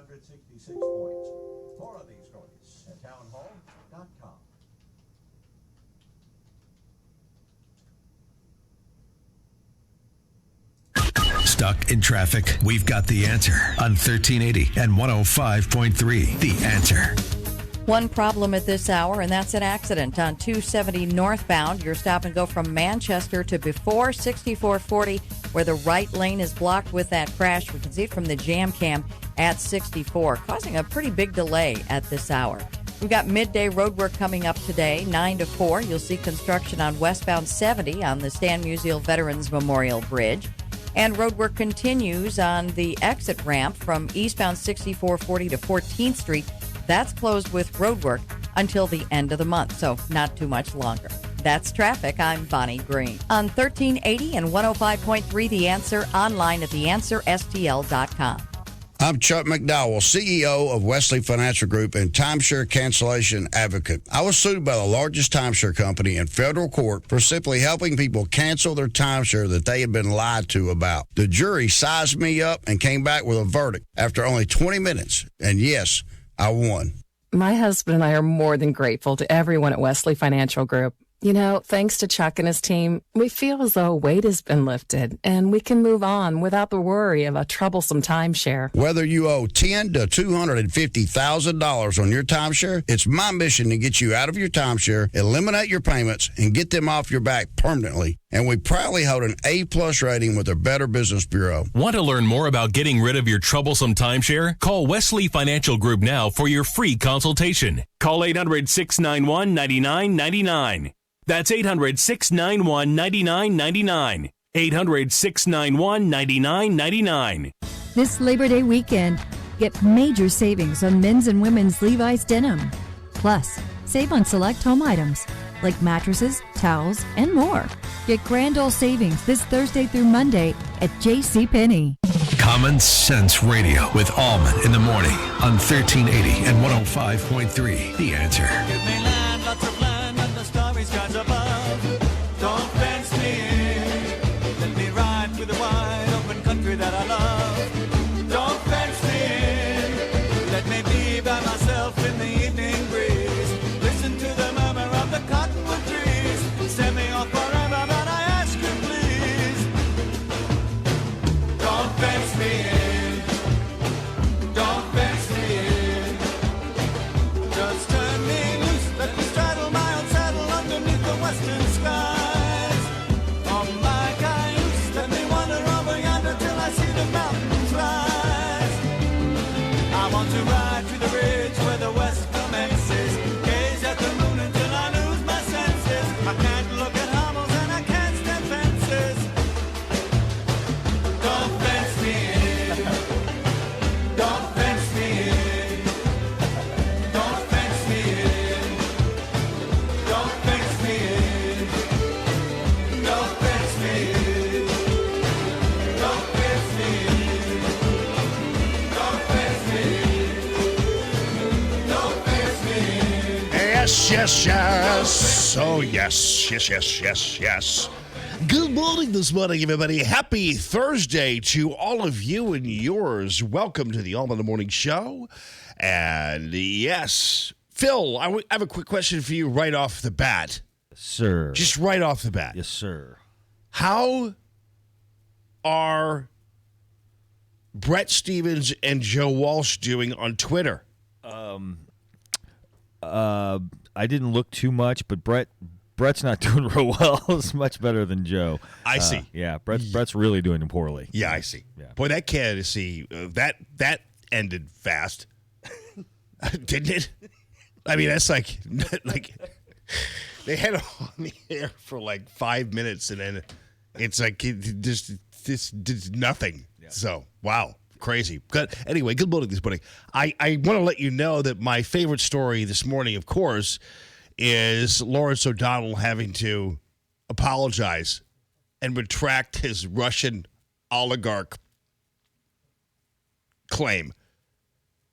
266 points. More of these stories at townhall.com. Stuck in traffic? We've got the answer on 1380 and 105.3. The Answer. One problem at this hour, and that's an accident on 270 northbound. Your stop and go from Manchester to before 6440, where the right lane is blocked with that crash. We can see it from the jam cam at 64, causing a pretty big delay at this hour. We've got midday road work coming up today, 9 to 4. You'll see construction on westbound 70 on the Stan Musial Veterans Memorial Bridge. And road work continues on the exit ramp from eastbound 6440 to 14th Street. That's closed with road work until the end of the month, so not too much longer. That's traffic. I'm Bonnie Green. On 1380 and 105.3 The Answer, online at theanswerstl.com. I'm Chuck McDowell, CEO of Wesley Financial Group and timeshare cancellation advocate. I was sued by the largest timeshare company in federal court for simply helping people cancel their timeshare that they had been lied to about. The jury sized me up and came back with a verdict after only 20 minutes. And yes, I won. My husband and I are more than grateful to everyone at Wesley Financial Group. You know, thanks to Chuck and his team, we feel as though a weight has been lifted and we can move on without the worry of a troublesome timeshare. Whether you owe $10,000 to $250,000 on your timeshare, it's my mission to get you out of your timeshare, eliminate your payments, and get them off your back permanently. And we proudly hold an A+ rating with the Better Business Bureau. Want to learn more about getting rid of your troublesome timeshare? Call Wesley Financial Group now for your free consultation. Call 800-691-9999. That's 800-691-9999. 800-691-9999. This Labor Day weekend, get major savings on men's and women's Levi's denim. Plus, save on select home items like mattresses, towels, and more. Get grand old savings this Thursday through Monday at JCPenney. Common Sense Radio with Allman in the morning on 1380 and 105.3. The Answer. Give me land, lots of land, and the starry skies above. Don't fence me in. Let me ride through the wide open country that I love. Don't fence me in. Let me be by myself in the evening breeze. Listen to the murmur of the cottonwood trees. Send me off forever, but I ask you please. Don't fence me in. Don't fence me in. Just turn me loose, let me straddle my old saddle underneath the western skies. On my cayuse, let me wander over yonder till I see the mountains rise. I want to ride to the ridge where the west commences, gaze at the moon until I lose my senses. I can't look at hovels and I can't stand fences. Don't fence me in. Don't fence me in. Don't fence me in. Don't fence me in. Don't fence me in. Don't fence me in. Don't fence me in. Don't fence me in. Yes, yes, yes. Oh, yes, yes, yes, yes, yes. Good morning this morning, everybody. Happy Thursday to all of you and yours. Welcome to the Allman in the Morning Show. And yes, Phil, I have a quick question for you right off the bat. Sir. Just right off the bat. Yes, sir. How are Brett Stevens and Joe Walsh doing on Twitter? I didn't look too much, but Brett's not doing real well. It's much better than Joe. I see. Yeah, Brett's really doing poorly. Yeah, I see. Yeah. Boy, that candidacy, that ended fast. Didn't it? I mean, that's like they had it on the air for like 5 minutes, and then it's like this did nothing. Yeah. So, wow. Crazy. Good. Anyway, good morning this morning. I want to let you know that my favorite story this morning, of course, is Lawrence O'Donnell having to apologize and retract his Russian oligarch claim.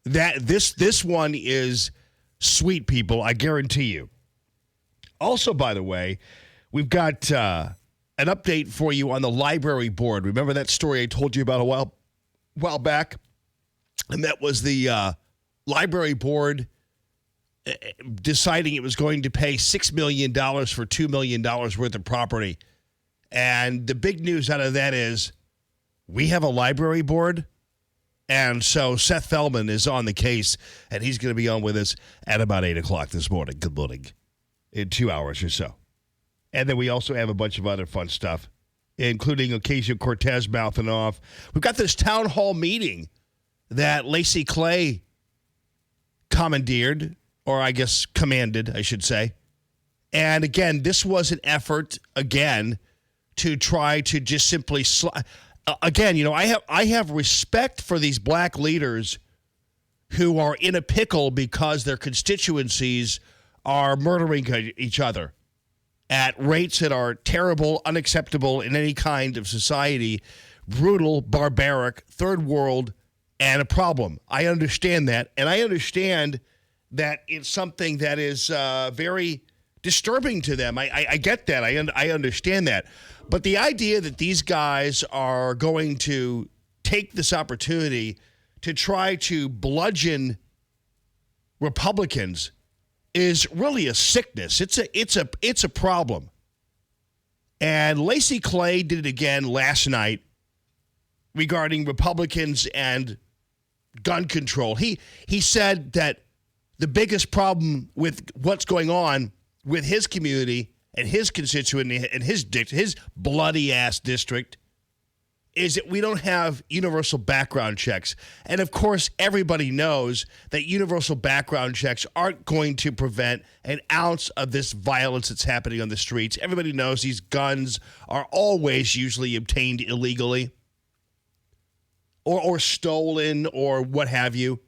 That this one is sweet, people, I guarantee you. Also, by the way, we've got an update for you on the library board. Remember that story I told you about a while back? and that was the library board deciding it was going to pay $6 million for $2 million worth of property. And the big news out of that is we have a library board. And so Seth Feldman is on the case, and he's going to be on with us at about 8 o'clock this morning. Good morning. In 2 hours or so. And then we also have a bunch of other fun stuff, including Ocasio-Cortez mouthing off. We've got this town hall meeting that Lacey Clay commandeered, or I guess commanded, I should say. And again, this was an effort, again, to try to just simply again, I have respect for these black leaders who are in a pickle because their constituencies are murdering each other at rates that are terrible, unacceptable in any kind of society, brutal, barbaric, third world, and a problem. I understand that, and I understand that it's something that is very disturbing to them. I get that. I understand that. But the idea that these guys are going to take this opportunity to try to bludgeon Republicans is really a sickness. It's a problem. And Lacey Clay did it again last night regarding Republicans and gun control. He said that the biggest problem with what's going on with his community and his constituent and his bloody ass district is that we don't have universal background checks. And of course, everybody knows that universal background checks aren't going to prevent an ounce of this violence that's happening on the streets. Everybody knows these guns are always usually obtained illegally or stolen or what have you.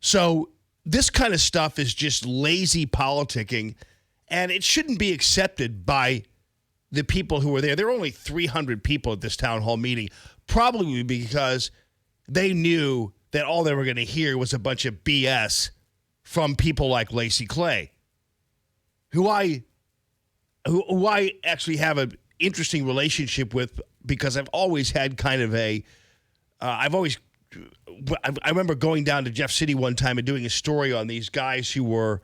So this kind of stuff is just lazy politicking, and it shouldn't be accepted by the people who were there. There were only 300 people at this town hall meeting, probably because they knew that all they were going to hear was a bunch of BS from people like Lacey Clay, who I actually have an interesting relationship with because I've always had kind of I remember going down to Jeff City one time and doing a story on these guys who were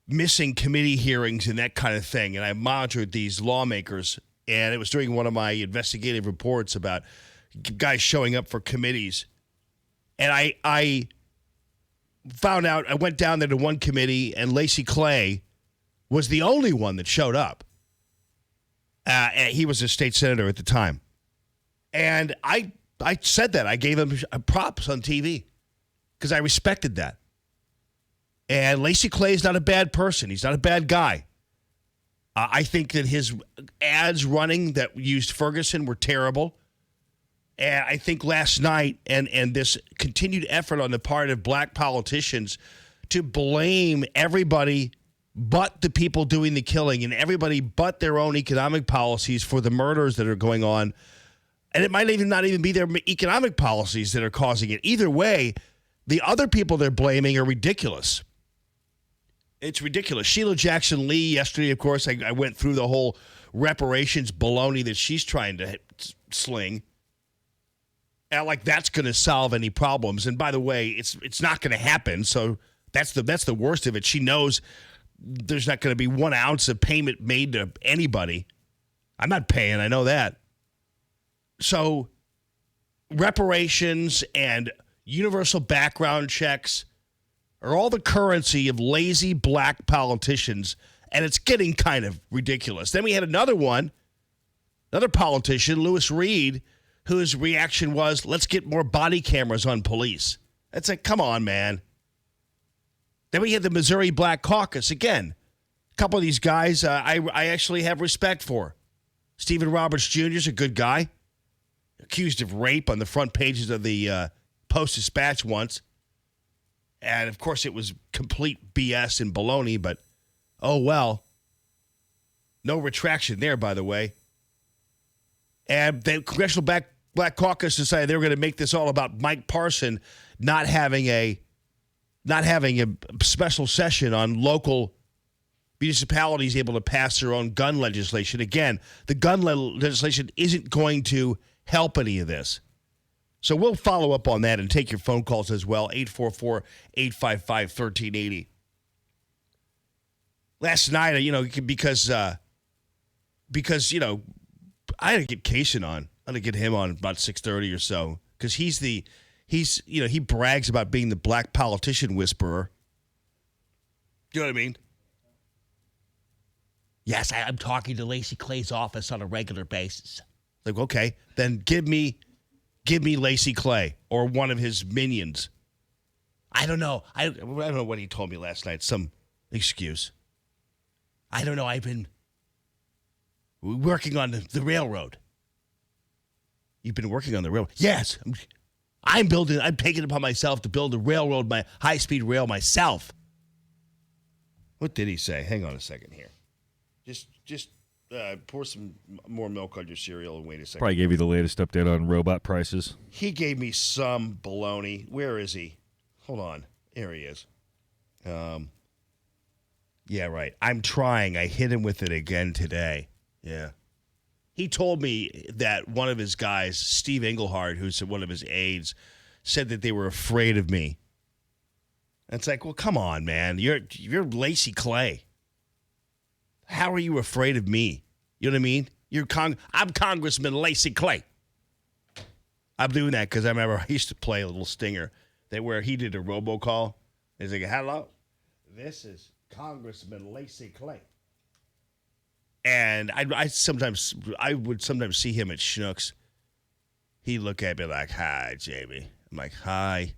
missing committee hearings and that kind of thing. And I monitored these lawmakers, and it was during one of my investigative reports about guys showing up for committees. And I found out, I went down there to one committee, and Lacey Clay was the only one that showed up. And he was a state senator at the time. And I said that. I gave him props on TV because I respected that. And Lacey Clay is not a bad person. He's not a bad guy. I think that his ads running that used Ferguson were terrible. And I think last night and this continued effort on the part of black politicians to blame everybody but the people doing the killing and everybody but their own economic policies for the murders that are going on. And it might even not even be their economic policies that are causing it. Either way, the other people they're blaming are ridiculous. It's ridiculous. Sheila Jackson Lee yesterday, of course, I went through the whole reparations baloney that she's trying to sling. And like that's going to solve any problems. And by the way, it's not going to happen. So that's the worst of it. She knows there's not going to be 1 ounce of payment made to anybody. I'm not paying. I know that. So reparations and universal background checks are all the currency of lazy black politicians, and it's getting kind of ridiculous. Then we had another politician, Lewis Reed, whose reaction was, let's get more body cameras on police. That's like, come on, man. Then we had the Missouri Black Caucus. Again, a couple of these guys I actually have respect for. Stephen Roberts Jr. is a good guy. Accused of rape on the front pages of the Post-Dispatch once. And, of course, it was complete BS and baloney, but oh well. No retraction there, by the way. And the Congressional Black Caucus decided they were going to make this all about Mike Parson not having a special session on local municipalities able to pass their own gun legislation. Again, the gun legislation isn't going to help any of this. So we'll follow up on that and take your phone calls as well, 844-855-1380. Last night, because I had to get Kaysen on. I had to get him on about 6:30 or so because he brags about being the black politician whisperer. You know what I mean? Yes, I'm talking to Lacey Clay's office on a regular basis. Like, okay, then give me Lacey Clay or one of his minions. I don't know. I don't know what he told me last night. Some excuse. I don't know. I've been working on the railroad. You've been working on the railroad? Yes. I'm taking it upon myself to build a railroad, my high-speed rail myself. What did he say? Hang on a second here. Just pour some more milk on your cereal and wait a second. Probably gave you the latest update on robot prices. He gave me some baloney. Where is he? Hold on. There he is. Yeah, right. I'm trying. I hit him with it again today. Yeah. He told me that one of his guys, Steve Englehart, who's one of his aides, said that they were afraid of me. And it's like, well, come on, man. You're Lacey Clay. How are you afraid of me? You know what I mean? I'm Congressman Lacey Clay. I'm doing that because I remember I used to play a little stinger where he did a robocall. He's like, hello, this is Congressman Lacey Clay. And I would sometimes see him at Schnucks. He'd look at me like, hi, Jamie. I'm like, hi.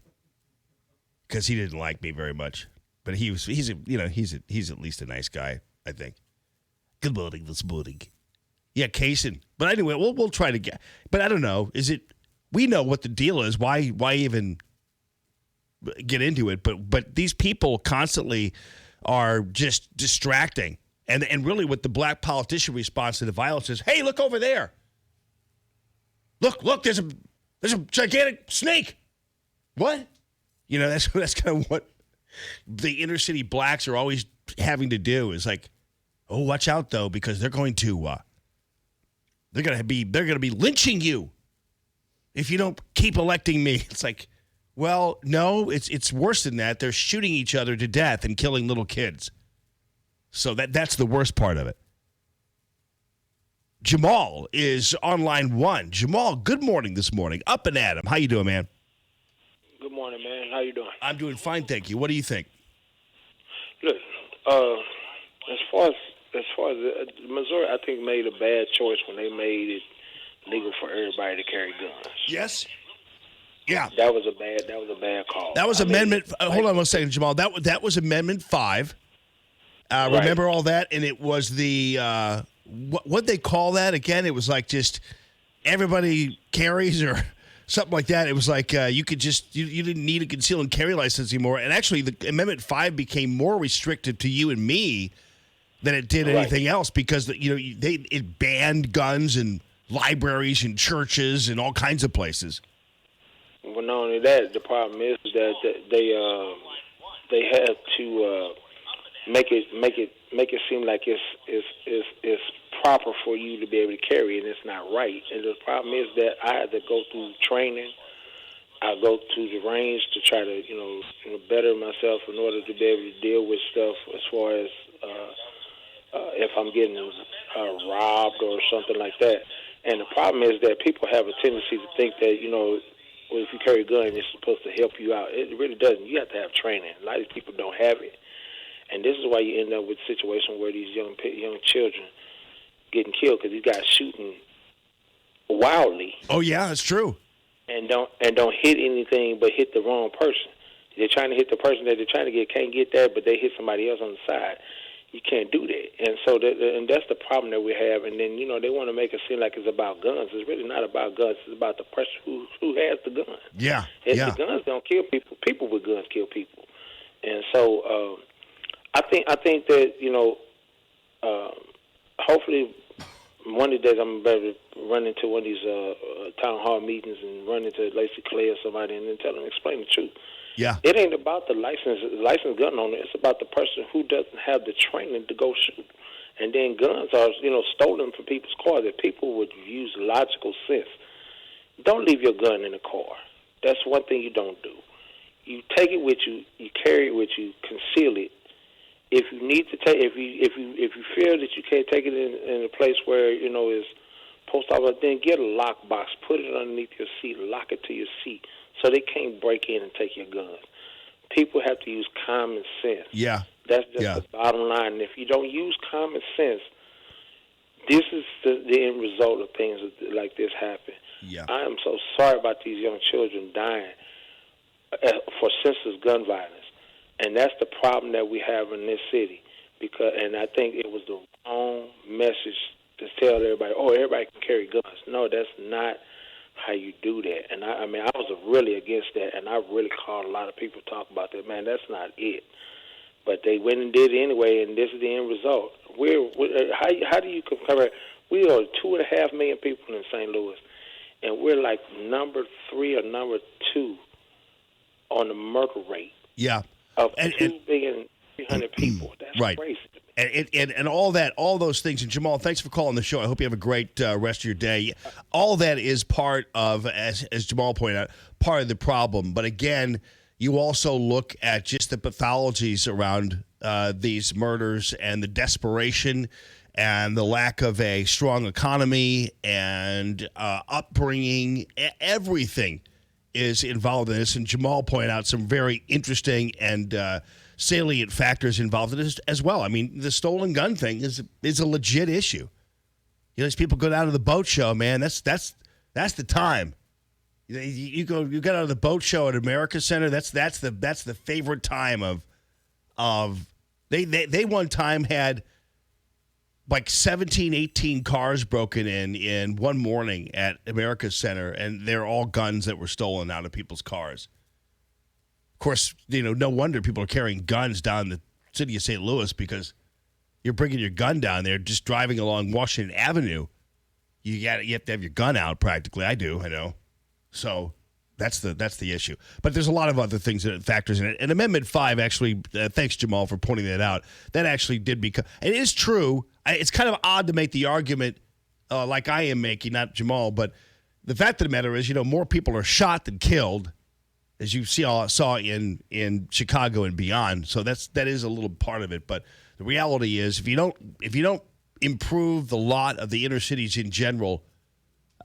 Because he didn't like me very much. But he's at least a nice guy, I think. Good morning this morning. Yeah, Kaysen. But anyway, we'll try to get. But I don't know. We know what the deal is. Why even get into it? But these people constantly are just distracting. And really what the black politician response to the violence is, hey, look over there. Look, there's a gigantic snake. What? That's kind of what the inner city blacks are always having to do is like, oh, watch out though, because they're going to be lynching you if you don't keep electing me. It's like, well, no, it's worse than that. They're shooting each other to death and killing little kids. So that's the worst part of it. Jamal is on line 1. Jamal, good morning this morning. Up and at 'em. How you doing, man? Good morning, man. How you doing? I'm doing fine, thank you. What do you think? Look, as far as Missouri, I think made a bad choice when they made it legal for everybody to carry guns. Yes. Yeah. That was a bad call. That was Amendment. Hold on one second, Jamal. That was Amendment 5. Right. Remember all that? And it was the what they call that again? It was like just everybody carries or something like that. It was like you could just you didn't need a conceal and carry license anymore. And actually, the Amendment 5 became more restrictive to you and me than it did anything else because it banned guns in libraries and churches and all kinds of places. Well, not only that, the problem is that they had to make it seem like it's proper for you to be able to carry, and it's not right. And the problem is that I had to go through training. I go to the range to try to better myself in order to be able to deal with stuff as far as if I'm getting robbed or something like that. And the problem is that people have a tendency to think that well, if you carry a gun, it's supposed to help you out. It really doesn't. You have to have training. A lot of people don't have it. And this is why you end up with a situation where these young children getting killed because these guys shooting wildly. Oh yeah, that's true. And don't hit anything but hit the wrong person. They're trying to hit the person that they're trying to get, can't get there, but they hit somebody else on the side. You can't do that. And so and that's the problem that we have. And then they want to make it seem like it's about guns. It's really not about guns. It's about the person who has the gun. Yeah. The guns don't kill people. People with guns kill people. And so I think that hopefully one of the days I'm going to be able to run into one of these town hall meetings and run into Lacey Clay or somebody and then tell them, explain the truth. Yeah. It ain't about the licensed gun owner. It's about the person who doesn't have the training to go shoot. And then guns are, stolen from people's cars. If people would use logical sense, don't leave your gun in the car. That's one thing you don't do. You take it with you. You carry it with you. Conceal it. If you need to take, if you feel that you can't take it in a place where is post office, then get a lock box, put it underneath your seat, lock it to your seat, so they can't break in and take your guns. People have to use common sense. Yeah, that's just the bottom line. And if you don't use common sense, this is the end result of things like this happen. Yeah, I am so sorry about these young children dying for senseless gun violence. And that's the problem that we have in this city, and I think it was the wrong message to tell everybody, everybody can carry guns. No, that's not how you do that. And I mean, I was really against that, and I really called a lot of people talk about that. Man, that's not it. But they went and did it anyway, and this is the end result. How do you compare? We are 2.5 million people in St. Louis, and we're like number 3 or number 2 on the murder rate. Yeah. Of 2,300,000 people. That's right. crazy. And all those things. And Jamal, thanks for calling the show. I hope you have a great rest of your day. All that is part of, as Jamal pointed out, part of the problem. But again, you also look at just the pathologies around these murders and the desperation and the lack of a strong economy and upbringing. Everything is involved in this, and Jamal pointed out some very interesting and salient factors involved in this as well. I mean, the stolen gun thing is a legit issue. These people go down to the boat show, man. That's the time. You get out of the boat show at America Center. That's the favorite time of they one time had like 17, 18 cars broken in one morning at America Center, and they're all guns that were stolen out of people's cars. Of course, no wonder people are carrying guns down the city of St. Louis, because you're bringing your gun down there, just driving along Washington Avenue. You have to have your gun out practically. I know. So that's the issue. But there's a lot of other things that factors in it. And Amendment 5 actually, thanks Jamal for pointing that out, that actually did become, it is true. It's kind of odd to make the argument like I am making, not Jamal, but the fact of the matter is, more people are shot than killed, as you saw in Chicago and beyond. So that is a little part of it. But the reality is, if you don't improve the lot of the inner cities in general,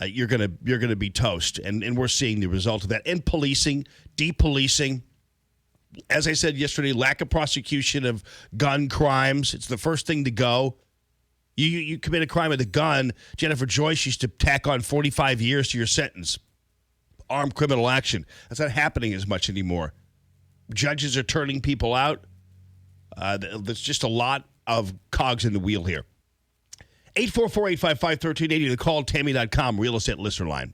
you're gonna be toast, and we're seeing the result of that. And policing, depolicing, as I said yesterday, lack of prosecution of gun crimes. It's the first thing to go. You commit a crime with a gun, Jennifer Joyce used to tack on 45 years to your sentence. Armed criminal action. That's not happening as much anymore. Judges are turning people out. There's just a lot of cogs in the wheel here. 844-855-1380, the calltammy.com real estate listener line.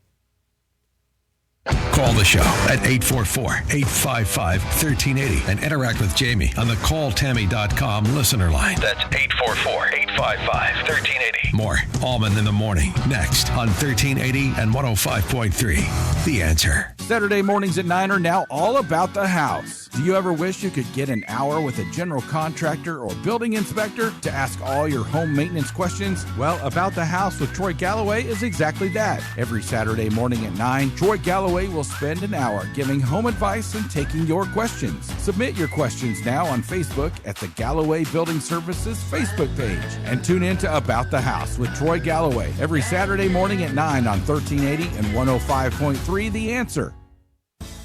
Call the show at 844-855-1380 and interact with Jamie on the calltammy.com listener line. That's 844-855-1380. More Allman in the Morning next on 1380 and 105.3. The Answer. Saturday mornings at 9 are now all about the house. Do you ever wish you could get an hour with a general contractor or building inspector to ask all your home maintenance questions? Well, About the House with Troy Galloway is exactly that. Every Saturday morning at 9, Troy Galloway will spend an hour giving home advice and taking your questions. Submit your questions now on Facebook at the Galloway Building Services Facebook page. And tune in to About the House with Troy Galloway every Saturday morning at 9 on 1380 and 105.3 The Answer.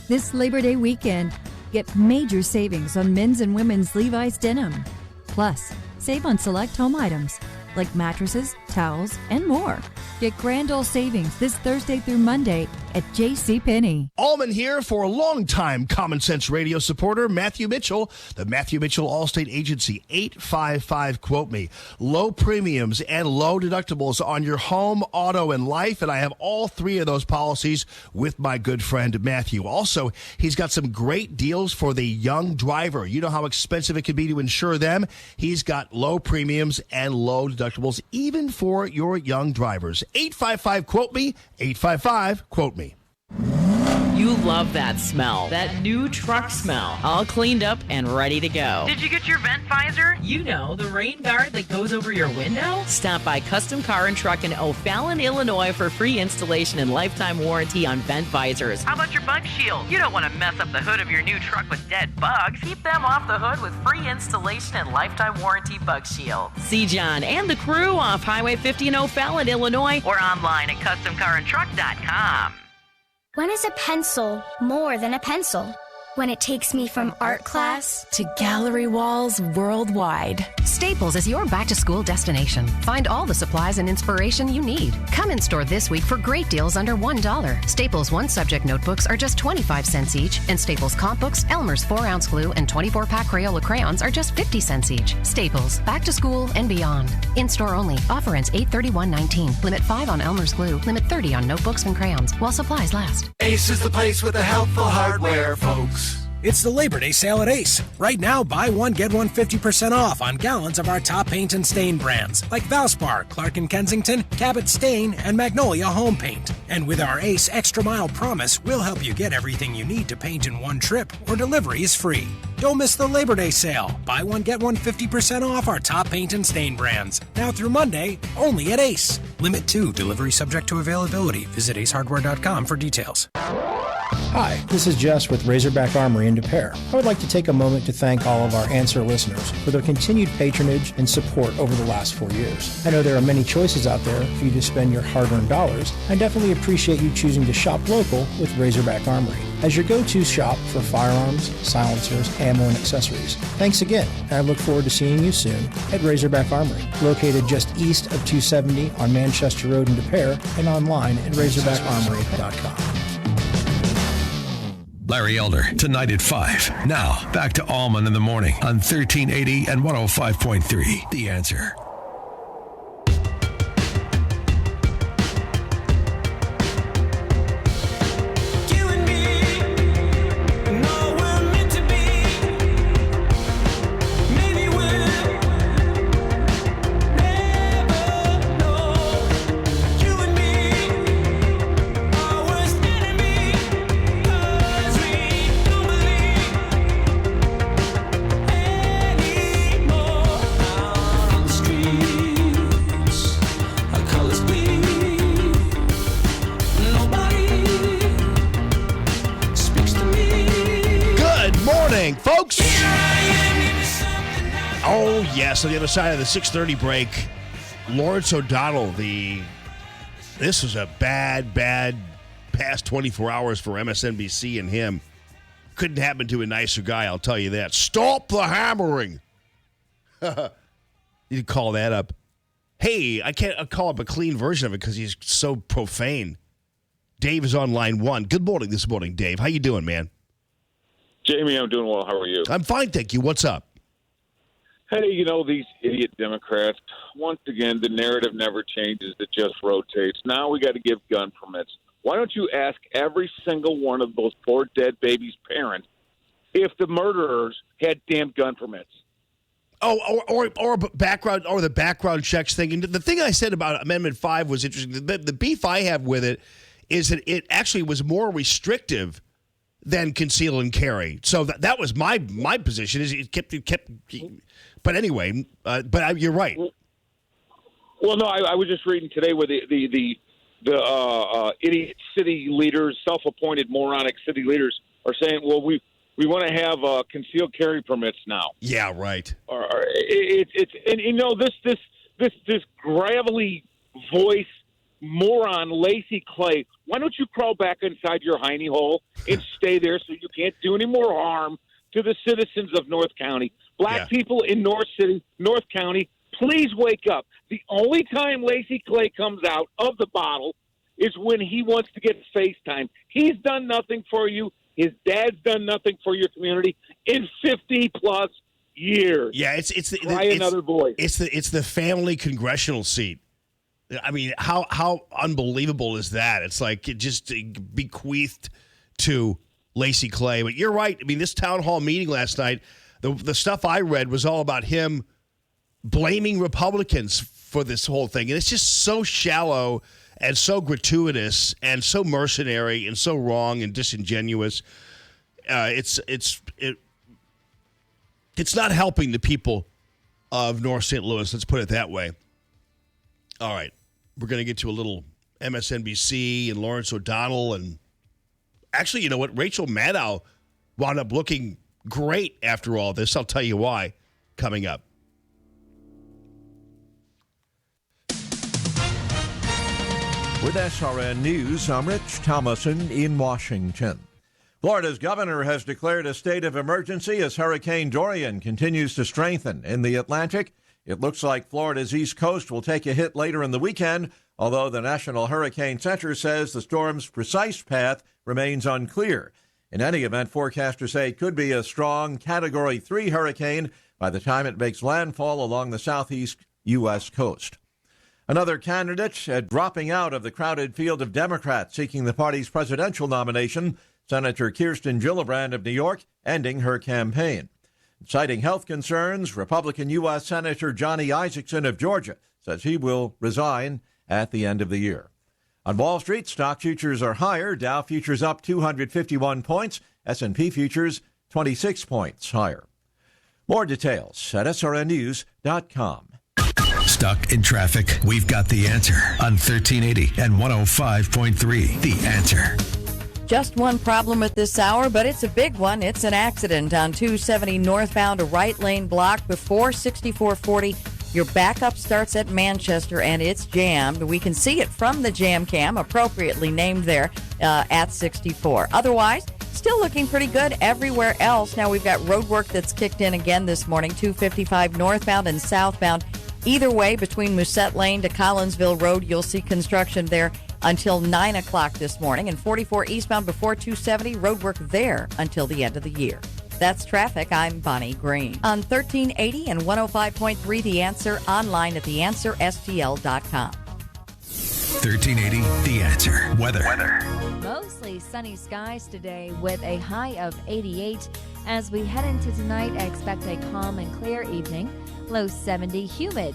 This Labor Day weekend, get major savings on men's and women's Levi's denim. Plus, save on select home items like mattresses, towels, and more. Get grand old savings this Thursday through Monday at JCPenney. Allman here for a longtime Common Sense Radio supporter, Matthew Mitchell, the Matthew Mitchell Allstate Agency, 855-QUOTE-ME. Low premiums and low deductibles on your home, auto, and life, and I have all three of those policies with my good friend Matthew. Also, he's got some great deals for the young driver. You know how expensive it can be to insure them. He's got low premiums and low deductibles, even for your young drivers. 855-QUOTE-ME, 855-QUOTE-ME. You You love that smell. That new truck smell. All cleaned up and ready to go. Did you get your vent visor? You know, the rain guard that goes over your window? Stop by Custom Car and Truck in O'Fallon, Illinois for free installation and lifetime warranty on vent visors. How about your bug shield? You don't want to mess up the hood of your new truck with dead bugs. Keep them off the hood with free installation and lifetime warranty bug shield. See John and the crew off Highway 50 in O'Fallon, Illinois, or online at customcarandtruck.com. When is a pencil more than a pencil? When it takes me from art class to gallery walls worldwide. Staples is your back-to-school destination. Find all the supplies and inspiration you need. Come in store this week for great deals under $1. Staples one-subject notebooks are just 25 cents each, and Staples comp books, Elmer's 4-ounce glue, and 24-pack Crayola crayons are just 50 cents each. Staples, back to school and beyond. In-store only. Offer ends 8/31/19. Limit 5 on Elmer's glue. Limit 30 on notebooks and crayons while supplies last. Ace is the place with the helpful hardware, folks. It's the Labor Day sale at Ace. Right now, buy one, get one 50% off on gallons of our top paint and stain brands, like Valspar, Clark & Kensington, Cabot Stain, and Magnolia Home Paint. And with our Ace Extra Mile Promise, we'll help you get everything you need to paint in one trip, or delivery is free. Don't miss the Labor Day sale. Buy one, get one 50% off our top paint and stain brands. Now through Monday, only at Ace. Limit 2, delivery subject to availability. Visit acehardware.com for details. Hi, this is Jess with Razorback Armory in Des Peres. I would like to take a moment to thank all of our Answer listeners for their continued patronage and support over the last 4 years. I know there are many choices out there for you to spend your hard-earned dollars. I definitely appreciate you choosing to shop local with Razorback Armory as your go-to shop for firearms, silencers, ammo, and accessories. Thanks again, and I look forward to seeing you soon at Razorback Armory, located just east of 270 on Manchester Road in Des Peres and online at razorbackarmory.com. Larry Elder, tonight at 5. Now, back to Allman in the morning on 1380 and 105.3. The Answer. Folks. Oh, yes, on the other side of the 6:30 break, Lawrence O'Donnell, this was a bad past 24 hours for MSNBC and him. Couldn't happen to a nicer guy, I'll tell you that. Stop the hammering. You can call that up. Hey, I can't call up a clean version of it because he's so profane. Dave is on line 1. Good morning this morning, Dave. How you doing, man? Jamie, I'm doing well. How are you? I'm fine, thank you. What's up? Hey, these idiot Democrats, once again, the narrative never changes. It just rotates. Now we got to give gun permits. Why don't you ask every single one of those poor dead babies' parents if the murderers had damn gun permits? Oh, or background, or the background checks thing. And the thing I said about Amendment 5 was interesting. The beef I have with it is that it actually was more restrictive than conceal and carry. So that was my position. Is it kept. But anyway, you're right. Well, no, I was just reading today where the idiot city leaders, self-appointed moronic city leaders, are saying, well, we want to have concealed carry permits now. Yeah, right. This gravelly voice moron Lacey Clay. Why don't you crawl back inside your hiney hole and stay there so you can't do any more harm to the citizens of North County? Black people in North County, please wake up. The only time Lacey Clay comes out of the bottle is when he wants to get FaceTime. He's done nothing for you. His dad's done nothing for your community in 50-plus years. Yeah, it's another voice. It's the family congressional seat. I mean, how unbelievable is that? It's like it just bequeathed to Lacey Clay. But you're right. I mean, this town hall meeting last night, the stuff I read was all about him blaming Republicans for this whole thing. And it's just so shallow and so gratuitous and so mercenary and so wrong and disingenuous. It's not helping the people of North St. Louis. Let's put it that way. All right. We're going to get to a little MSNBC and Lawrence O'Donnell. And actually, you know what? Rachel Maddow wound up looking great after all this. I'll tell you why coming up. With SRN News, I'm Rich Thomason in Washington. Florida's governor has declared a state of emergency as Hurricane Dorian continues to strengthen in the Atlantic. It looks like Florida's east coast will take a hit later in the weekend, although the National Hurricane Center says the storm's precise path remains unclear. In any event, forecasters say it could be a strong Category 3 hurricane by the time it makes landfall along the southeast U.S. coast. Another candidate dropping out of the crowded field of Democrats seeking the party's presidential nomination, Senator Kirsten Gillibrand of New York, ending her campaign. Citing health concerns, Republican U.S. Senator Johnny Isakson of Georgia says he will resign at the end of the year. On Wall Street, stock futures are higher. Dow futures up 251 points. S&P futures 26 points higher. More details at srnnews.com. Stuck in traffic? We've got the answer on 1380 and 105.3. The Answer. Just one problem at this hour, but it's a big one. It's an accident on 270 northbound, a right lane block before 6440. Your backup starts at Manchester, and it's jammed. We can see it from the jam cam, appropriately named there, at 64. Otherwise, still looking pretty good everywhere else. Now we've got road work that's kicked in again this morning, 255 northbound and southbound. Either way, between Musette Lane to Collinsville Road, you'll see construction there until 9 o'clock this morning. And 44 eastbound before 270, road work there until the end of the year. That's traffic. I'm Bonnie Green. On 1380 and 105.3 The Answer, online at theanswerstl.com. 1380 The Answer. Weather. Mostly sunny skies today with a high of 88. As we head into tonight, I expect a calm and clear evening. Low 70, humid.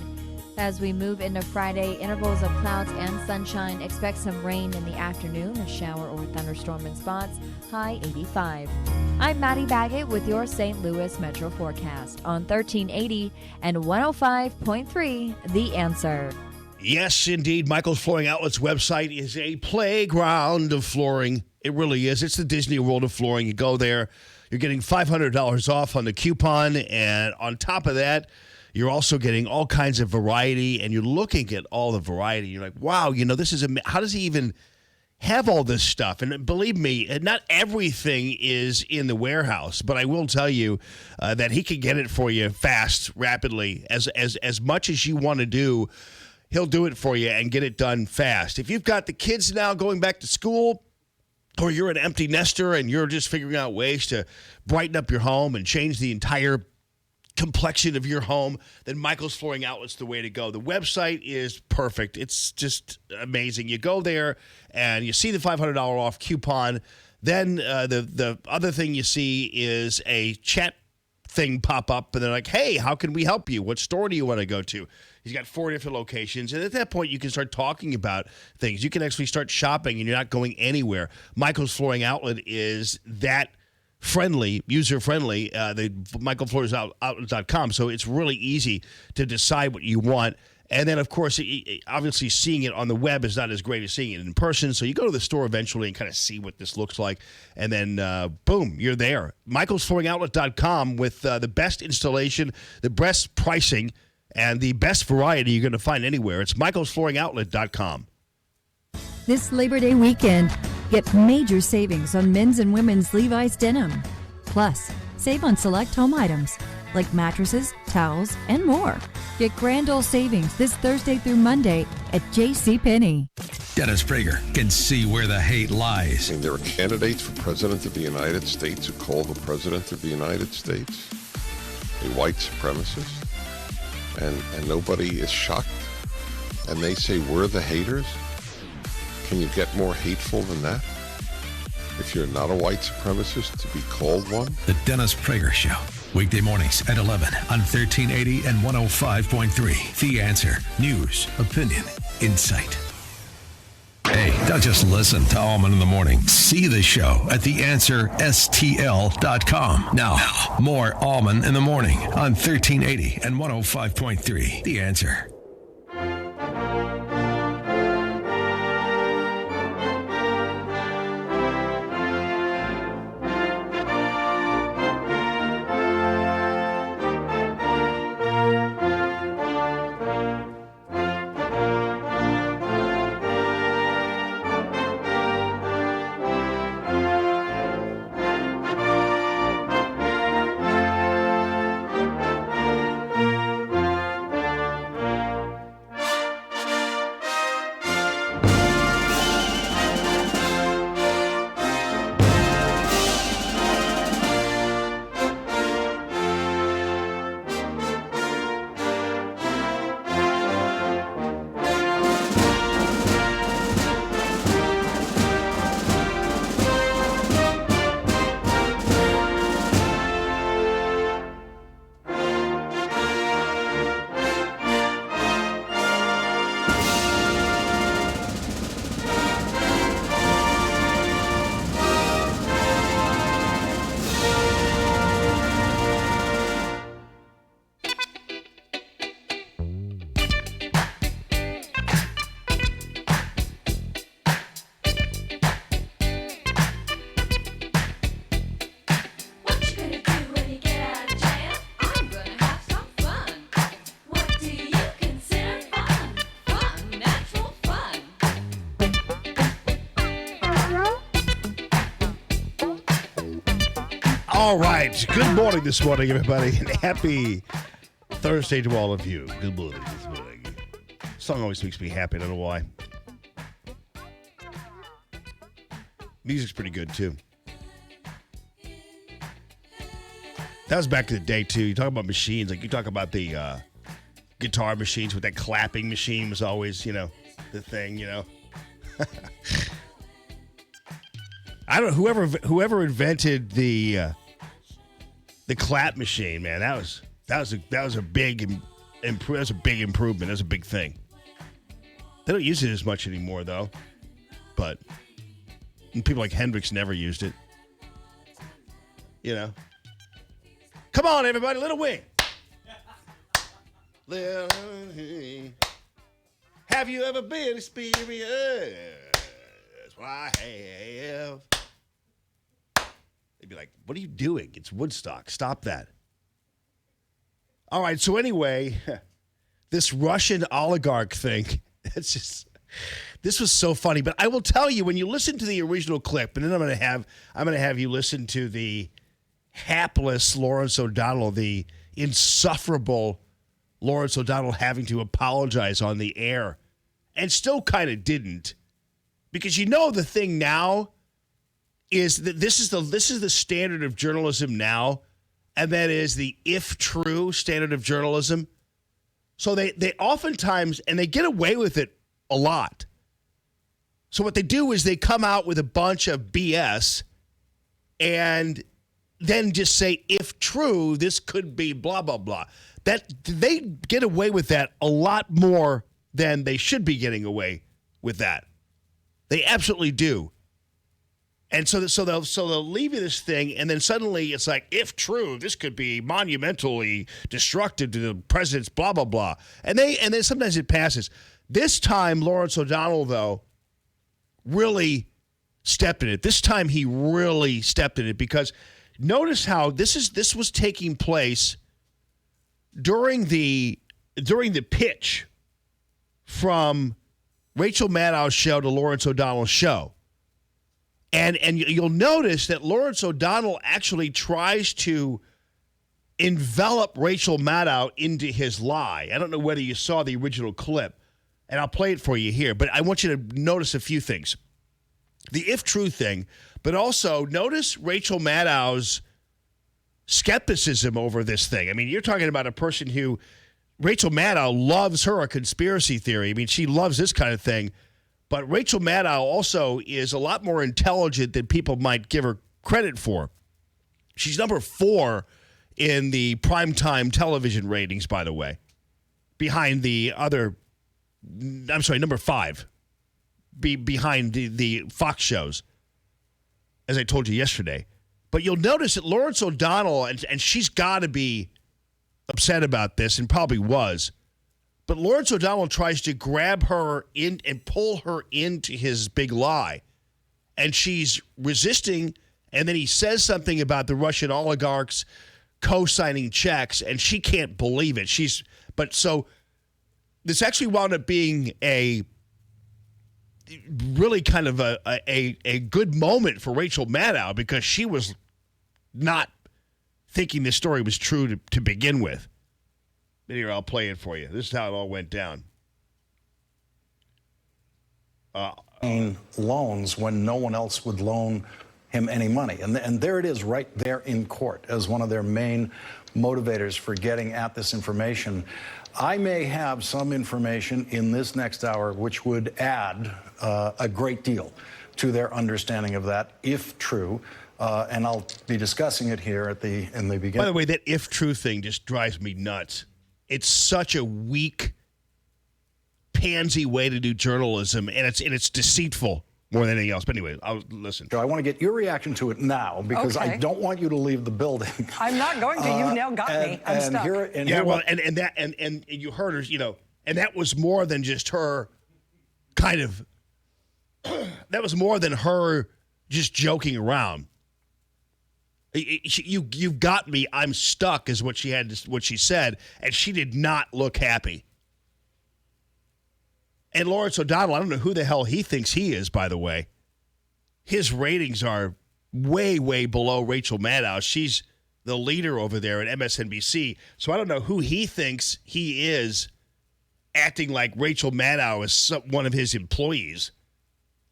As we move into Friday, intervals of clouds and sunshine. Expect some rain in the afternoon, a shower or thunderstorm in spots. High 85. I'm Maddie Baggett with your St. Louis Metro forecast on 1380 and 105.3 The Answer. Yes, indeed. Michael's Flooring Outlet's website is a playground of flooring. It really is. It's the Disney World of flooring. You go there, you're getting $500 off on the coupon, and on top of that, you're also getting all kinds of variety, and you're looking at all the variety. You're like, wow, this is how does he even have all this stuff? And believe me, not everything is in the warehouse, but I will tell you that he can get it for you fast, rapidly. As much as you want to do, he'll do it for you and get it done fast. If you've got the kids now going back to school, or you're an empty nester and you're just figuring out ways to brighten up your home and change the entire complexion of your home, then Michael's Flooring Outlet's the way to go. The website is perfect. It's just amazing. You go there and you see the $500 off coupon. Then the other thing you see is a chat thing pop up, and they're like, hey, how can we help you? What store do you want to go to? He's got 4 different locations, and at that point, you can start talking about things. You can actually start shopping, and you're not going anywhere. Michael's Flooring Outlet is that friendly, user-friendly, the michaelflooringsoutlet.com, so it's really easy to decide what you want. And then, of course, obviously seeing it on the web is not as great as seeing it in person, so you go to the store eventually and kind of see what this looks like, and then, boom, you're there. michaelflooringoutlet.com with the best installation, the best pricing, and the best variety you're going to find anywhere. It's michaelflooringoutlet.com. This Labor Day weekend, get major savings on men's and women's Levi's denim. Plus, save on select home items like mattresses, towels, and more. Get grand old savings this Thursday through Monday at JCPenney. Dennis Prager can see where the hate lies. There are candidates for President of the United States who call the President of the United States a white supremacist, and nobody is shocked, and they say we're the haters. Can you get more hateful than that? If you're not a white supremacist, to be called one? The Dennis Prager Show. Weekday mornings at 11 on 1380 and 105.3. The Answer. News, opinion, insight. Hey, don't just listen to Allman in the Morning. See the show at theanswerstl.com. Now, more Allman in the Morning on 1380 and 105.3. The Answer. All right. Good morning this morning, everybody. And happy Thursday to all of you. Good morning this morning. Song always makes me happy. I don't know why. Music's pretty good, too. That was back in the day, too. You talk about machines. Like, you talk about the guitar machines with that clapping machine was always, the thing, I don't know. Whoever invented the clap machine, man, that was a big improvement. That was a big thing. They don't use it as much anymore, though. But people like Hendrix never used it. Come on, everybody, Little Wing. Little Wing. Have you ever been experienced what I have? They'd be like, what are you doing? It's Woodstock. Stop that. All right, so anyway, this Russian oligarch thing, this was so funny. But I will tell you, when you listen to the original clip, and then I'm going to have you listen to the hapless Lawrence O'Donnell, the insufferable Lawrence O'Donnell having to apologize on the air, and still kind of didn't, because the thing now is that this is the standard of journalism now, and that is the if true standard of journalism. So they oftentimes, and they get away with it a lot. So what they do is they come out with a bunch of BS and then just say, if true, this could be blah, blah, blah. That they get away with that a lot more than they should be getting away with that. They absolutely do. And so they'll leave you this thing, and then suddenly it's like, if true, this could be monumentally destructive to the president's blah, blah, blah. And then sometimes it passes. This time, Lawrence O'Donnell, though, really stepped in it. This time he really stepped in it, because notice how this was taking place during the pitch from Rachel Maddow's show to Lawrence O'Donnell's show. And you'll notice that Lawrence O'Donnell actually tries to envelop Rachel Maddow into his lie. I don't know whether you saw the original clip, and I'll play it for you here, but I want you to notice a few things. The if true thing, but also notice Rachel Maddow's skepticism over this thing. I mean, you're talking about a person who, Rachel Maddow loves her a conspiracy theory. I mean, she loves this kind of thing. But Rachel Maddow also is a lot more intelligent than people might give her credit for. She's number 4 in the primetime television ratings, by the way, behind the other, number 5, behind the Fox shows, as I told you yesterday. But you'll notice that Lawrence O'Donnell, and she's got to be upset about this, and probably was, but Lawrence O'Donnell tries to grab her in and pull her into his big lie. And she's resisting, and then he says something about the Russian oligarchs co-signing checks, and she can't believe it. So this actually wound up being a really kind of a good moment for Rachel Maddow, because she was not thinking this story was true to begin with. Here, I'll play it for you. This is how it all went down. Loans when no one else would loan him any money. And there it is right there in court as one of their main motivators for getting at this information. I may have some information in this next hour which would add a great deal to their understanding of that, if true. And I'll be discussing it here in the beginning. By the way, that if true thing just drives me nuts. It's such a weak, pansy way to do journalism, and it's deceitful more than anything else. But anyway, I'll listen. I want to get your reaction to it now, because I don't want you to leave the building. I'm not going to. You now got me. I'm stuck. And you heard her, and that was more than just her kind of. That was more than her just joking around. You've got me. I'm stuck, is what she said, and she did not look happy. And Lawrence O'Donnell, I don't know who the hell he thinks he is, by the way. His ratings are way, way below Rachel Maddow. She's the leader over there at MSNBC, so I don't know who he thinks he is, acting like Rachel Maddow is one of his employees.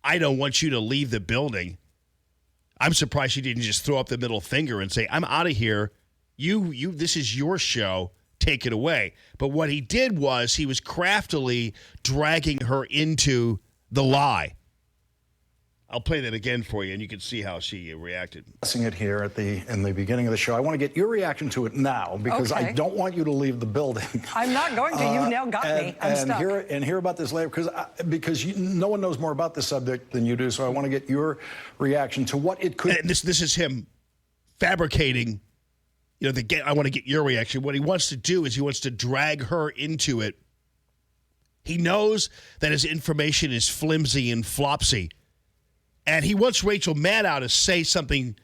I don't want you to leave the building. I'm surprised she didn't just throw up the middle finger and say, I'm out of here. You, this is your show. Take it away. But what he did was he was craftily dragging her into the lie. I'll play that again for you, and you can see how she reacted. Discussing it here in the beginning of the show. I want to get your reaction to it now, because I don't want you to leave the building. I'm not going to. You now got me. I'm stuck. Hear about this later, because no one knows more about this subject than you do. So I want to get your reaction to what it could. And this is him fabricating. I want to get your reaction. What he wants to do is he wants to drag her into it. He knows that his information is flimsy and flopsy. And he wants Rachel Maddow to say something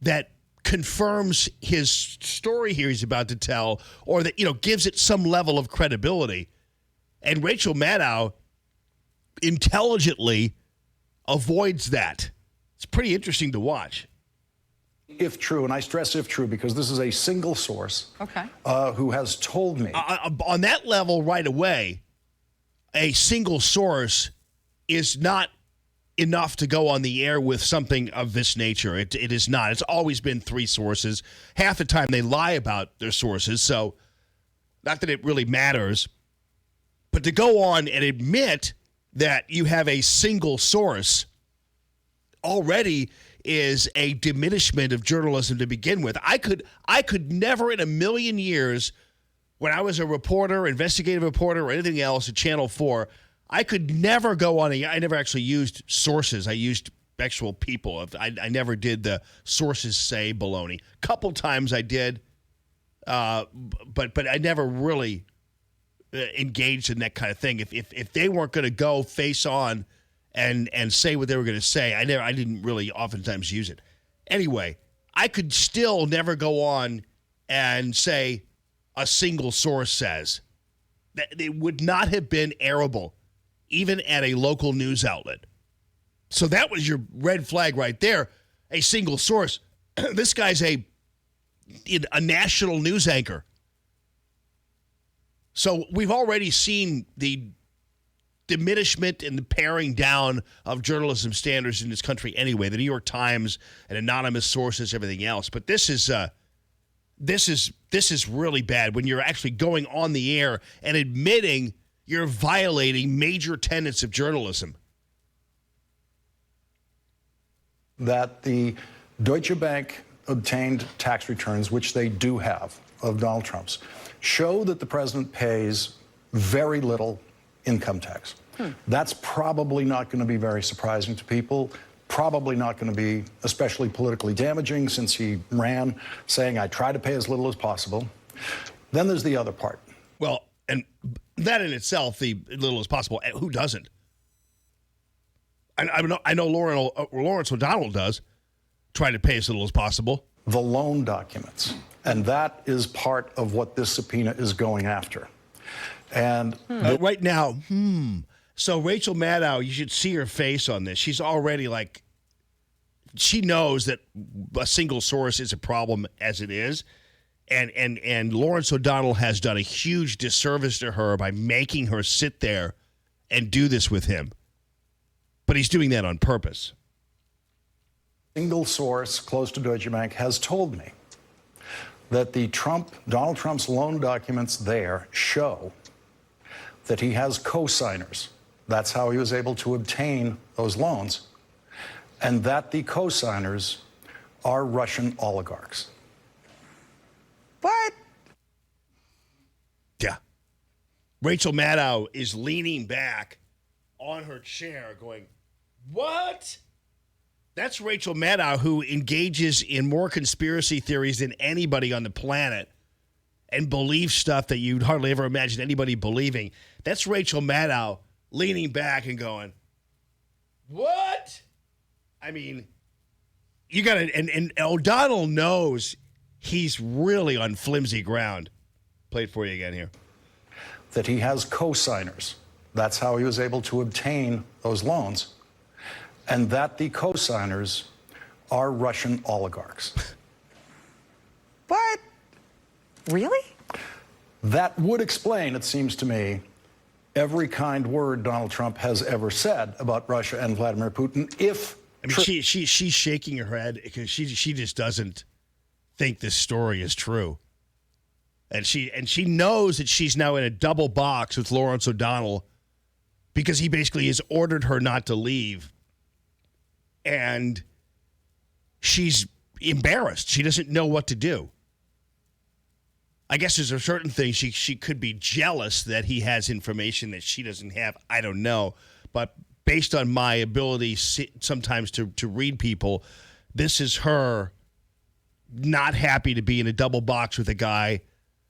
that confirms his story here he's about to tell, or that, gives it some level of credibility. And Rachel Maddow intelligently avoids that. It's pretty interesting to watch. If true, and I stress if true, because this is a single source who has told me. On that level right away, a single source is not enough to go on the air with something of this nature. It is not. It's always been three sources. Half the time they lie about their sources, so not that it really matters. But to go on and admit that you have a single source already is a diminishment of journalism to begin with. I could never in a million years, when I was a reporter, investigative reporter, or anything else at Channel 4, I could never go on I never actually used sources. I used actual people. I never did the sources say baloney. A couple times I did, but I never really engaged in that kind of thing. If they weren't going to go face on and say what they were going to say, I didn't really oftentimes use it. Anyway, I could still never go on and say a single source says. That it would not have been airable, even at a local news outlet. So that was your red flag right there. A single source. This guy's a national news anchor. So we've already seen the diminishment and the paring down of journalism standards in this country anyway. The New York Times and anonymous sources, everything else. But this is really bad when you're actually going on the air and admitting you're violating major tenets of journalism. That the Deutsche Bank obtained tax returns, which they do have, of Donald Trump's, show that the president pays very little income tax. That's probably not going to be very surprising to people. Probably not going to be especially politically damaging, since he ran saying, I try to pay as little as possible. Then there's the other part. Well, and that in itself, the little as possible, who doesn't? I know Lawrence O'Donnell does try to pay as little as possible. The loan documents. And that is part of what this subpoena is going after. And right now, So Rachel Maddow, you should see her face on this. She's already like, she knows that a single source is a problem as it is. And Lawrence O'Donnell has done a huge disservice to her by making her sit there and do this with him. But he's doing that on purpose. Single source close to Deutsche Bank has told me that the Donald Trump's loan documents there show that he has co-signers. That's how he was able to obtain those loans. And that the co-signers are Russian oligarchs. What? Yeah. Rachel Maddow is leaning back on her chair going, what? That's Rachel Maddow, who engages in more conspiracy theories than anybody on the planet and believes stuff that you'd hardly ever imagine anybody believing. That's Rachel Maddow leaning back and going, what? I mean, you got to, and O'Donnell knows he's really on flimsy ground. Play it for you again here. That he has co-signers. That's how he was able to obtain those loans. And that the co-signers are Russian oligarchs. What? Really? That would explain, it seems to me, every kind word Donald Trump has ever said about Russia and Vladimir Putin. I mean, she's shaking her head because she just doesn't think this story is true. And she knows that she's now in a double box with Lawrence O'Donnell because he basically has ordered her not to leave. And she's embarrassed. She doesn't know what to do. I guess there's a certain thing she could be jealous that he has information that she doesn't have. I don't know. But based on my ability sometimes to read people, this is her not happy to be in a double box with a guy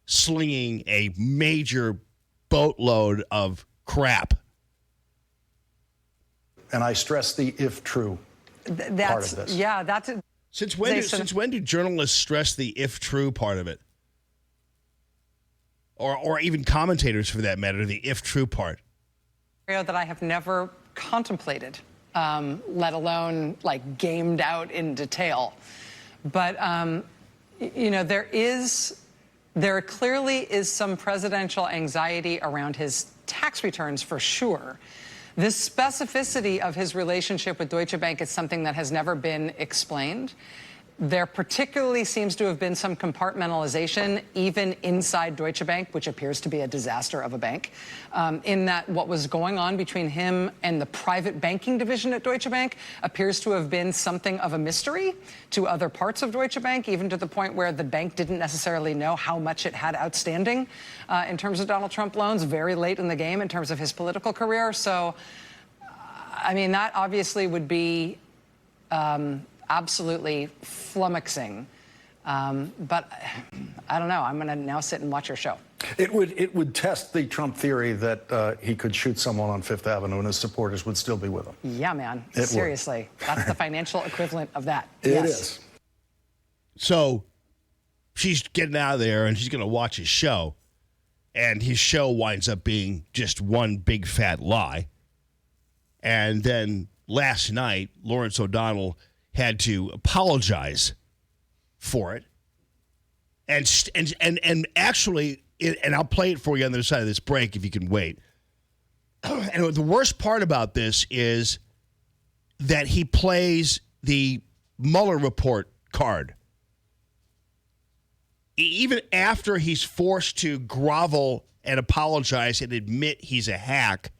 slinging a major boatload of crap. And I stress the if true part of this. Yeah, that's it. Since when do journalists stress the if true part of it? Or even commentators, for that matter, the if true part. That I have never contemplated, let alone like gamed out in detail. But there clearly is some presidential anxiety around his tax returns for sure. This specificity of his relationship with Deutsche Bank is something that has never been explained. There particularly seems to have been some compartmentalization, even inside Deutsche Bank, which appears to be a disaster of a bank, in that what was going on between him and the private banking division at Deutsche Bank appears to have been something of a mystery to other parts of Deutsche Bank, even to the point where the bank didn't necessarily know how much it had outstanding in terms of Donald Trump loans very late in the game in terms of his political career. So, I mean, that obviously would be absolutely flummoxing. But I don't know. I'm going to now sit and watch your show. It would test the Trump theory that he could shoot someone on Fifth Avenue and his supporters would still be with him. Yeah, man. It Seriously. That's the financial equivalent of that. It is. So she's getting out of there and she's going to watch his show. And his show winds up being just one big fat lie. And then last night, Lawrence O'Donnell had to apologize for it. And actually, and I'll play it for you on the other side of this break if you can wait. And the worst part about this is that he plays the Mueller report card. Even after he's forced to grovel and apologize and admit he's a hack,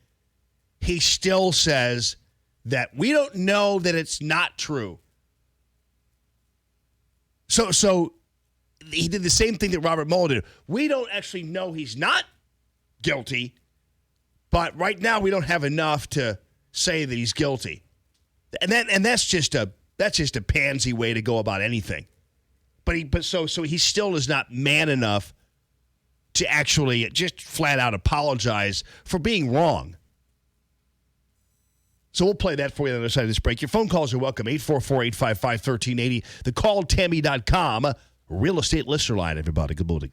he still says that we don't know that it's not true. So he did the same thing that Robert Mueller did. We don't actually know he's not guilty, But right now, we don't have enough to say that he's guilty. And that's just a pansy way to go about anything. But so he still is not man enough to actually just flat out apologize for being wrong. So we'll play that for you on the other side of this break. Your phone calls are welcome, 844-855-1380. The calltammy.com real estate listener line, everybody. Good morning.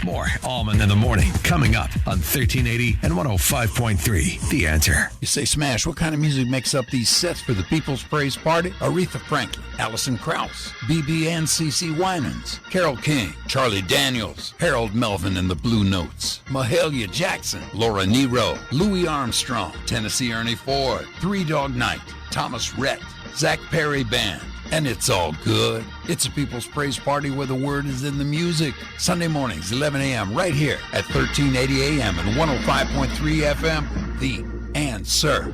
More Allman in the morning coming up on 1380 and 105.3. The Answer. You say, Smash, what kind of music makes up these sets for the People's Praise Party? Aretha Franklin, Alison Krauss, BB and CeCe Winans, Carole King, Charlie Daniels, Harold Melvin and the Blue Notes, Mahalia Jackson, Laura Nero, Louis Armstrong, Tennessee Ernie Ford, Three Dog Night, Thomas Rhett, Zach Perry Band. And it's all good. It's a People's Praise Party where the word is in the music. Sunday mornings, 11 a.m. right here at 1380 a.m. and 105.3 FM. The Answer.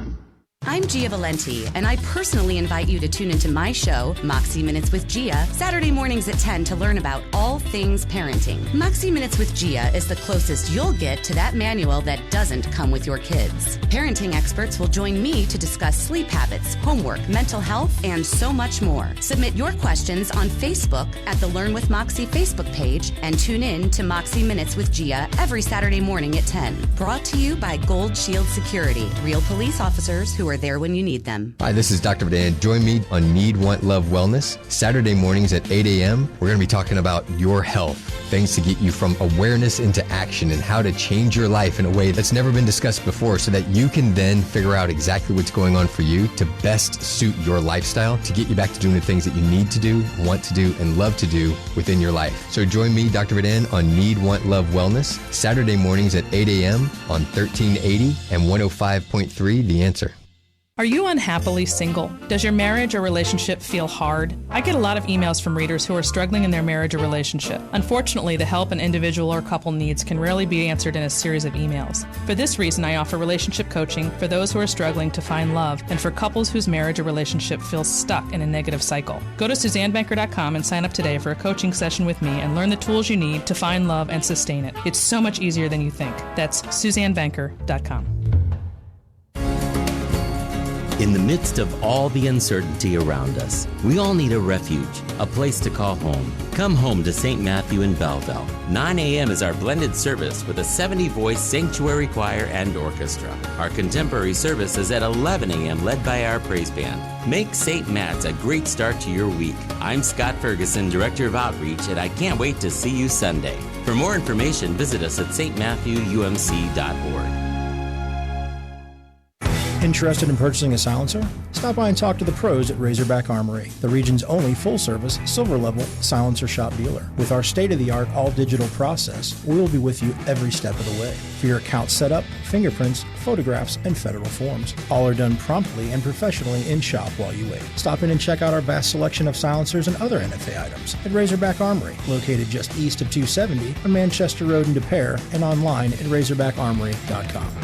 I'm Gia Valenti, and I personally invite you to tune into my show, Moxie Minutes with Gia, Saturday mornings at 10 to learn about all things parenting. Moxie Minutes with Gia is the closest you'll get to that manual that doesn't come with your kids. Parenting experts will join me to discuss sleep habits, homework, mental health, and so much more. Submit your questions on Facebook at the Learn with Moxie Facebook page and tune in to Moxie Minutes with Gia every Saturday morning at 10. Brought to you by Gold Shield Security, real police officers who are there when you need them. Hi, this is Dr. Van. Join me on Need, Want, Love, Wellness, Saturday mornings at 8 a.m. We're going to be talking about your health, things to get you from awareness into action and how to change your life in a way that's never been discussed before so that you can then figure out exactly what's going on for you to best suit your lifestyle to get you back to doing the things that you need to do, want to do, and love to do within your life. So join me, Dr. Van, on Need, Want, Love, Wellness, Saturday mornings at 8 a.m. on 1380 and 105.3 The Answer. Are you unhappily single? Does your marriage or relationship feel hard? I get a lot of emails from readers who are struggling in their marriage or relationship. Unfortunately, the help an individual or couple needs can rarely be answered in a series of emails. For this reason, I offer relationship coaching for those who are struggling to find love and for couples whose marriage or relationship feels stuck in a negative cycle. Go to SuzanneBanker.com and sign up today for a coaching session with me and learn the tools you need to find love and sustain it. It's so much easier than you think. That's SuzanneBanker.com. In the midst of all the uncertainty around us, we all need a refuge, a place to call home. Come home to St. Matthew in Belleville. 9 a.m. is our blended service with a 70-voice sanctuary choir and orchestra. Our contemporary service is at 11 a.m. led by our praise band. Make St. Matt's a great start to your week. I'm Scott Ferguson, Director of Outreach, and I can't wait to see you Sunday. For more information, visit us at stmatthewumc.org. Interested in purchasing a silencer? Stop by and talk to the pros at Razorback Armory, the region's only full-service, silver-level silencer shop dealer. With our state-of-the-art all-digital process, we will be with you every step of the way. For your account setup, fingerprints, photographs, and federal forms. All are done promptly and professionally in shop while you wait. Stop in and check out our vast selection of silencers and other NFA items at Razorback Armory, located just east of 270 on Manchester Road in De Pere, and online at RazorbackArmory.com.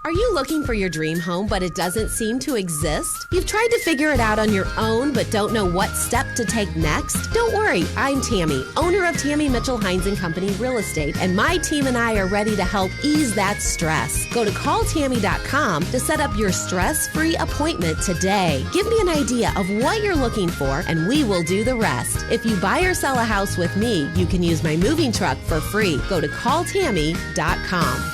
Are you looking for your dream home, but it doesn't seem to exist? You've tried to figure it out on your own, but don't know what step to take next? Don't worry, I'm Tammy, owner of Tammy Mitchell Hines & Company Real Estate, and my team and I are ready to help ease that stress. Go to calltammy.com to set up your stress-free appointment today. Give me an idea of what you're looking for, and we will do the rest. If you buy or sell a house with me, you can use my moving truck for free. Go to calltammy.com.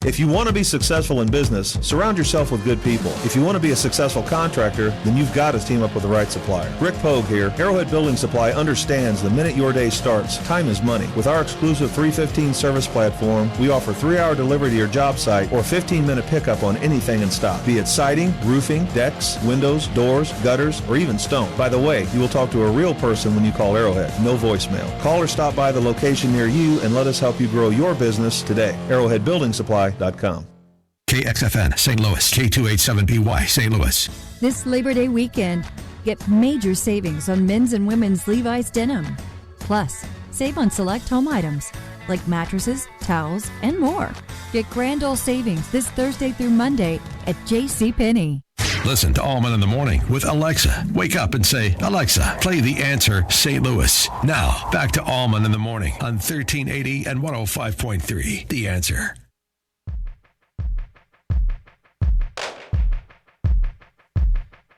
If you want to be successful in business, surround yourself with good people. If you want to be a successful contractor, then you've got to team up with the right supplier. Rick Pogue here. Arrowhead Building Supply understands the minute your day starts, time is money. With our exclusive 315 service platform, we offer 3-hour delivery to your job site or 15-minute pickup on anything in stock, be it siding, roofing, decks, windows, doors, gutters, or even stone. By the way, you will talk to a real person when you call Arrowhead. No voicemail. Call or stop by the location near you and let us help you grow your business today. Arrowhead Building Supply. KXFN St. Louis, K287BY St. Louis. This Labor Day weekend, get major savings on men's and women's Levi's denim. Plus, save on select home items like mattresses, towels, and more. Get grand old savings this Thursday through Monday at JCPenney. Listen to Allman in the Morning with Alexa. Wake up and say, Alexa, play The Answer St. Louis. Now, back to Allman in the Morning on 1380 and 105.3. The Answer.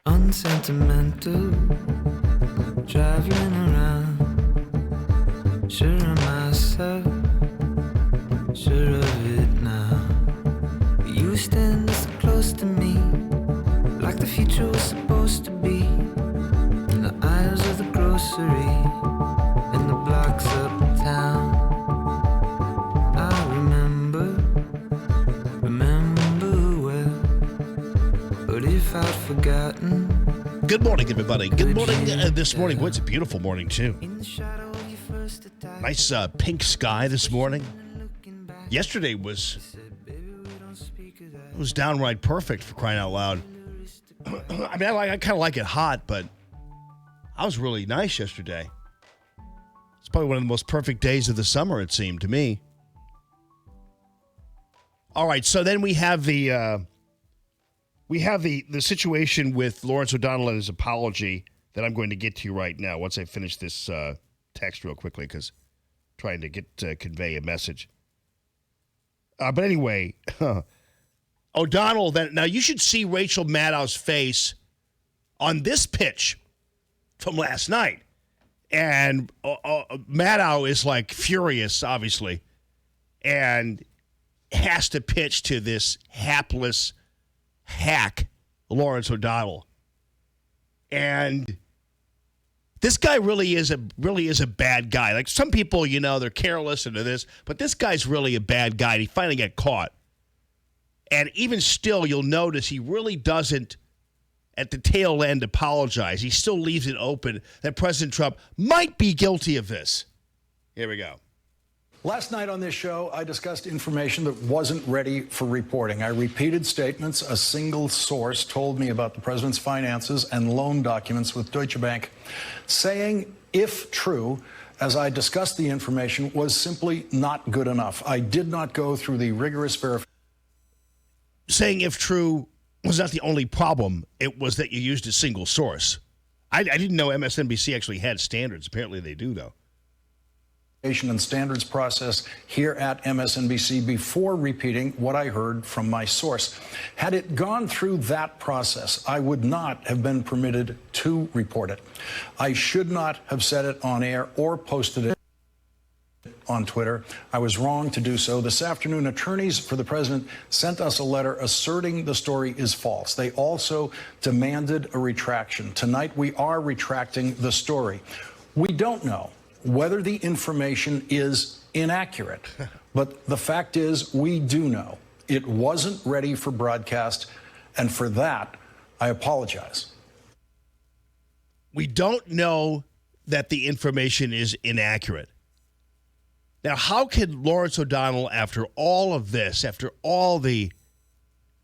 Unsentimental, driving around, sure of myself, sure of it now. You stand so close to me, like the future was supposed to be. In the aisles of the grocery, in the blocks uptown. I remember well. But if I'd forgotten. Good morning, everybody. Good morning this morning. Boy, it's a beautiful morning, too. Nice pink sky this morning. Yesterday was downright perfect, for crying out loud. I mean, I kind of like it hot, but I was really nice yesterday. It's probably one of the most perfect days of the summer, it seemed to me. All right, so then we have the situation with Lawrence O'Donnell and his apology that I'm going to get to right now once I finish this text real quickly, because I'm trying to convey a message. But anyway, O'Donnell, now you should see Rachel Maddow's face on this pitch from last night. And Maddow is like furious, obviously, and has to pitch to this hapless hack, Lawrence O'Donnell. And this guy really is a bad guy. Like, some people, they're careless and this, but this guy's really a bad guy. And he finally got caught. And even still, you'll notice he really doesn't, at the tail end, apologize. He still leaves it open that President Trump might be guilty of this. Here we go. Last night on this show, I discussed information that wasn't ready for reporting. I repeated statements a single source told me about the president's finances and loan documents with Deutsche Bank, saying, if true, as I discussed the information, was simply not good enough. I did not go through the rigorous verification. Saying if true was not the only problem. It was that you used a single source. I didn't know MSNBC actually had standards. Apparently they do, though. And standards process here at MSNBC before repeating what I heard from my source. Had it gone through that process, I would not have been permitted to report it. I should not have said it on air or posted it on Twitter. I was wrong to do so. This afternoon, attorneys for the president sent us a letter asserting the story is false. They also demanded a retraction. Tonight, we are retracting the story. We don't know whether the information is inaccurate, but the fact is we do know it wasn't ready for broadcast, and for that, I apologize. We don't know that the information is inaccurate. Now, how can Lawrence O'Donnell, after all of this, after all the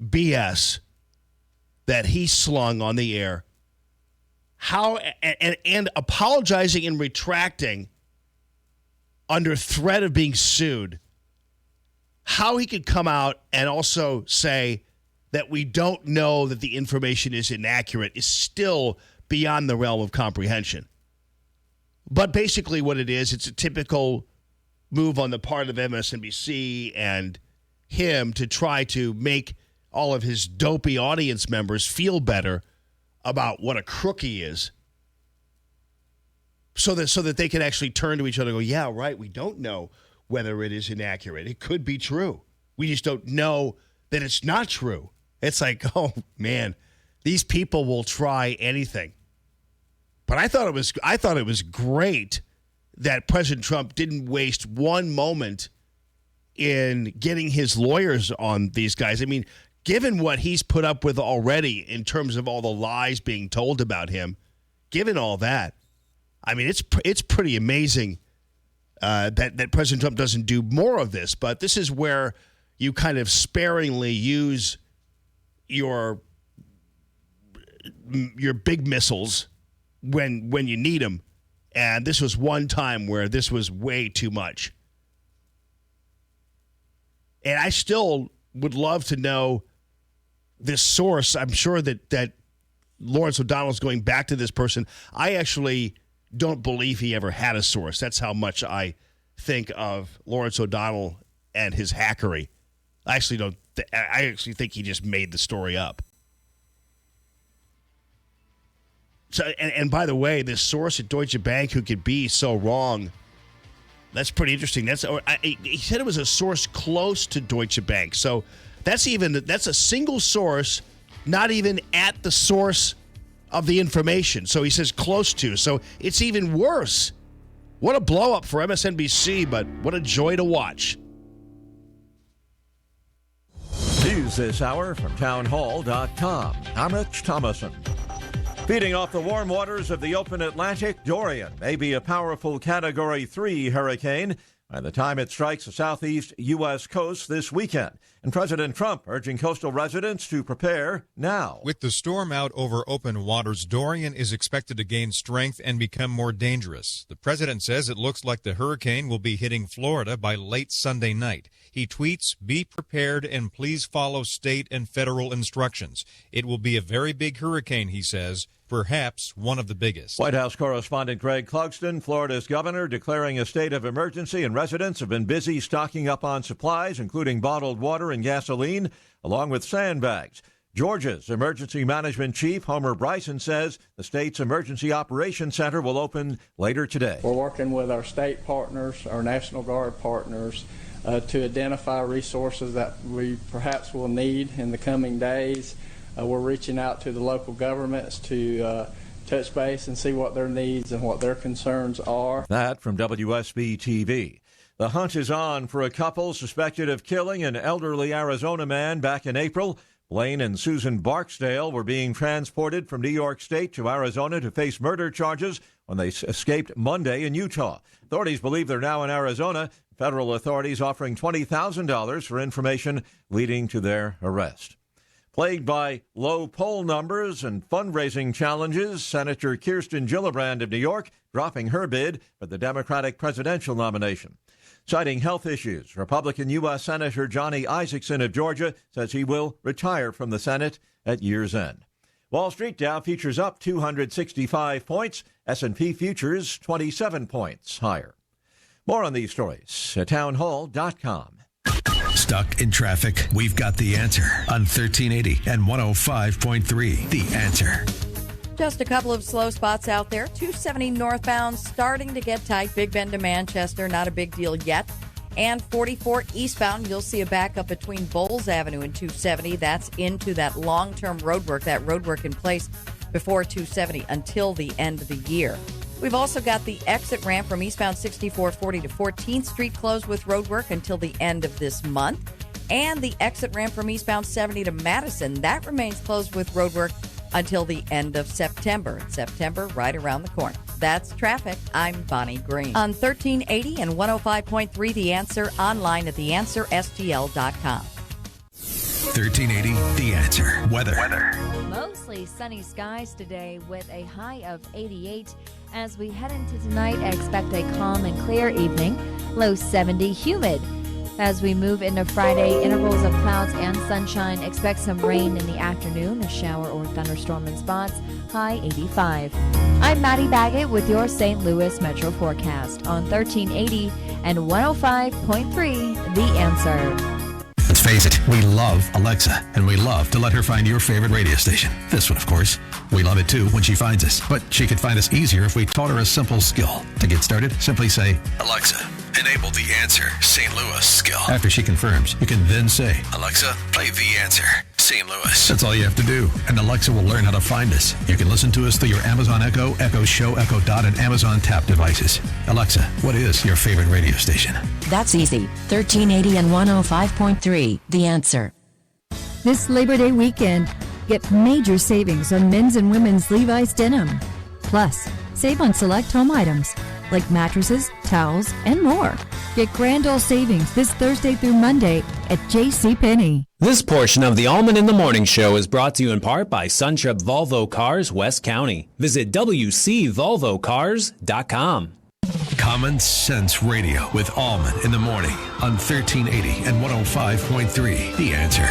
BS that he slung on the air, and apologizing and retracting under threat of being sued, how he could come out and also say that we don't know that the information is inaccurate is still beyond the realm of comprehension. But basically what it is, it's a typical move on the part of MSNBC and him to try to make all of his dopey audience members feel better about what a crook he is, so that they can actually turn to each other and go, yeah, right, we don't know whether it is inaccurate. It could be true. We just don't know that it's not true. It's like, oh, man, these people will try anything. But I thought it was great that President Trump didn't waste one moment in getting his lawyers on these guys. I mean, given what he's put up with already in terms of all the lies being told about him, given all that, I mean, it's pretty amazing that President Trump doesn't do more of this. But this is where you kind of sparingly use your big missiles when you need them. And this was one time where this was way too much. And I still would love to know this source, I'm sure that Lawrence O'Donnell's going back to this person. I actually don't believe he ever had a source. That's how much I think of Lawrence O'Donnell and his hackery. I actually don't. I actually think he just made the story up. So, and by the way, this source at Deutsche Bank who could be so wrong, that's pretty interesting. He said it was a source close to Deutsche Bank. So that's a single source, not even at the source of the information. So he says close to. So it's even worse. What a blow up for MSNBC, but what a joy to watch. News this hour from townhall.com. I'm Rich Thomason. Feeding off the warm waters of the open Atlantic, Dorian may be a powerful Category 3 hurricane by the time it strikes the southeast U.S. coast this weekend. And President Trump urging coastal residents to prepare now. With the storm out over open waters, Dorian is expected to gain strength and become more dangerous. The president says it looks like the hurricane will be hitting Florida by late Sunday night. He tweets, "Be prepared and please follow state and federal instructions. It will be a very big hurricane," he says. Perhaps one of the biggest. White House correspondent Greg Clugston, Florida's governor, declaring a state of emergency, and residents have been busy stocking up on supplies, including bottled water and gasoline, along with sandbags. Georgia's emergency management chief, Homer Bryson, says the state's emergency operations center will open later today. We're working with our state partners, our National Guard partners, to identify resources that we perhaps will need in the coming days. We're reaching out to the local governments to touch base and see what their needs and what their concerns are. That from WSB-TV. The hunt is on for a couple suspected of killing an elderly Arizona man back in April. Blaine and Susan Barksdale were being transported from New York State to Arizona to face murder charges when they escaped Monday in Utah. Authorities believe they're now in Arizona. Federal authorities offering $20,000 for information leading to their arrest. Plagued by low poll numbers and fundraising challenges, Senator Kirsten Gillibrand of New York dropping her bid for the Democratic presidential nomination. Citing health issues, Republican U.S. Senator Johnny Isakson of Georgia says he will retire from the Senate at year's end. Wall Street Dow futures up 265 points, S&P futures 27 points higher. More on these stories at townhall.com. Stuck in traffic? We've got the answer on 1380 and 105.3. The Answer. Just a couple of slow spots out there. 270 northbound starting to get tight. Big Bend to Manchester, not a big deal yet. And 44 eastbound, you'll see a backup between Bowles Avenue and 270. That's into that long-term roadwork in place before 270 until the end of the year. We've also got the exit ramp from eastbound 6440 to 14th Street closed with roadwork until the end of this month. And the exit ramp from eastbound 70 to Madison, that remains closed with roadwork until the end of September. September right around the corner. That's traffic. I'm Bonnie Green. On 1380 and 105.3 The Answer, online at theanswerstl.com. 1380 The Answer. Weather. Mostly sunny skies today with a high of 88. As we head into tonight, expect a calm and clear evening. Low 70, humid. As we move into Friday, intervals of clouds and sunshine. Expect some rain in the afternoon, a shower or thunderstorm in spots. High 85. I'm Maddie Baggett with your St. Louis Metro forecast on 1380 and 105.3 The Answer. Let's face it, we love Alexa, and we love to let her find your favorite radio station. This one, of course. We love it, too, when she finds us. But she could find us easier if we taught her a simple skill. To get started, simply say, Alexa, enable The Answer St. Louis skill. After she confirms, you can then say, Alexa, play The Answer St. Louis. That's all you have to do, and Alexa will learn how to find us. You can listen to us through your Amazon Echo, Echo Show, Echo Dot, and Amazon Tap devices. Alexa, what is your favorite radio station? That's easy. 1380 and 105.3. The Answer. This Labor Day weekend, get major savings on men's and women's Levi's denim. Plus, save on select home items like mattresses, towels, and more. Get grand old savings this Thursday through Monday at JCPenney. This portion of the Allman in the Morning Show is brought to you in part by Suntrip Volvo Cars, West County. Visit WCVolvoCars.com. Common Sense Radio with Allman in the Morning on 1380 and 105.3 The Answer.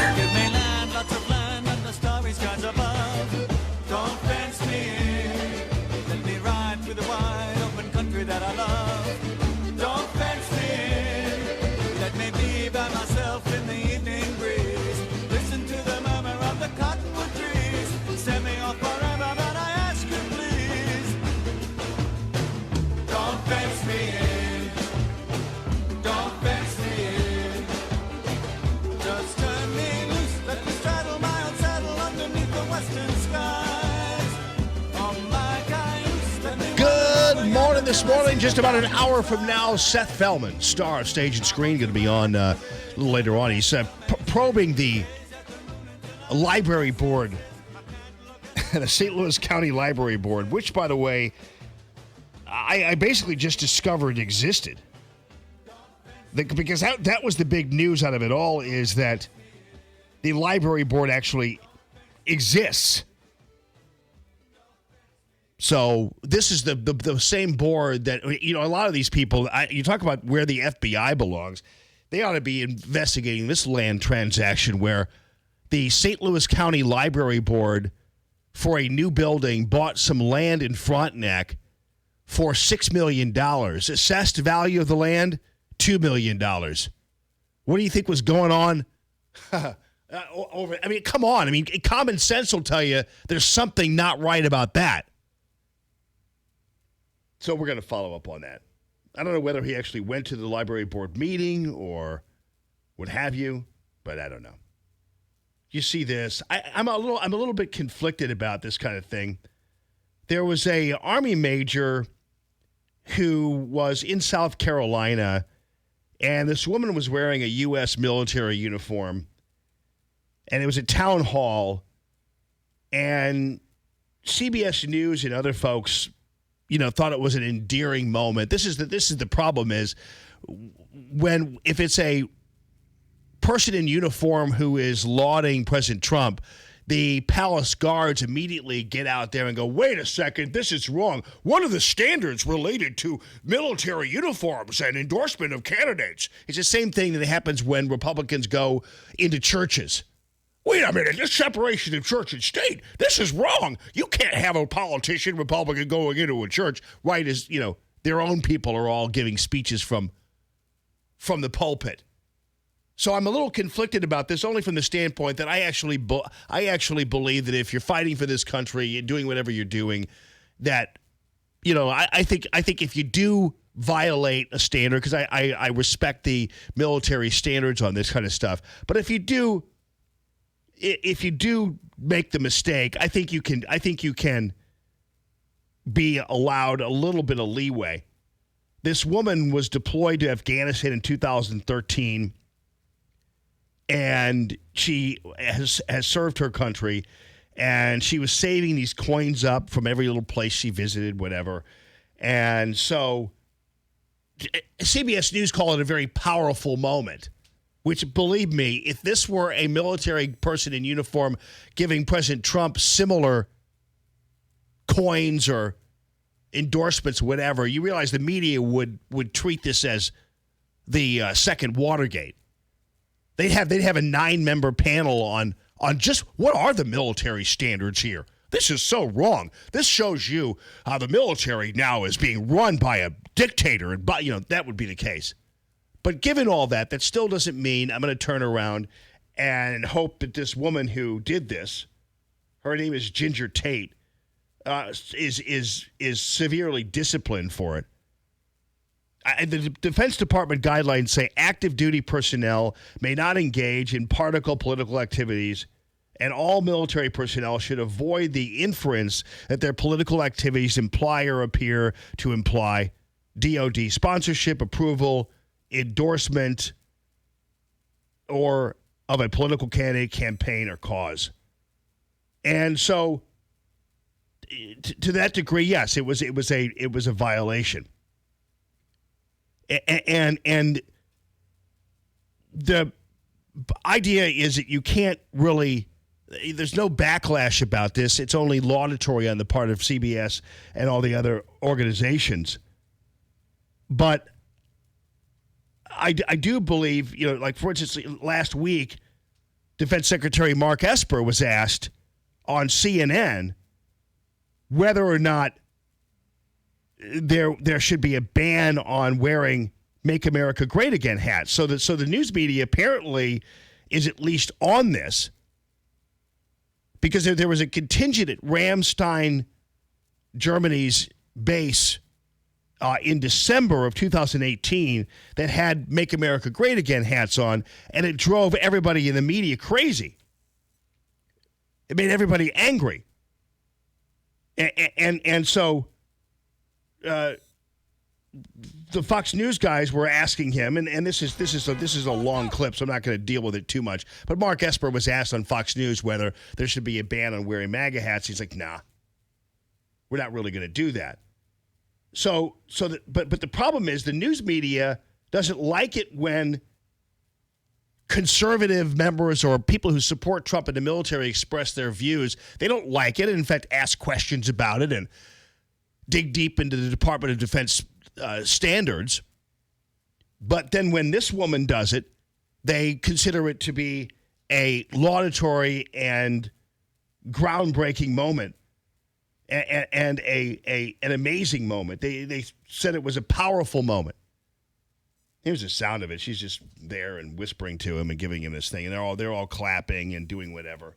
this morning. Just about an hour from now, Seth Fellman, star of Stage and Screen, going to be on a little later on. He's probing the library board, the St. Louis County Library Board, which, by the way, I basically just discovered existed. Because that was the big news out of it all, is that the library board actually exists. So this is the same board that, a lot of these people, you talk about where the FBI belongs, they ought to be investigating this land transaction where the St. Louis County Library Board, for a new building, bought some land in Frontenac for $6 million. Assessed value of the land, $2 million. What do you think was going on? Come on. Common sense will tell you there's something not right about that. So we're going to follow up on that. I don't know whether he actually went to the library board meeting or what have you, but I don't know. You see this. I'm a little bit conflicted about this kind of thing. There was a Army major who was in South Carolina, and this woman was wearing a U.S. military uniform, and it was a town hall, and CBS News and other folks, thought it was an endearing moment. This is the problem is if it's a person in uniform who is lauding President Trump, the palace guards immediately get out there and go, wait a second, this is wrong. What are the standards related to military uniforms and endorsement of candidates? It's the same thing that happens when Republicans go into churches. Wait a minute, this separation of church and state, this is wrong. You can't have a politician, Republican, going into a church right as, their own people are all giving speeches from the pulpit. So I'm a little conflicted about this, only from the standpoint that I actually believe that if you're fighting for this country and doing whatever you're doing, that, I think if you do violate a standard, because I respect the military standards on this kind of stuff, but if you do make the mistake, I think you can be allowed a little bit of leeway. This woman was deployed to Afghanistan in 2013, and she has served her country, and she was saving these coins up from every little place she visited, whatever. And so CBS News called it a very powerful moment. Which, believe me, if this were a military person in uniform giving President Trump similar coins or endorsements, whatever, you realize the media would treat this as the second Watergate. They'd have a 9-member panel on just what are the military standards here. This is so wrong. This shows you how the military now is being run by a dictator, and that would be the case. But given all that still doesn't mean I'm going to turn around and hope that this woman who did this, her name is Ginger Tate, is severely disciplined for it. The Defense Department guidelines say active duty personnel may not engage in partisan political activities, and all military personnel should avoid the inference that their political activities imply or appear to imply DOD sponsorship, approval, endorsement, or of a political candidate, campaign, or cause. And so, to that degree, yes, it was a violation. And the idea is that you can't really. There's no backlash about this. It's only laudatory on the part of CBS and all the other organizations. But I do believe, like, for instance, last week, Defense Secretary Mark Esper was asked on CNN whether or not there should be a ban on wearing Make America Great Again hats. So the news media apparently is at least on this, because there was a contingent at Ramstein, Germany's base, in December of 2018 that had Make America Great Again hats on, and it drove everybody in the media crazy. It made everybody angry. And so the Fox News guys were asking him, and this is a long clip, so I'm not going to deal with it too much. But Mark Esper was asked on Fox News whether there should be a ban on wearing MAGA hats. He's like, nah, we're not really going to do that. But the problem is the news media doesn't like it when conservative members or people who support Trump in the military express their views. They don't like it, and in fact, ask questions about it and dig deep into the Department of Defense standards. But then when this woman does it, they consider it to be a laudatory and groundbreaking moment and an amazing moment. They said it was a powerful moment. Here's the sound of it. She's just there and whispering to him and giving him this thing, and they're all clapping and doing whatever.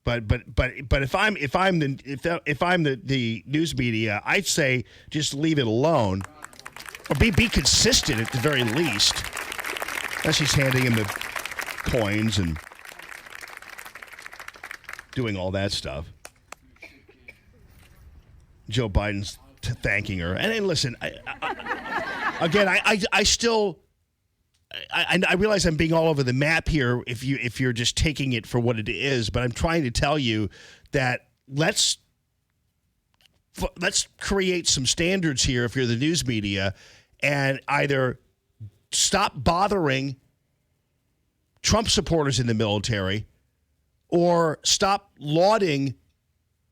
But if I'm the news media, I'd say just leave it alone, or be consistent at the very least. As she's handing him the coins and doing all that stuff. Joe Biden's thanking her, and listen, I still realize I'm being all over the map here if you're just taking it for what it is, but I'm trying to tell you that let's create some standards here if you're the news media, and either stop bothering Trump supporters in the military or stop lauding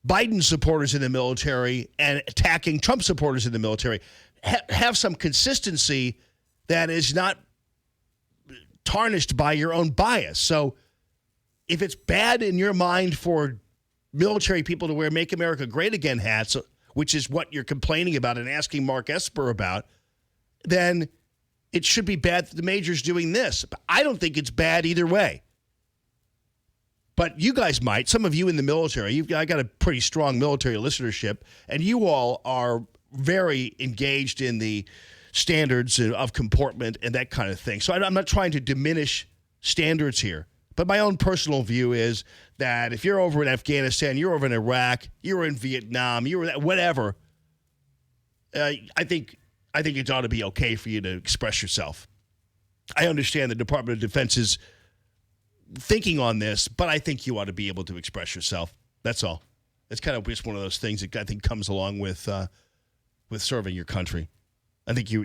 Biden supporters in the military and attacking Trump supporters in the military. Have some consistency that is not tarnished by your own bias. So if it's bad in your mind for military people to wear Make America Great Again hats, which is what you're complaining about and asking Mark Esper about, then it should be bad that the major's doing this. But I don't think it's bad either way. But you guys might. Some of you in the military, I got a pretty strong military listenership, and you all are very engaged in the standards of comportment and that kind of thing. So I'm not trying to diminish standards here. But my own personal view is that if you're over in Afghanistan, you're over in Iraq, you're in Vietnam, you're whatever, I think it ought to be okay for you to express yourself. I understand the Department of Defense is thinking on this, but I think you ought to be able to express yourself. That's all. It's kind of just one of those things that I think comes along with serving your country. I think you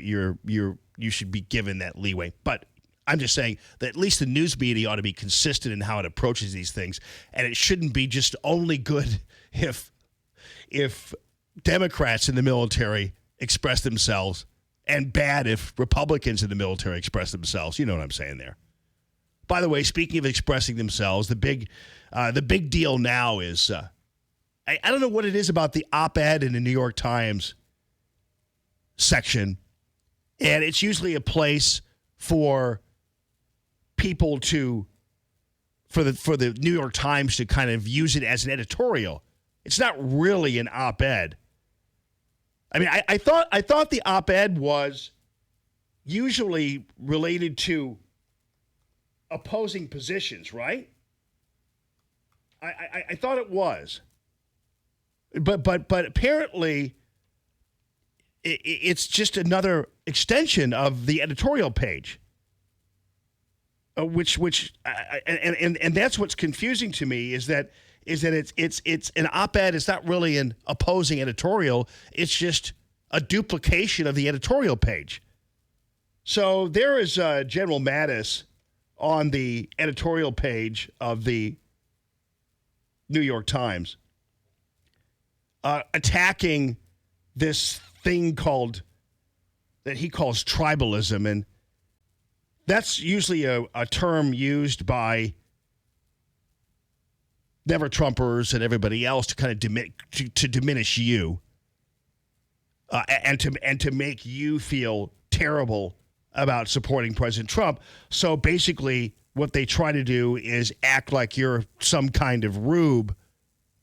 should be given that leeway. But I'm just saying that at least the news media ought to be consistent in how it approaches these things, and it shouldn't be just only good if Democrats in the military express themselves, and bad if Republicans in the military express themselves. You know what I'm saying there. By the way, speaking of expressing themselves, the big deal now is I don't know what it is about the op-ed in the New York Times section, and it's usually a place for people for the New York Times to kind of use it as an editorial. It's not really an op-ed. I mean, I thought the op-ed was usually related to opposing positions, right? I thought it was, but apparently it's just another extension of the editorial page, which that's what's confusing to me is that it's an op-ed. It's not really an opposing editorial. It's just a duplication of the editorial page. So there is General Mattis on the editorial page of the New York Times attacking this thing that he calls tribalism, and that's usually a term used by Never Trumpers and everybody else to kind of diminish you and to make you feel terrible about supporting President Trump. So basically what they try to do is act like you're some kind of rube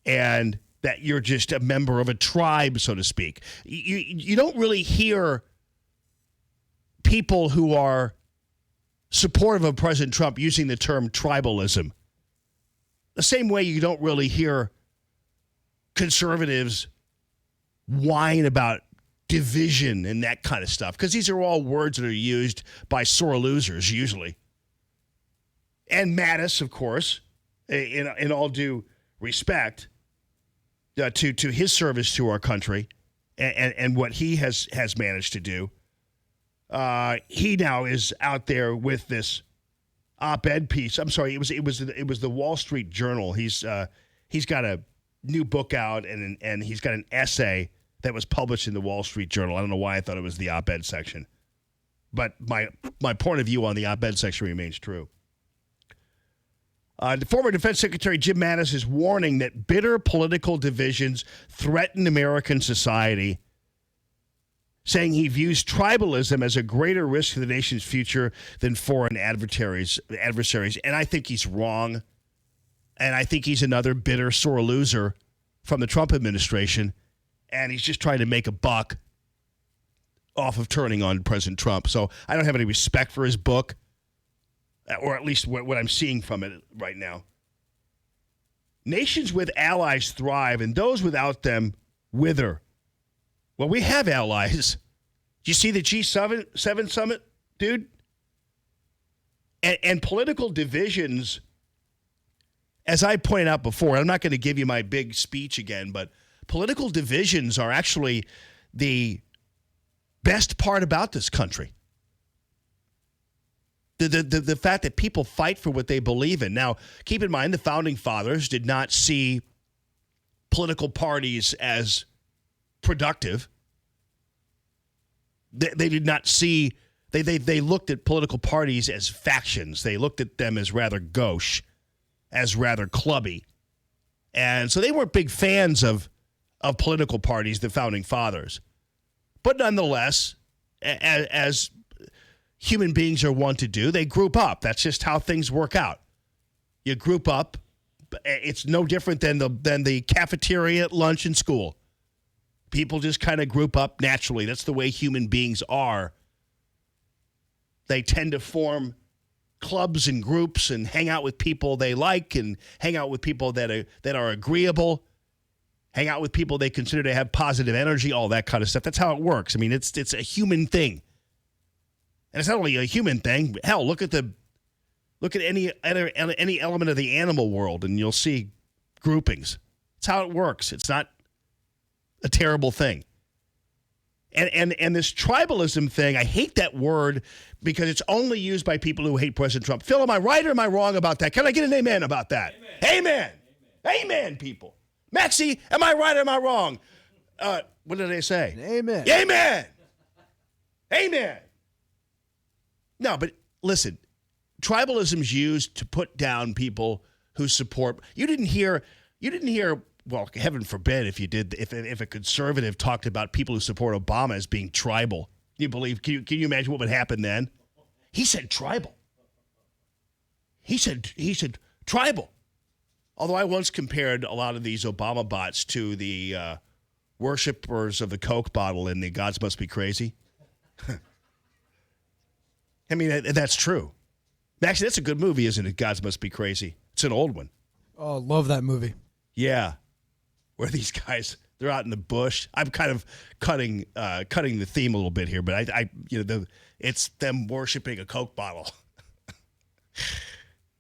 and that you're just a member of a tribe, so to speak. You don't really hear people who are supportive of President Trump using the term tribalism. The same way you don't really hear conservatives whine about division and that kind of stuff, because these are all words that are used by sore losers usually. And Mattis, of course, in all due respect to his service to our country and what he has managed to do, he now is out there with this op-ed piece. I'm sorry, it was the Wall Street Journal. He's got a new book out and he's got an essay that was published in the Wall Street Journal. I don't know why I thought it was the op-ed section, but my point of view on the op-ed section remains true. The former Defense Secretary Jim Mattis is warning that bitter political divisions threaten American society, saying he views tribalism as a greater risk to the nation's future than foreign adversaries. And I think he's wrong. And I think he's another bitter, sore loser from the Trump administration. And he's just trying to make a buck off of turning on President Trump. So I don't have any respect for his book, or at least what I'm seeing from it right now. Nations with allies thrive, and those without them wither. Well, we have allies. Do you see the G7 summit, dude? And political divisions, as I pointed out before, I'm not going to give you my big speech again, but political divisions are actually the best part about this country. The fact that people fight for what they believe in. Now, keep in mind, the Founding Fathers did not see political parties as productive. They did not see, they looked at political parties as factions. They looked at them as rather gauche, as rather clubby. And so they weren't big fans of political parties, the Founding Fathers. But nonetheless, as human beings are wont to do, they group up. That's just how things work out. You group up. It's no different than the cafeteria at lunch in school. People just kind of group up naturally. That's the way human beings are. They tend to form clubs and groups and hang out with people they like and hang out with people that are agreeable, hang out with people they consider to have positive energy, all that kind of stuff. That's how it works. I mean, it's a human thing. And it's not only a human thing. Hell, look at any element of the animal world, and you'll see groupings. It's how it works. It's not a terrible thing. And this tribalism thing, I hate that word because it's only used by people who hate President Trump. Phil, am I right or am I wrong about that? Can I get an amen about that? Amen. Amen, people. Maxie, am I right or am I wrong? What did I say? Amen. Amen. Amen. No, but listen, tribalism's used to put down people who support. You didn't hear, well, heaven forbid if you did, if a conservative talked about people who support Obama as being tribal. Can you imagine what would happen then? He said tribal. He said tribal. Although I once compared a lot of these Obama bots to the worshipers of the Coke bottle in the Gods Must Be Crazy. I mean, that's true. Actually, that's a good movie, isn't it? Gods Must Be Crazy. It's an old one. Oh, love that movie. Yeah. Where these guys, they're out in the bush. I'm kind of cutting the theme a little bit here, but it's them worshiping a Coke bottle.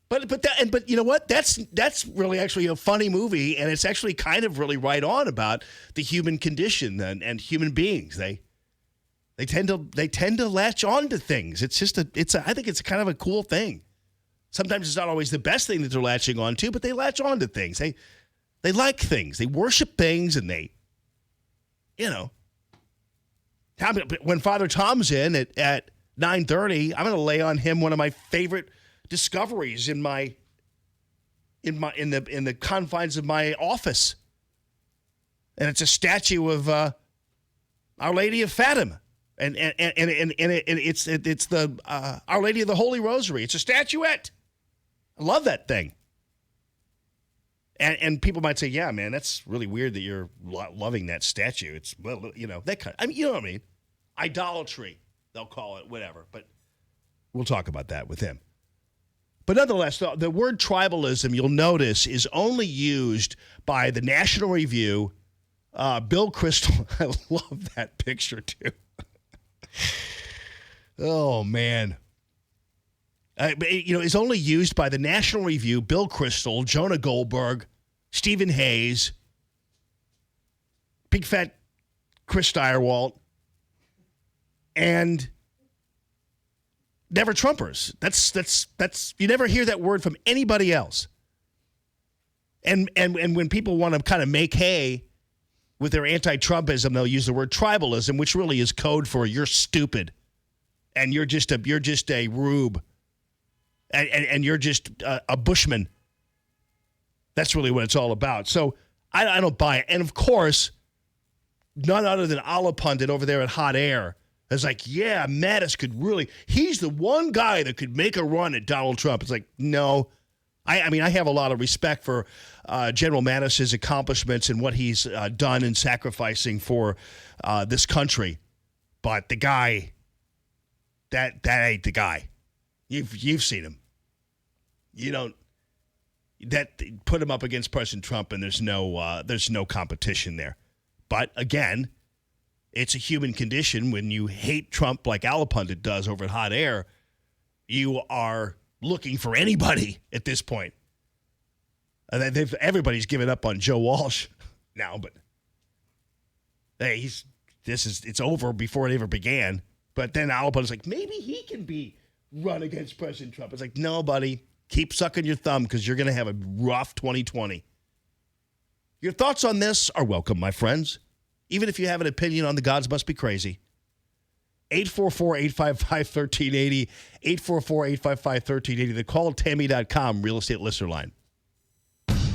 But you know what? That's really actually a funny movie, and it's actually kind of really right on about the human condition and human beings. They tend to latch on to things. I think it's kind of a cool thing. Sometimes it's not always the best thing that they're latching on to, but they latch on to things. They like things. They worship things, and when Father Tom's in at 9:30, I'm going to lay on him one of my favorite discoveries in the confines of my office, and it's a statue of Our Lady of Fatima. And it's the Our Lady of the Holy Rosary. It's a statuette. I love that thing. And people might say, yeah, man, that's really weird that you're loving that statue. It's, well, that kind of, I mean, you know what I mean? Idolatry, they'll call it, whatever. But we'll talk about that with him. But nonetheless, the word tribalism, you'll notice, is only used by the National Review, Bill Kristol, I love that picture too. Oh, man. It's only used by the National Review, Bill Kristol, Jonah Goldberg, Stephen Hayes, big fat Chris Steyerwalt, and never Trumpers. That's you never hear that word from anybody else. And when people want to kind of make hay with their anti-Trumpism, they'll use the word tribalism, which really is code for you're stupid, and you're just a rube, and you're just a Bushman. That's really what it's all about. So I don't buy it. And of course, none other than Allah Pundit over there at Hot Air is like, yeah, Mattis could really. He's the one guy that could make a run at Donald Trump. It's like, no. I mean, I have a lot of respect for General Mattis's accomplishments and what he's done in sacrificing for this country. But the guy, that ain't the guy. You've seen him. You don't. That put him up against President Trump, and there's no competition there. But again, it's a human condition when you hate Trump like Alapundit does over at Hot Air. You are looking for anybody at this point. Everybody's given up on Joe Walsh now, but hey, it's over before it ever began. But then Alapundit's like, maybe he can run against President Trump. It's like, no, buddy, keep sucking your thumb because you're going to have a rough 2020. Your thoughts on this are welcome, my friends. Even if you have an opinion on the gods must be crazy. 844-855-1380, 844-855-1380. The calltammy.com real estate listener line.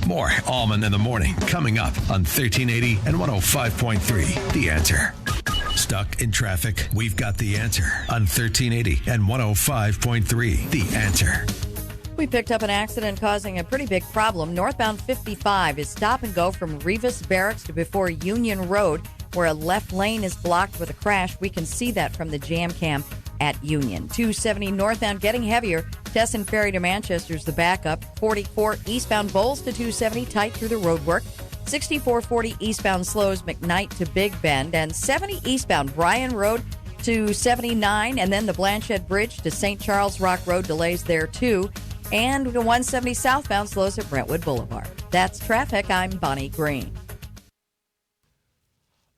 More Allman in the Morning coming up on 1380 and 105.3. The Answer. Stuck in traffic? We've got the answer on 1380 and 105.3. The Answer. We picked up an accident causing a pretty big problem. Northbound 55 is stop and go from Revis Barracks to before Union Road, where a left lane is blocked with a crash. We can see that from the jam cam at Union. 270 northbound getting heavier. Tesson Ferry to Manchester is the backup. 44 eastbound Bowles to 270 tight through the roadwork. 6440 eastbound slows McKnight to Big Bend. And 70 eastbound Bryan Road to 79. And then the Blanchette Bridge to St. Charles Rock Road delays there too. And the 170 southbound slows at Brentwood Boulevard. That's traffic. I'm Bonnie Green.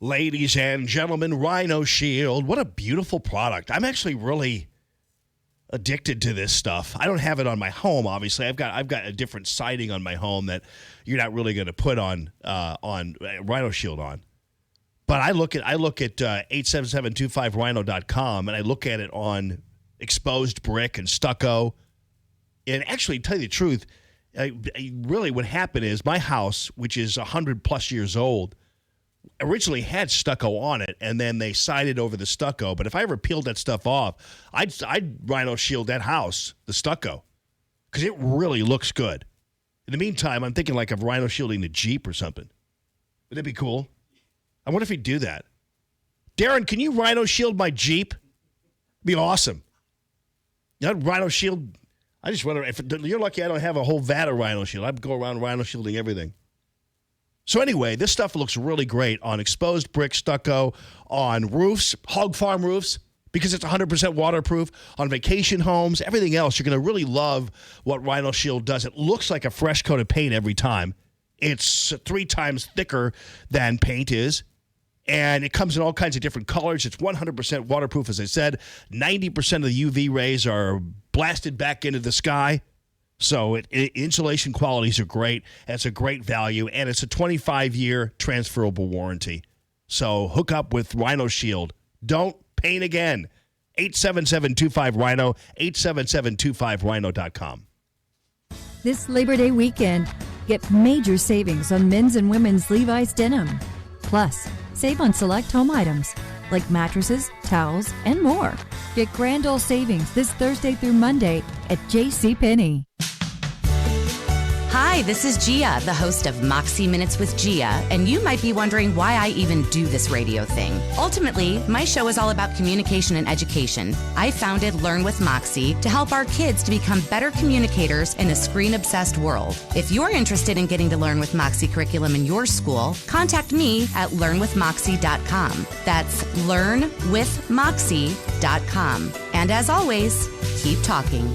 Ladies and gentlemen, Rhino Shield. What a beautiful product. I'm actually really addicted to this stuff. I don't have it on my home, obviously. I've got a different siding on my home that you're not really going to put on Rhino Shield on. But I look at 87725rhino.com and I look at it on exposed brick and stucco. And actually, to tell you the truth, really what happened is my house, which is 100 plus years old, originally had stucco on it, and then they sided over the stucco. But if I ever peeled that stuff off, I'd Rhino Shield that house, the stucco, because it really looks good. In the meantime, I'm thinking like of Rhino Shielding the Jeep or something. Would that be cool? I wonder if he'd do that. Darren, can you Rhino Shield my Jeep? Be awesome. You know, Rhino Shield. I just wonder if you're lucky I don't have a whole vat of Rhino Shield. I'd go around Rhino Shielding everything. So anyway, this stuff looks really great on exposed brick, stucco, on roofs, hog farm roofs, because it's 100% waterproof, on vacation homes, everything else. You're going to really love what Rhino Shield does. It looks like a fresh coat of paint every time. It's 3 times thicker than paint is, and it comes in all kinds of different colors. It's 100% waterproof, as I said. 90% of the UV rays are blasted back into the sky. So insulation qualities are great. It's a great value, and it's a 25-year transferable warranty. So hook up with Rhino Shield. Don't paint again. 877-25-RHINO, 877-25rhino.com. This Labor Day weekend, get major savings on men's and women's Levi's denim. Plus, save on select home items like mattresses, towels, and more. Get grand old savings this Thursday through Monday at JCPenney. Hi, this is Gia, the host of Moxie Minutes with Gia, and you might be wondering why I even do this radio thing. Ultimately, my show is all about communication and education. I founded Learn with Moxie to help our kids to become better communicators in a screen-obsessed world. If you're interested in getting to Learn with Moxie curriculum in your school, contact me at learnwithmoxie.com. That's learnwithmoxie.com. And as always, keep talking.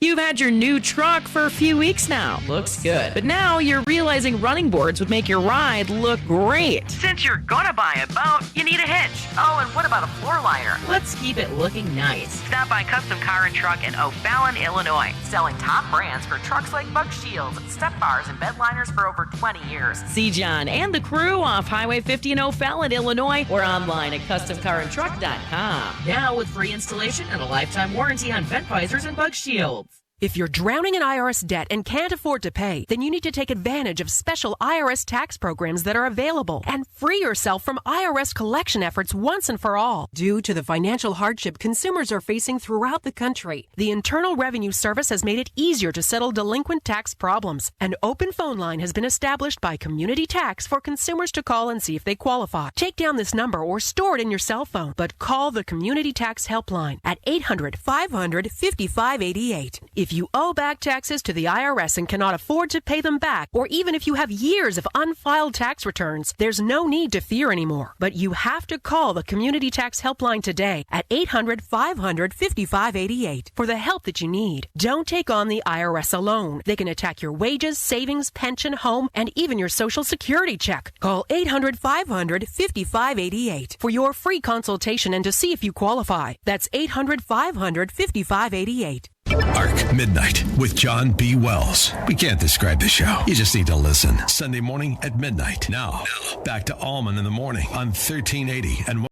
You've had your new truck for a few weeks now. Looks good. But now you're realizing running boards would make your ride look great. Since you're gonna buy a boat, you need a hitch. Oh, and what about a floor liner? Let's keep it looking nice. Stop by Custom Car and Truck in O'Fallon, Illinois. Selling top brands for trucks like Bug Shields, step bars, and bed liners for over 20 years. See John and the crew off Highway 50 in O'Fallon, Illinois, or online at CustomCarAndTruck.com. Now with free installation and a lifetime warranty on vent visors and Bug Shields. If you're drowning in IRS debt and can't afford to pay, then you need to take advantage of special IRS tax programs that are available and free yourself from IRS collection efforts once and for all. Due to the financial hardship consumers are facing throughout the country, the Internal Revenue Service has made it easier to settle delinquent tax problems. An open phone line has been established by Community Tax for consumers to call and see if they qualify. Take down this number or store it in your cell phone, but call the Community Tax Helpline at 800-500-5588. If you owe back taxes to the IRS and cannot afford to pay them back, or even if you have years of unfiled tax returns, there's no need to fear anymore. But you have to call the Community Tax Helpline today at 800-500-5588 for the help that you need. Don't take on the IRS alone. They can attack your wages, savings, pension, home, and even your Social Security check. Call 800-500-5588 for your free consultation and to see if you qualify. That's 800-500-5588. Arc Midnight with John B. Wells. We can't describe the show. You just need to listen. Sunday morning at midnight. Now, back to Allman in the morning on 1380 and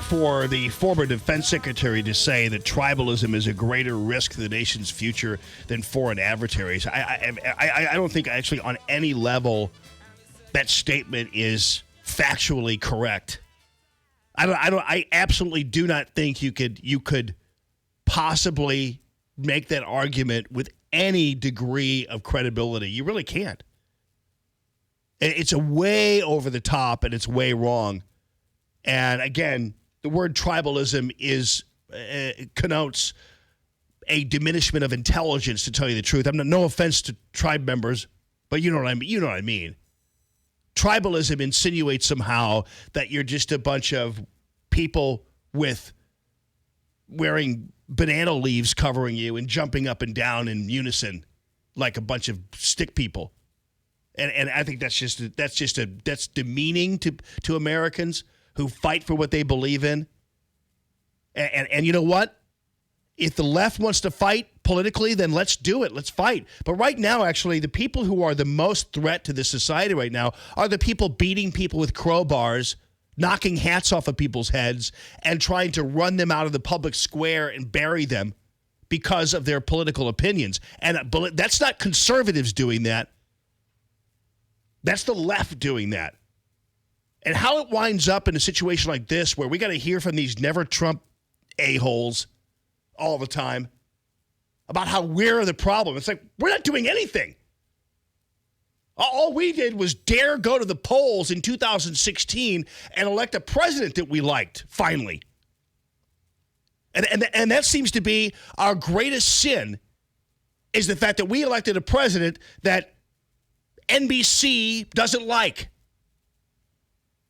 for the former defense secretary to say that tribalism is a greater risk to the nation's future than foreign adversaries. I don't think actually on any level that statement is factually correct. I absolutely do not think you could possibly make that argument with any degree of credibility. You really can't. It's a way over the top and it's way wrong. And again, the word tribalism connotes a diminishment of intelligence, to tell you the truth. No offense to tribe members, but you know what I mean. You know what I mean. Tribalism insinuates somehow that you're just a bunch of people with wearing banana leaves covering you and jumping up and down in unison like a bunch of stick people. And I think that's demeaning to Americans who fight for what they believe in. And you know what? If the left wants to fight politically, then let's do it. Let's fight. But right now, actually, the people who are the most threat to this society right now are the people beating people with crowbars, knocking hats off of people's heads, and trying to run them out of the public square and bury them because of their political opinions. And that's not conservatives doing that. That's the left doing that. And how it winds up in a situation like this where we got to hear from these never Trump a-holes all the time about how we're the problem. It's like, we're not doing anything. All we did was dare go to the polls in 2016 and elect a president that we liked, finally. And that seems to be our greatest sin, is the fact that we elected a president that NBC doesn't like.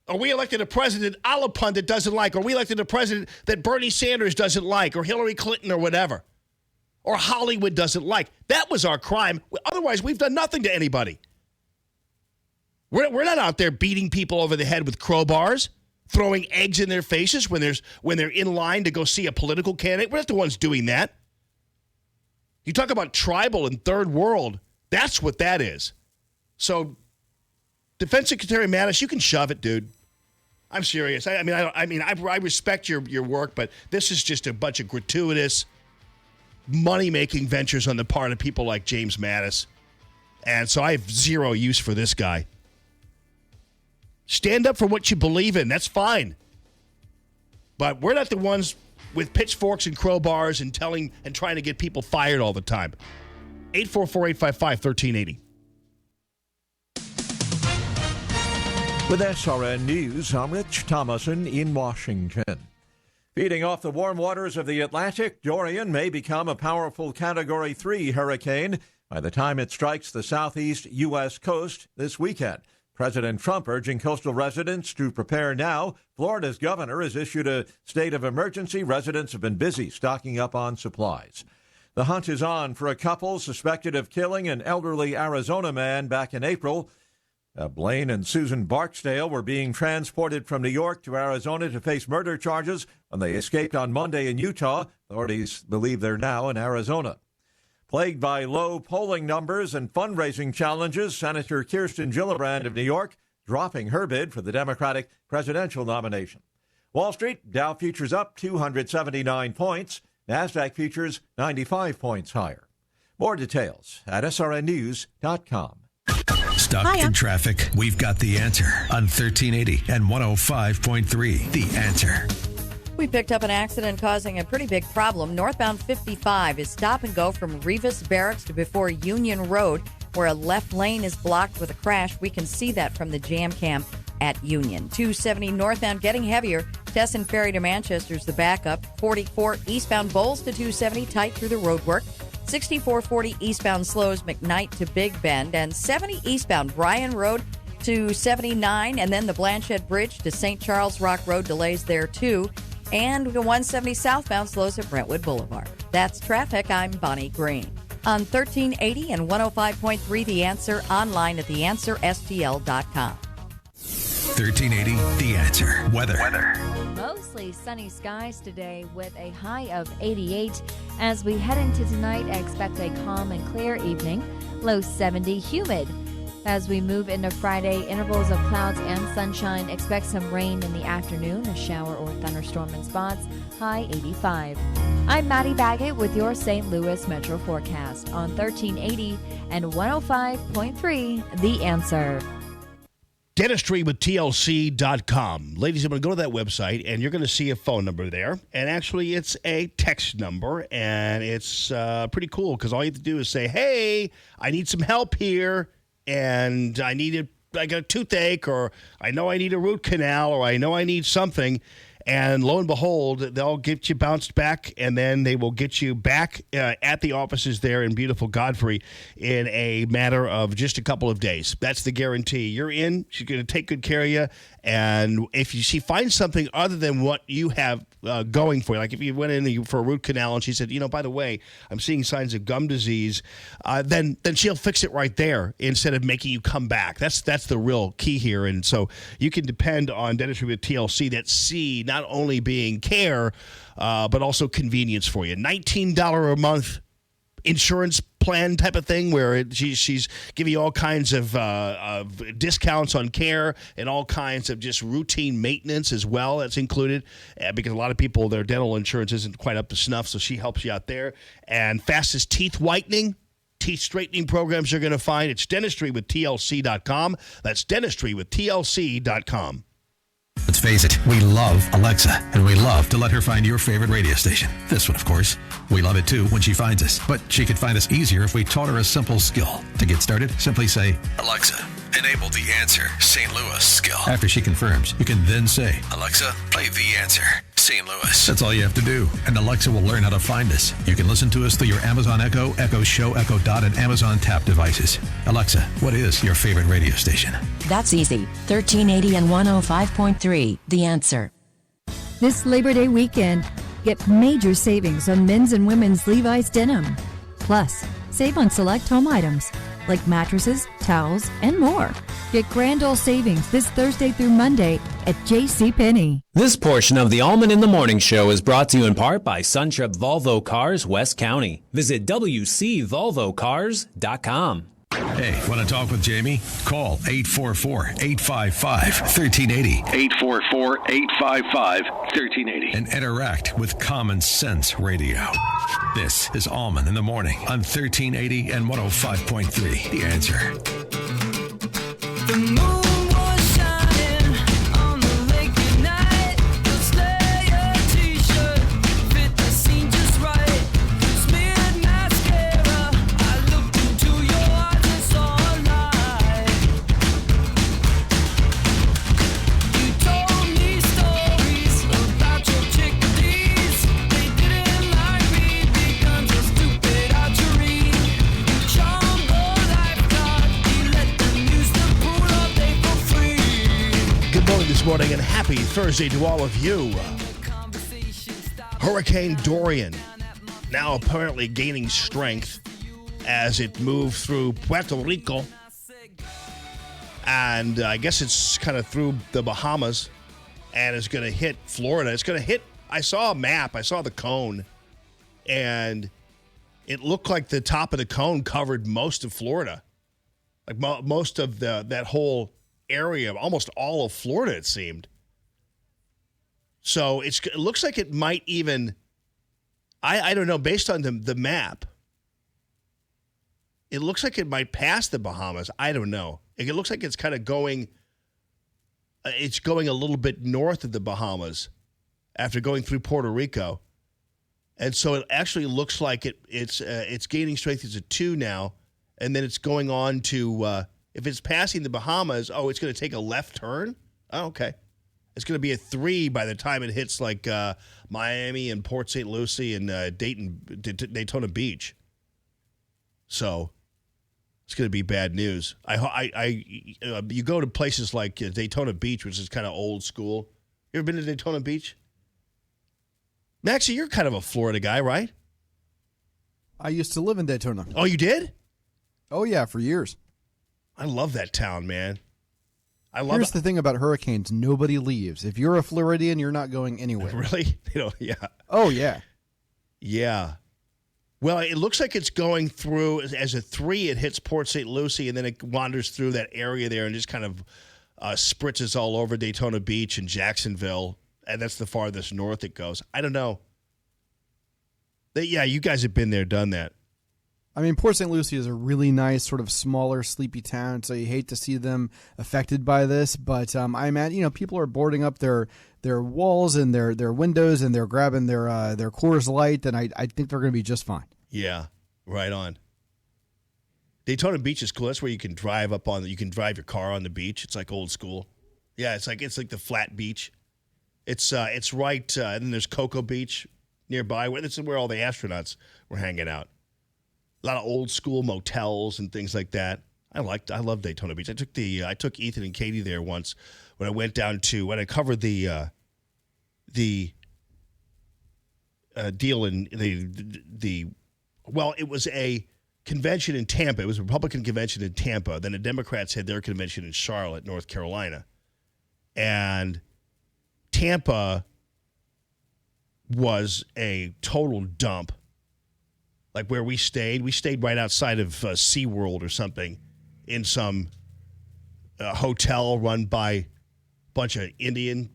Or we elected a president a la pundit doesn't like. Or we elected a president that Bernie Sanders doesn't like. Or Hillary Clinton or whatever. Or Hollywood doesn't like. That was our crime. Otherwise, we've done nothing to anybody. We're not out there beating people over the head with crowbars, throwing eggs in their faces when they're in line to go see a political candidate. We're not the ones doing that. You talk about tribal and third world. That's what that is. So Defense Secretary Mattis, you can shove it, dude. I'm serious. I respect your work, but this is just a bunch of gratuitous money-making ventures on the part of people like James Mattis. And so I have zero use for this guy. Stand up for what you believe in. That's fine. But we're not the ones with pitchforks and crowbars and trying to get people fired all the time. 844-855-1380. With SRN News, I'm Rich Thomason in Washington. Feeding off the warm waters of the Atlantic, Dorian may become a powerful Category 3 hurricane by the time it strikes the southeast U.S. coast this weekend. President Trump urging coastal residents to prepare now. Florida's governor has issued a state of emergency. Residents have been busy stocking up on supplies. The hunt is on for a couple suspected of killing an elderly Arizona man back in April. Blaine and Susan Barksdale were being transported from New York to Arizona to face murder charges when they escaped on Monday in Utah. Authorities believe they're now in Arizona. Plagued by low polling numbers and fundraising challenges, Senator Kirsten Gillibrand of New York dropping her bid for the Democratic presidential nomination. Wall Street, Dow futures up 279 points. NASDAQ futures 95 points higher. More details at srnnews.com. Stuck in traffic? We've got the answer on 1380 and 105.3. The Answer. We picked up an accident causing a pretty big problem. Northbound 55 is stop and go from Revis Barracks to before Union Road, where a left lane is blocked with a crash. We can see that from the jam cam at Union. 270 northbound getting heavier. Tesson Ferry to Manchester is the backup. 44 eastbound Bowles to 270 tight through the roadwork. 6440 eastbound slows McKnight to Big Bend, and 70 eastbound Bryan Road to 79, and then the Blanchette Bridge to St. Charles Rock Road delays there too, and the 170 southbound slows at Brentwood Boulevard. That's traffic. I'm Bonnie Green. On 1380 and 105.3 The Answer, online at theanswerstl.com. 1380 The Answer. Weather. Mostly sunny skies today with a high of 88. As we head into tonight, expect a calm and clear evening. Low 70, humid. As we move into Friday, intervals of clouds and sunshine. Expect some rain in the afternoon, a shower or thunderstorm in spots. High 85. I'm Maddie Baggett with your St. Louis Metro forecast on 1380 and 105.3 The Answer. DentistryWithTLC.com. Ladies and gentlemen, go to that website, and you're going to see a phone number there. And actually, it's a text number, and it's pretty cool because all you have to do is say, hey, I need some help here, and I got a toothache, or I know I need a root canal, or I know I need something. And lo and behold, they'll get you bounced back, and then they will get you back at the offices there in beautiful Godfrey in a matter of just a couple of days. That's the guarantee. You're in. She's going to take good care of you. And if she finds something other than what you have going for you, like if you went in for a root canal and she said, by the way, I'm seeing signs of gum disease, then she'll fix it right there instead of making you come back. That's the real key here. And so you can depend on Dentistry with TLC. That's C, not only being care, but also convenience for you. $19 a month insurance plan type of thing where she's giving you all kinds of discounts on care and all kinds of just routine maintenance as well. That's included because a lot of people, their dental insurance isn't quite up to snuff, so she helps you out there. And fastest teeth whitening, teeth straightening programs you're going to find. It's DentistryWithTLC.com. That's DentistryWithTLC.com. Let's face it, we love Alexa, and we love to let her find your favorite radio station. This one, of course. We love it, too, when she finds us. But she could find us easier if we taught her a simple skill. To get started, simply say, Alexa, enable the Answer St. Louis skill. After she confirms, you can then say, Alexa, play the Answer St. Louis. That's all you have to do, and Alexa will learn how to find us. You can listen to us through your Amazon Echo, Echo Show, Echo Dot, and Amazon Tap devices. Alexa, what is your favorite radio station? That's easy. 1380 and 105.3. The Answer. This Labor Day weekend, get major savings on men's and women's Levi's denim. Plus, save on select home items like mattresses, towels, and more. Get grand old savings this Thursday through Monday at JCPenney. This portion of the Allman in the Morning Show is brought to you in part by Suntrip Volvo Cars, West County. Visit WCVolvocars.com. Hey, want to talk with Jamie? Call 844-855-1380. 844-855-1380. And interact with Common Sense Radio. This is Allman in the Morning on 1380 and 105.3. The Answer. The moon was shining on the lake at night. The Slayer t-shirt fit the scene just right. Smeared mascara, I looked into your eyes and saw a light. You told me stories about your chickadees. They didn't like me because of stupid archery. You charmed the lifeguard, he let them use the pool all day for free. Good morning this morning, and happy Thursday to all of you. Hurricane Dorian now apparently gaining strength as it moved through Puerto Rico. And I guess it's kind of through the Bahamas and is going to hit Florida. It's going to hit, I saw a map, I saw the cone, and it looked like the top of the cone covered most of Florida. Like most of that whole area, almost all of Florida, it seemed. So it looks like it might even, I don't know, based on the map, it looks like it might pass the Bahamas. I don't know. It looks like it's kind of going, it's going a little bit north of the Bahamas after going through Puerto Rico. And so it actually looks like it's gaining strength. It's a 2 now. And then it's going on to, if it's passing the Bahamas, it's going to take a left turn? Oh, okay. It's going to be a 3 by the time it hits like Miami and Port St. Lucie and Daytona Beach. So it's going to be bad news. You go to places like Daytona Beach, which is kind of old school. You ever been to Daytona Beach? Maxie, you're kind of a Florida guy, right? I used to live in Daytona. Oh, you did? Oh, yeah, for years. I love that town, man. Here's the thing about hurricanes. Nobody leaves. If you're a Floridian, you're not going anywhere. Really? Yeah. Oh, yeah. Yeah. Well, it looks like it's going through, as a 3, it hits Port St. Lucie, and then it wanders through that area there and just kind of spritzes all over Daytona Beach and Jacksonville, and that's the farthest north it goes. I don't know. Yeah, you guys have been there, done that. I mean, Port St. Lucie is a really nice, sort of smaller, sleepy town, so you hate to see them affected by this. But I imagine, people are boarding up their walls and their windows, and they're grabbing their Coors Light, and I think they're going to be just fine. Yeah, right on. Daytona Beach is cool. That's where you can drive you can drive your car on the beach. It's like old school. Yeah, it's like the flat beach. It's right, and then there's Cocoa Beach nearby. This is where all the astronauts were hanging out. A lot of old school motels and things like that. I love Daytona Beach. I took Ethan and Katie there once when I went down to, when I covered the deal in it was a convention in Tampa. It was a Republican convention in Tampa. Then the Democrats had their convention in Charlotte, North Carolina. And Tampa was a total dump. Like where we stayed right outside of SeaWorld or something in some hotel run by a bunch of Indian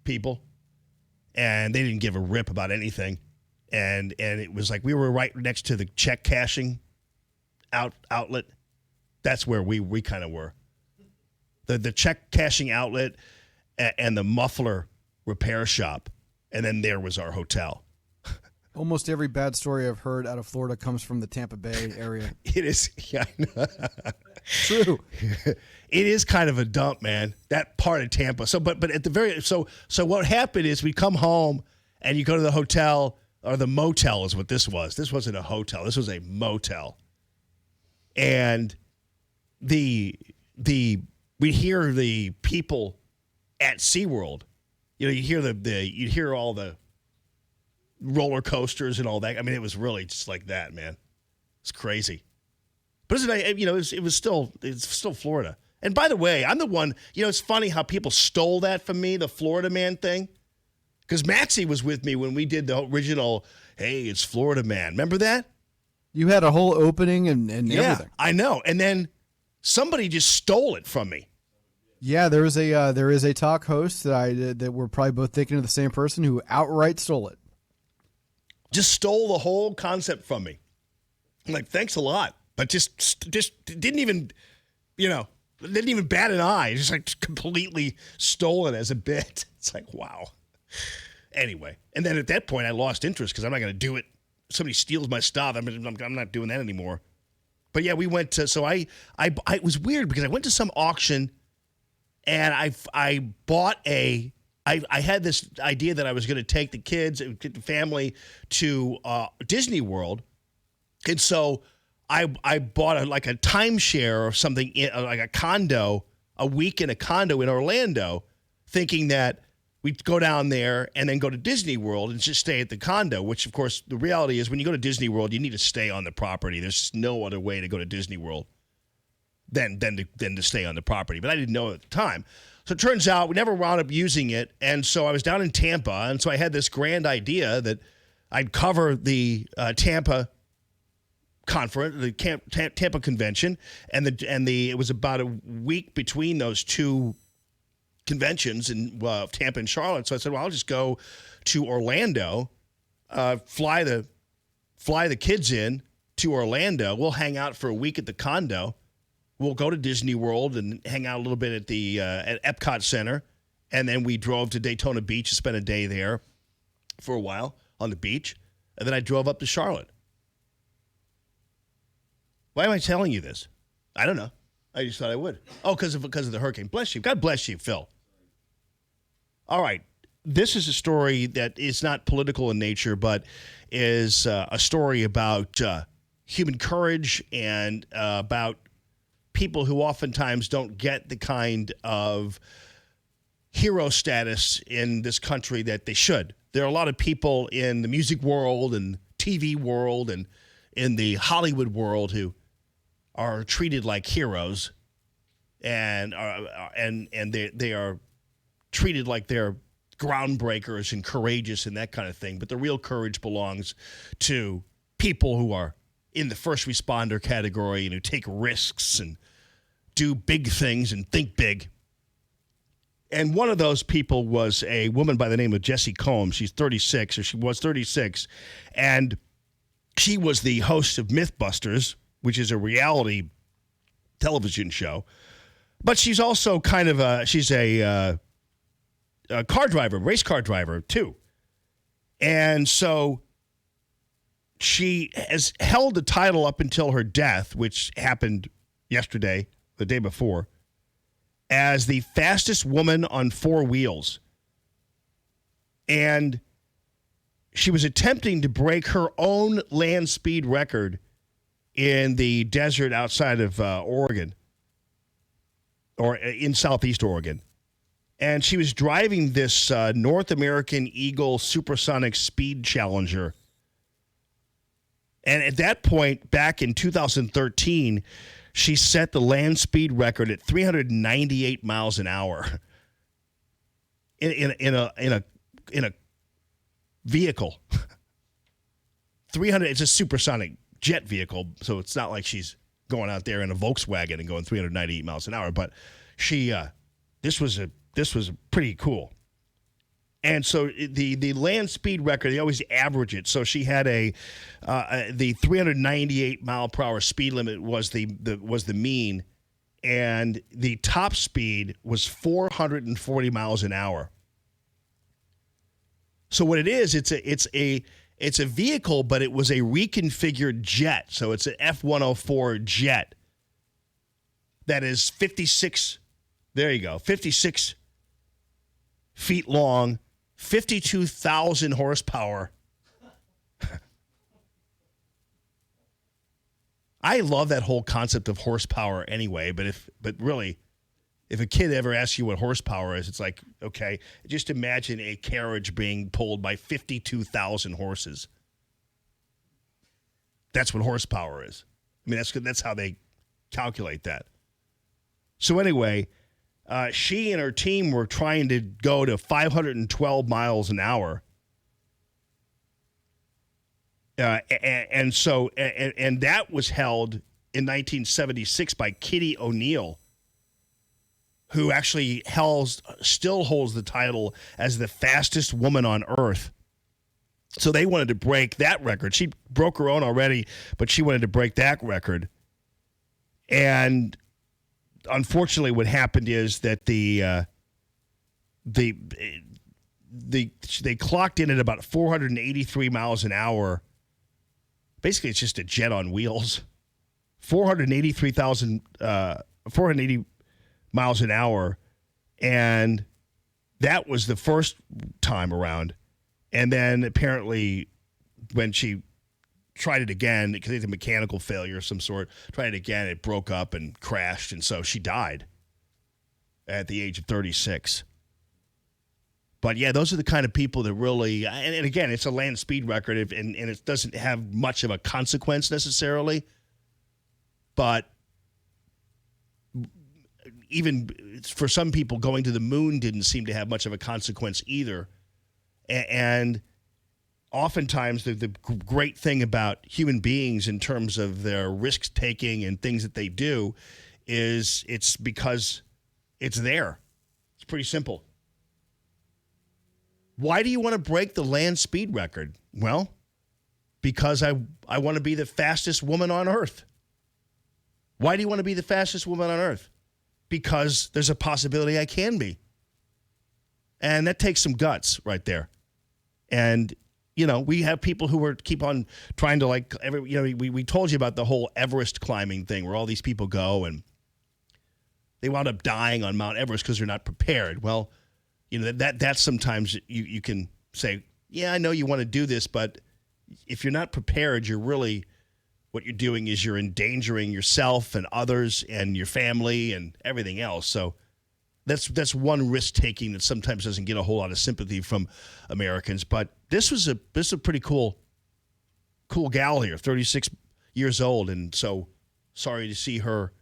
people. And they didn't give a rip about anything. And it was like we were right next to the check cashing outlet. That's where we kind of were. The check cashing outlet and the muffler repair shop. And then there was our hotel. Almost every bad story I've heard out of Florida comes from the Tampa Bay area. It is, yeah, I know. True. It is kind of a dump, man. That part of Tampa. So, but at the very so what happened is we come home and you go to the hotel, or the motel is what this was. This wasn't a hotel. This was a motel, and we hear the people at SeaWorld. You hear all the roller coasters and all that. I mean, it was really just like that, man. It's crazy. But it's still Florida. And by the way, I'm the one, it's funny how people stole that from me, the Florida man thing. Because Maxie was with me when we did the original, hey, it's Florida man. Remember that? You had a whole opening and everything. I know. And then Somebody just stole it from me. Yeah, there is a talk host that we're probably both thinking of the same person who outright stole it. Just stole the whole concept from me. I'm like, thanks a lot, but just didn't even, didn't even bat an eye. Just like completely stole it as a bit. It's like, wow. Anyway, and then at that point, I lost interest because I'm not going to do it. Somebody steals my stuff. I'm not doing that anymore. But yeah, we went to. So I it was weird because I went to some auction, and I bought I had this idea that I was going to take the kids, get the family to Disney World, and so I bought a timeshare or something, like a condo, a week in a condo in Orlando, thinking that we'd go down there and then go to Disney World and just stay at the condo, which, of course, the reality is when you go to Disney World, you need to stay on the property. There's just no other way to go to Disney World than to stay on the property. But I didn't know at the time. So it turns out we never wound up using it. And so I was down in Tampa, and so I had this grand idea that I'd cover the Tampa conference, the Tampa convention, and it was about a week between those two conventions in Tampa and Charlotte. So I said, well, I'll just go to Orlando, fly the kids in to Orlando. We'll hang out for a week at the condo. We'll go to Disney World and hang out a little bit at the at Epcot Center. And then we drove to Daytona Beach and spent a day there for a while on the beach. And then I drove up to Charlotte. Why am I telling you this? I don't know. I just thought I would. Oh, because of the hurricane. Bless you. God bless you, Phil. All right. This is a story that is not political in nature, but is a story about human courage and about people who oftentimes don't get the kind of hero status in this country that they should. There are a lot of people in the music world and TV world and in the Hollywood world who are treated like heroes, and they are treated like they're groundbreakers and courageous and that kind of thing. But the real courage belongs to people who are in the first responder category and who take risks and do big things and think big. And one of those people was a woman by the name of Jessie Combs. She's 36, or she was 36, and she was the host of Mythbusters, which is a reality television show. But she's also kind of a car driver, race car driver, too. And so she has held the title up until her death, which happened yesterday, the day before, as the fastest woman on four wheels. And she was attempting to break her own land speed record in the desert outside of Oregon, or in southeast Oregon. And she was driving this North American Eagle Supersonic Speed Challenger. And at that point, back in 2013, she set the land speed record at 398 miles an hour in a vehicle. 300. It's a supersonic jet vehicle, so it's not like she's going out there in a Volkswagen and going 398 miles an hour. But she, this was pretty cool. And so the land speed record, they always average it. So she had the 398 mile per hour speed limit was the mean, and the top speed was 440 miles an hour. So what it is, it's a vehicle, but it was a reconfigured jet. So it's an F-104 jet that is 56. There you go, 56 feet long. 52,000 horsepower. I love that whole concept of horsepower anyway, but really, if a kid ever asks you what horsepower is, it's like, okay, just imagine a carriage being pulled by 52,000 horses. That's what horsepower is. I mean, that's how they calculate that. So anyway, she and her team were trying to go to 512 miles an hour. And that was held in 1976 by Kitty O'Neill, who actually still holds the title as the fastest woman on Earth. So they wanted to break that record. She broke her own already, but she wanted to break that record. And unfortunately, what happened is that they clocked in at about 483 miles an hour. Basically, it's just a jet on wheels. 480 miles an hour, and that was the first time around. And then apparently, when she tried it again, because it had a mechanical failure of some sort, tried it again, it broke up and crashed, and so she died at the age of 36. But yeah, those are the kind of people that really, and again, it's a land speed record, and it doesn't have much of a consequence necessarily, but even for some people, going to the moon didn't seem to have much of a consequence either. And oftentimes, the great thing about human beings in terms of their risk-taking and things that they do is it's because it's there. It's pretty simple. Why do you want to break the land speed record? Well, because I want to be the fastest woman on Earth. Why do you want to be the fastest woman on Earth? Because there's a possibility I can be. And that takes some guts right there. And, you know, we have people who keep on trying to we told you about the whole Everest climbing thing where all these people go and they wound up dying on Mount Everest because they're not prepared. Well, you know, that's sometimes you can say, yeah, I know you want to do this, but if you're not prepared, what you're doing is you're endangering yourself and others and your family and everything else. So that's one risk taking that sometimes doesn't get a whole lot of sympathy from Americans. But this was a pretty cool gal here, 36 years old, and so sorry to see her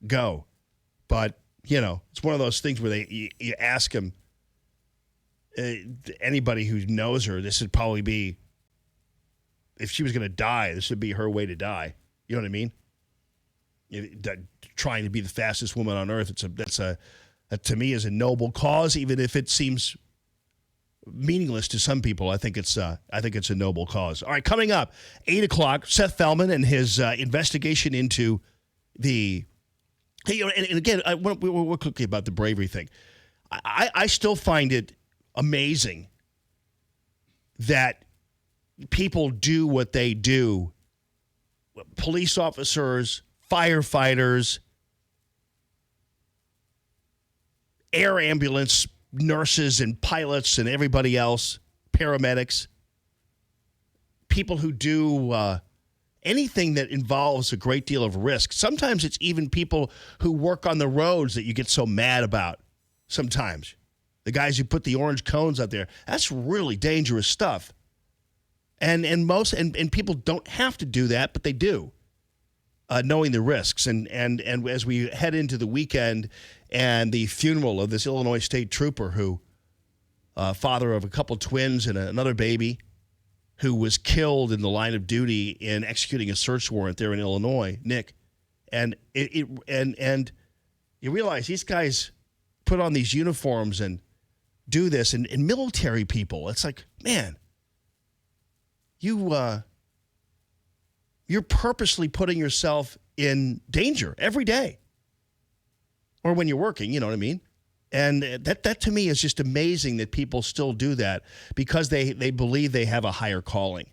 go. But you know, it's one of those things where you ask them, anybody who knows her, this would probably be, if she was going to die, this would be her way to die. You know what I mean? Trying to be the fastest woman on Earth, that to me is a noble cause, even if it seems meaningless to some people. I think it's a noble cause. All right, coming up, 8 o'clock, Seth Feldman and his investigation into the. Hey, you know, and again, we're quickly about the bravery thing. I still find it amazing that people do what they do. Police officers, firefighters, air ambulance nurses and pilots and everybody else, paramedics, people who do anything that involves a great deal of risk. Sometimes it's even people who work on the roads that you get so mad about sometimes. The guys who put the orange cones out there, that's really dangerous stuff. And people don't have to do that, but they do, knowing the risks. And as we head into the weekend and the funeral of this Illinois state trooper who, father of a couple twins and another baby, who was killed in the line of duty in executing a search warrant there in Illinois, Nick, and you realize these guys put on these uniforms and do this, and military people, it's like, man, you're purposely putting yourself in danger every day, or when you're working, you know what I mean? And that to me is just amazing that people still do that because they believe they have a higher calling.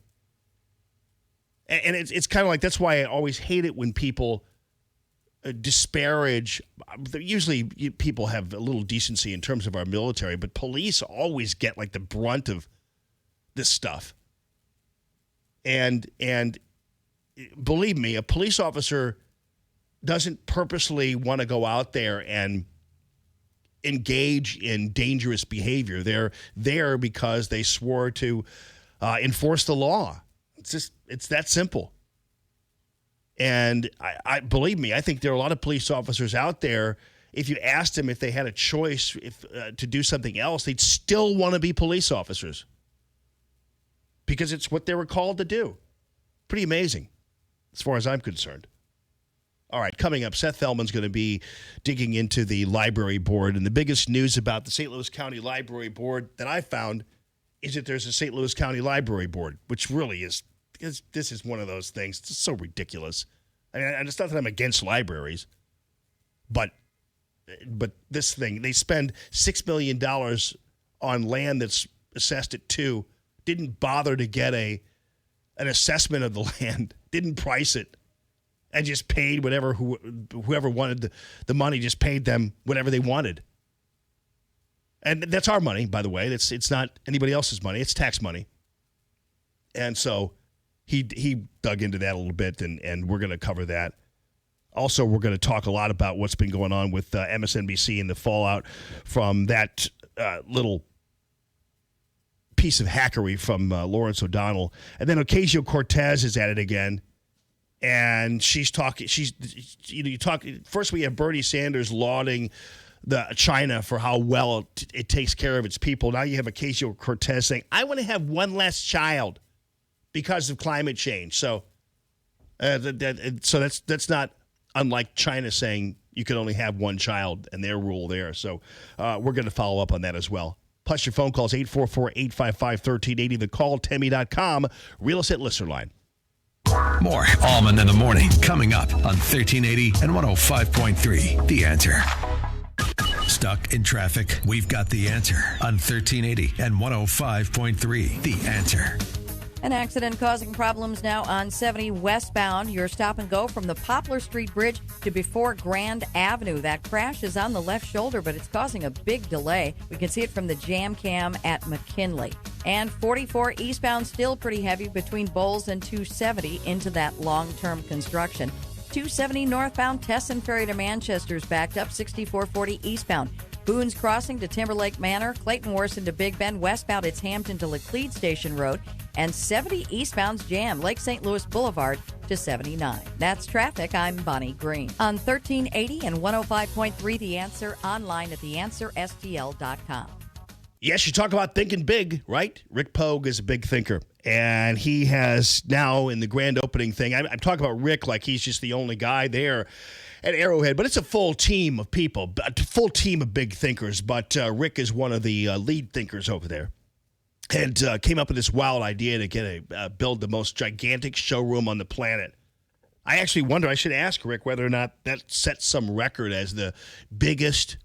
And it's kind of like, that's why I always hate it when people disparage. Usually people have a little decency in terms of our military, but police always get like the brunt of this stuff. And believe me, a police officer doesn't purposely want to go out there and engage in dangerous behavior. They're there because they swore to enforce the law. It's that simple. And I believe me, I think there are a lot of police officers out there, if you asked them if they had a choice to do something else, they'd still want to be police officers because it's what they were called to do. Pretty amazing as far as I'm concerned. All right, coming up, Seth Feldman's going to be digging into the library board. And the biggest news about the St. Louis County Library Board that I found is that there's a St. Louis County Library Board, which really is this is one of those things. It's so ridiculous. I mean, and it's not that I'm against libraries, but this thing, they spend $6 million on land that's assessed at $2 million, didn't bother to get an assessment of the land, didn't price it, and just paid whoever wanted the money, just paid them whatever they wanted. And that's our money, by the way. It's not anybody else's money. It's tax money. And so he dug into that a little bit, and we're going to cover that. Also, we're going to talk a lot about what's been going on with MSNBC and the fallout from that little piece of hackery from Lawrence O'Donnell. And then Ocasio-Cortez is at it again. And she's talking. First, we have Bernie Sanders lauding China for how well it takes care of its people. Now you have Ocasio-Cortez saying, "I want to have one less child because of climate change." So, that's not unlike China saying you can only have one child and their rule there. So, we're going to follow up on that as well. Plus, your phone calls 844-855-1380. The call Temi.com real estate listener line. More Allman in the Morning coming up on 1380 and 105.3. The Answer. Stuck in traffic? We've got the answer on 1380 and 105.3. The Answer. An accident causing problems now on 70 westbound. Your stop and go from the Poplar Street Bridge to before Grand Avenue. That crash is on the left shoulder, but it's causing a big delay. We can see it from the jam cam at McKinley. And 44 eastbound, still pretty heavy between Bowles and 270 into that long-term construction. 270 northbound, Tesson Ferry to Manchester's backed up. 6440 eastbound. Boone's Crossing to Timberlake Manor. Clayton Warson to Big Bend. Westbound, it's Hampton to Laclede Station Road. And 70 eastbound's jam, Lake St. Louis Boulevard to 79. That's traffic. I'm Bonnie Green. On 1380 and 105.3 The Answer, online at theanswerstl.com. Yes, you talk about thinking big, right? Rick Pogue is a big thinker. And he has now, in the grand opening thing, I'm talking about Rick like he's just the only guy there at Arrowhead, but it's a full team of people, a full team of big thinkers. But Rick is one of the lead thinkers over there. And came up with this wild idea to build the most gigantic showroom on the planet. I actually wonder, I should ask Rick whether or not that sets some record as the biggest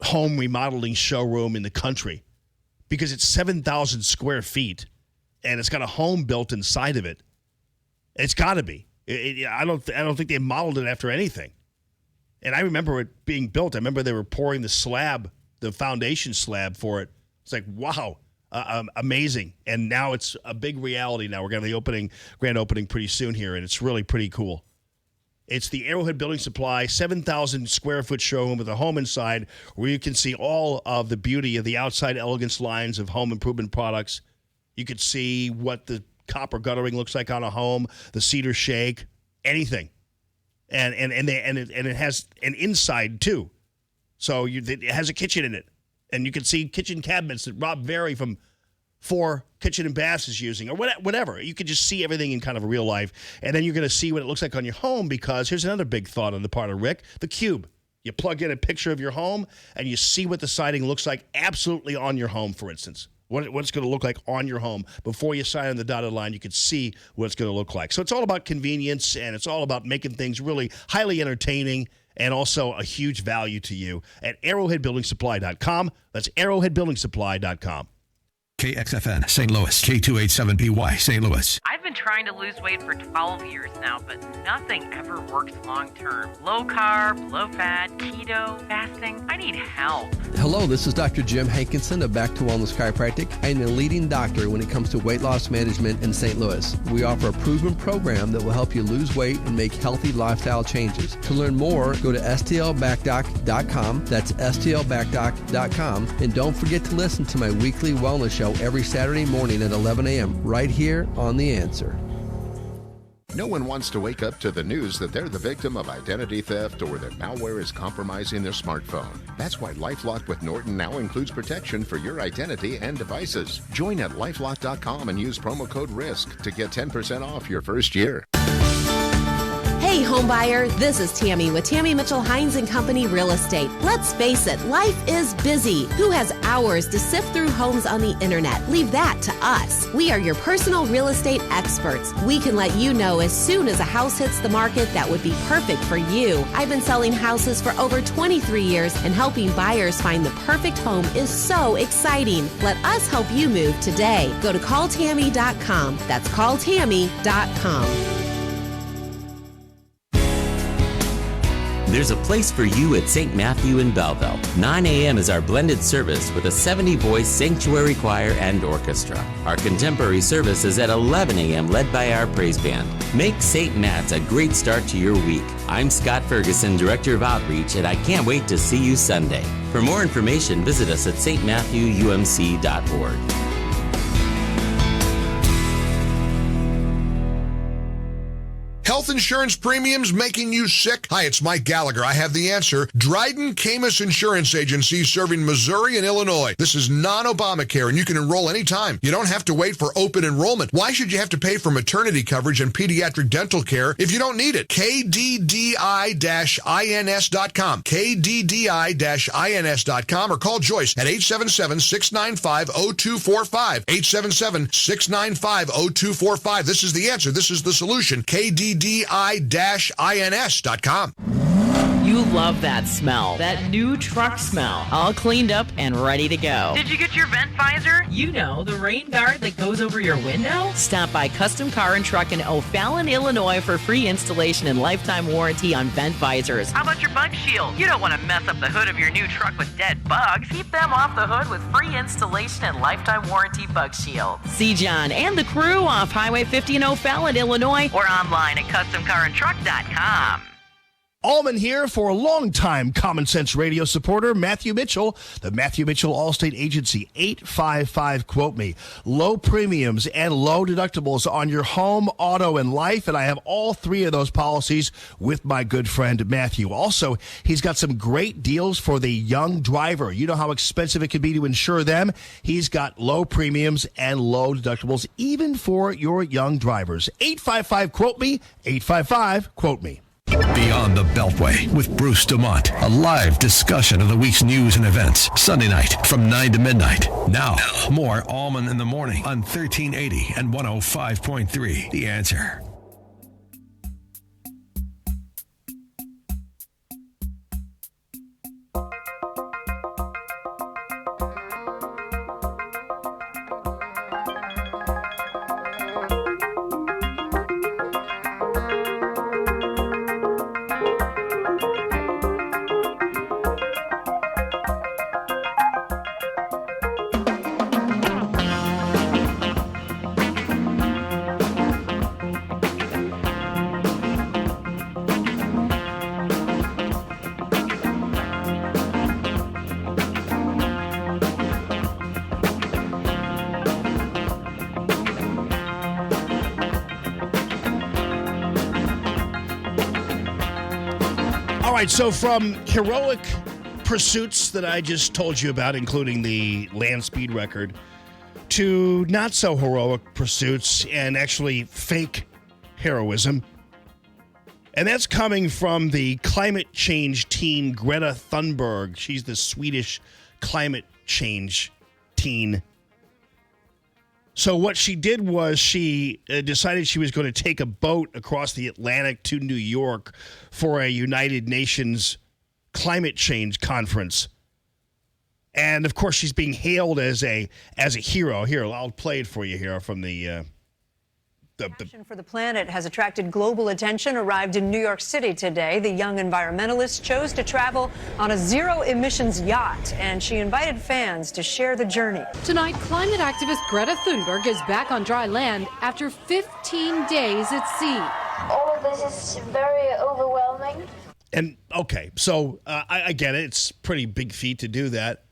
home remodeling showroom in the country, because it's 7,000 square feet and it's got a home built inside of it. It's got to be. I don't think they modeled it after anything. And I remember it being built. I remember they were pouring the foundation slab for it. It's like, wow, amazing. And now it's a big reality now. We're going to have the grand opening pretty soon here, and it's really pretty cool. It's the Arrowhead Building Supply 7,000 square foot showroom with a home inside where you can see all of the beauty of the outside elegance lines of home improvement products. You could see what the copper guttering looks like on a home, the cedar shake, anything. And it has an inside too. So it has a kitchen in it. And you can see kitchen cabinets that Rob Very from 4 Kitchen and Baths is using, or whatever. You can just see everything in kind of real life. And then you're going to see what it looks like on your home, because here's another big thought on the part of Rick, the cube. You plug in a picture of your home, and you see what the siding looks like absolutely on your home, for instance. What it's going to look like on your home. Before you sign on the dotted line, you can see what it's going to look like. So it's all about convenience, and it's all about making things really highly entertaining and also a huge value to you at arrowheadbuildingsupply.com. That's arrowheadbuildingsupply.com. KXFN, St. Louis, K287BY, St. Louis. I've been trying to lose weight for 12 years now, but nothing ever works long term. Low carb, low fat, keto, fasting. I need help. Hello, this is Dr. Jim Hankinson of Back to Wellness Chiropractic. I am the leading doctor when it comes to weight loss management in St. Louis. We offer a proven program that will help you lose weight and make healthy lifestyle changes. To learn more, go to stlbackdoc.com. That's stlbackdoc.com. And don't forget to listen to my weekly wellness show every Saturday morning at 11 a.m. right here on The Answer. No one wants to wake up to the news that they're the victim of identity theft or that malware is compromising their smartphone. That's why LifeLock with Norton now includes protection for your identity and devices. Join at LifeLock.com and use promo code RISK to get 10% off your first year. Hey, home buyer, this is Tammy with Tammy Mitchell Hines & Company Real Estate. Let's face it, life is busy. Who has hours to sift through homes on the internet? Leave that to us. We are your personal real estate experts. We can let you know as soon as a house hits the market that would be perfect for you. I've been selling houses for over 23 years, and helping buyers find the perfect home is so exciting. Let us help you move today. Go to calltammy.com. That's calltammy.com. There's a place for you at St. Matthew in Belleville. 9 a.m. is our blended service with a 70-voice sanctuary choir and orchestra. Our contemporary service is at 11 a.m. led by our praise band. Make St. Matt's a great start to your week. I'm Scott Ferguson, Director of Outreach, and I can't wait to see you Sunday. For more information, visit us at stmatthewumc.org. Health insurance premiums making you sick? Hi, it's Mike Gallagher. I have the answer. Dryden Camus Insurance Agency serving Missouri and Illinois. This is non-Obamacare, and you can enroll anytime. You don't have to wait for open enrollment. Why should you have to pay for maternity coverage and pediatric dental care if you don't need it? KDDI-INS.com. KDDI-INS.com or call Joyce at 877-695-0245. 877-695-0245. This is the answer. This is the solution. KDDI-INS.com. You love that smell. That new truck smell. All cleaned up and ready to go. Did you get your vent visor? You know, the rain guard that goes over your window? Stop by Custom Car and Truck in O'Fallon, Illinois for free installation and lifetime warranty on vent visors. How about your bug shield? You don't want to mess up the hood of your new truck with dead bugs. Keep them off the hood with free installation and lifetime warranty bug shield. See John and the crew off Highway 50 in O'Fallon, Illinois, or online at customcarandtruck.com. Allman here for a longtime Common Sense Radio supporter, Matthew Mitchell, the Matthew Mitchell Allstate Agency, 855-QUOTE-ME. Low premiums and low deductibles on your home, auto, and life, and I have all three of those policies with my good friend Matthew. Also, he's got some great deals for the young driver. You know how expensive it can be to insure them. He's got low premiums and low deductibles, even for your young drivers. 855-QUOTE-ME, 855-QUOTE-ME. Beyond the Beltway with Bruce DeMont. A live discussion of the week's news and events. Sunday night from 9 to midnight. Now, more Allman in the Morning on 1380 and 105.3. The Answer. All right, so from heroic pursuits that I just told you about, including the land speed record, to not so heroic pursuits and actually fake heroism. And that's coming from the climate change teen Greta Thunberg. She's the Swedish climate change teen. So what she did was she decided she was going to take a boat across the Atlantic to New York for a United Nations climate change conference. And, of course, she's being hailed as a hero. Here, I'll play it for you here from the Action for the Planet has attracted global attention, arrived in New York City today. The young environmentalist chose to travel on a zero-emissions yacht, and she invited fans to share the journey. Tonight, climate activist Greta Thunberg is back on dry land after 15 days at sea. All of this is very overwhelming. And, okay, so I get it. It's a pretty big feat to do that.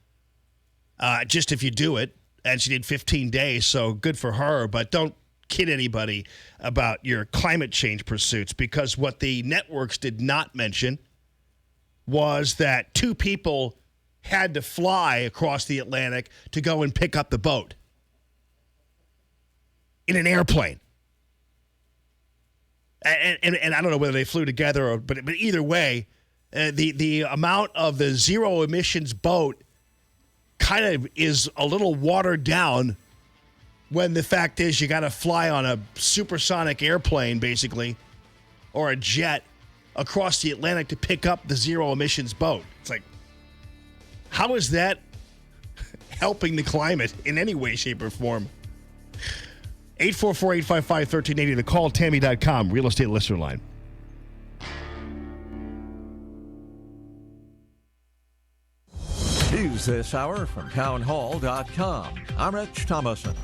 Just if you do it. And she did 15 days, so good for her. But don't kid anybody about your climate change pursuits, because what the networks did not mention was that two people had to fly across the Atlantic to go and pick up the boat in an airplane. And I don't know whether they flew together, but either way, the amount of the zero emissions boat kind of is a little watered down when the fact is you got to fly on a supersonic airplane, basically, or a jet across the Atlantic to pick up the zero emissions boat. It's like, how is that helping the climate in any way, shape, or form? 844-855-1380 to call Tammy.com, real estate listener line. News this hour from townhall.com. I'm Rich Thomason.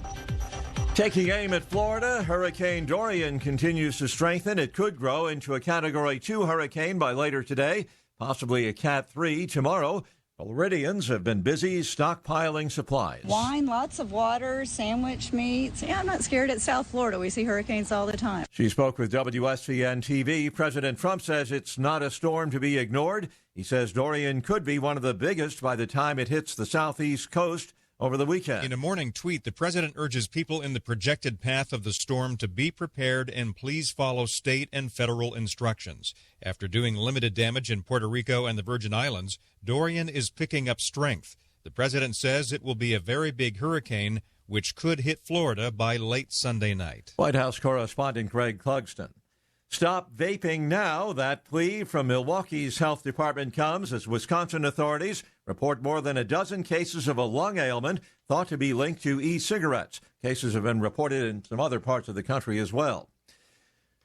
Taking aim at Florida, Hurricane Dorian continues to strengthen. It could grow into a Category 2 hurricane by later today, possibly a Cat 3 tomorrow. Floridians have been busy stockpiling supplies. Wine, lots of water, sandwich meats. Yeah, I'm not scared. It's South Florida. We see hurricanes all the time. She spoke with WSVN TV. President Trump says it's not a storm to be ignored. He says Dorian could be one of the biggest by the time it hits the southeast coast over the weekend. In a morning tweet, the president urges people in the projected path of the storm to be prepared and please follow state and federal instructions. After doing limited damage in Puerto Rico and the Virgin Islands, Dorian is picking up strength. The president says it will be a very big hurricane, which could hit Florida by late Sunday night. White House correspondent Greg Clugston. Stop vaping now. That plea from Milwaukee's health department comes as Wisconsin authorities report more than a dozen cases of a lung ailment thought to be linked to e-cigarettes. Cases have been reported in some other parts of the country as well.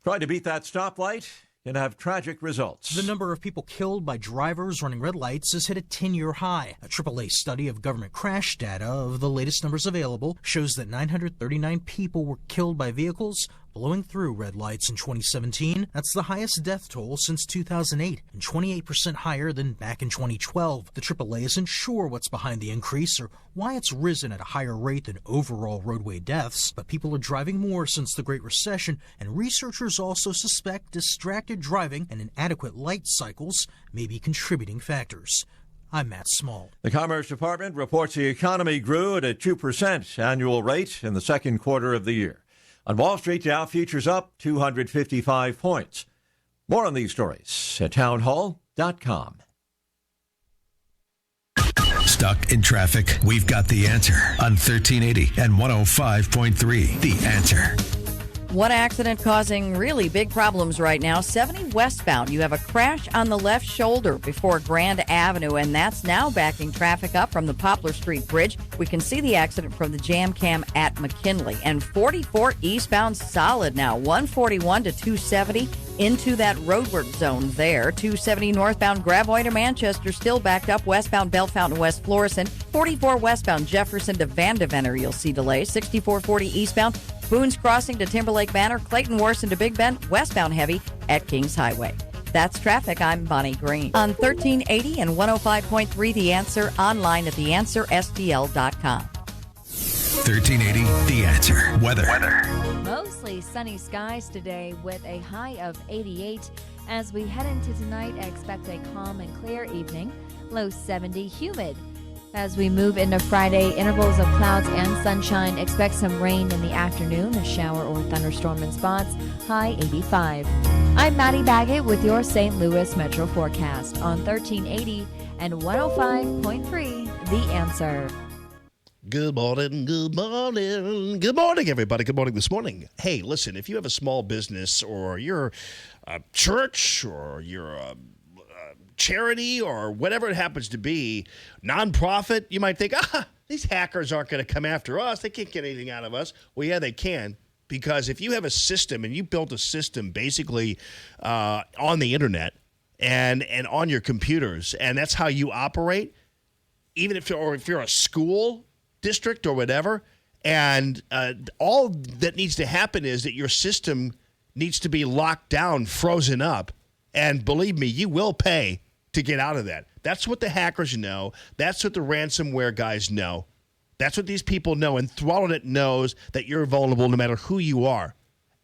Trying to beat that stoplight can have tragic results. The number of people killed by drivers running red lights has hit a 10-year high. A AAA study of government crash data of the latest numbers available shows that 939 people were killed by vehicles blowing through red lights in 2017. That's the highest death toll since 2008 and 28% higher than back in 2012. The AAA isn't sure what's behind the increase or why it's risen at a higher rate than overall roadway deaths, but people are driving more since the Great Recession, and researchers also suspect distracted driving and inadequate light cycles may be contributing factors. I'm Matt Small. The Commerce Department reports the economy grew at a 2% annual rate in the second quarter of the year. On Wall Street, Dow futures up 255 points. More on these stories at townhall.com. Stuck in traffic? We've got the answer on 1380 and 105.3. The Answer. One accident causing really big problems right now. 70 westbound. You have a crash on the left shoulder before Grand Avenue, and that's now backing traffic up from the Poplar Street Bridge. We can see the accident from the jam cam at McKinley. And 44 eastbound solid now. 141 to 270 into that roadwork zone there. 270 northbound Gravois to Manchester still backed up. Westbound Bellefontaine West Florissant. 44 westbound Jefferson to Vandeventer. You'll see delays. 6440 eastbound Boone's Crossing to Timberlake Manor, Clayton Warson to Big Bend, westbound heavy at Kings Highway. That's traffic. I'm Bonnie Green. On 1380 and 105.3 The Answer, online at theanswerstl.com. 1380 The Answer. Weather. Mostly sunny skies today with a high of 88. As we head into tonight, expect a calm and clear evening. Low 70, humid. As we move into Friday, intervals of clouds and sunshine. Expect some rain in the afternoon, a shower or thunderstorm in spots. High 85. I'm Maddie Baggett with your St. Louis Metro forecast on 1380 and 105.3 The Answer. Good morning, everybody. Good morning this morning. Hey, listen, if you have a small business or you're a church or you're a charity or whatever it happens to be, nonprofit, you might think, these hackers aren't going to come after us. They can't get anything out of us. Well, yeah, they can, because if you have a system and you built a system basically on the internet and on your computers, and that's how you operate, even if you're a school district or whatever, and all that needs to happen is that your system needs to be locked down, frozen up, and believe me, you will pay to get out of that. That's what the hackers know. That's what the ransomware guys know. That's what these people know. And ThrottleNet knows that you're vulnerable no matter who you are.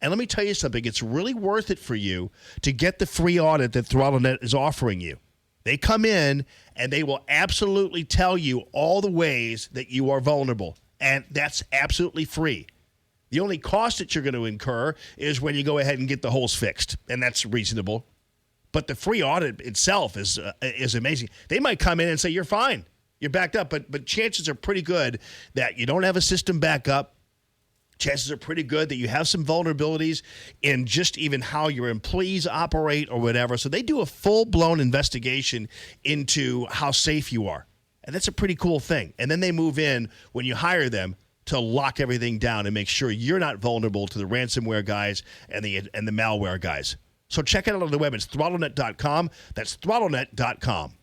And let me tell you something. It's really worth it for you to get the free audit that ThrottleNet is offering you. They come in and they will absolutely tell you all the ways that you are vulnerable. And that's absolutely free. The only cost that you're going to incur is when you go ahead and get the holes fixed, and that's reasonable. But the free audit itself is amazing. They might come in and say, you're fine. You're backed up, but chances are pretty good that you don't have a system backup. Chances are pretty good that you have some vulnerabilities in just even how your employees operate or whatever. So they do a full-blown investigation into how safe you are. And that's a pretty cool thing. And then they move in when you hire them to lock everything down and make sure you're not vulnerable to the ransomware guys and the malware guys. So check it out on the web. It's throttlenet.com. That's throttlenet.com.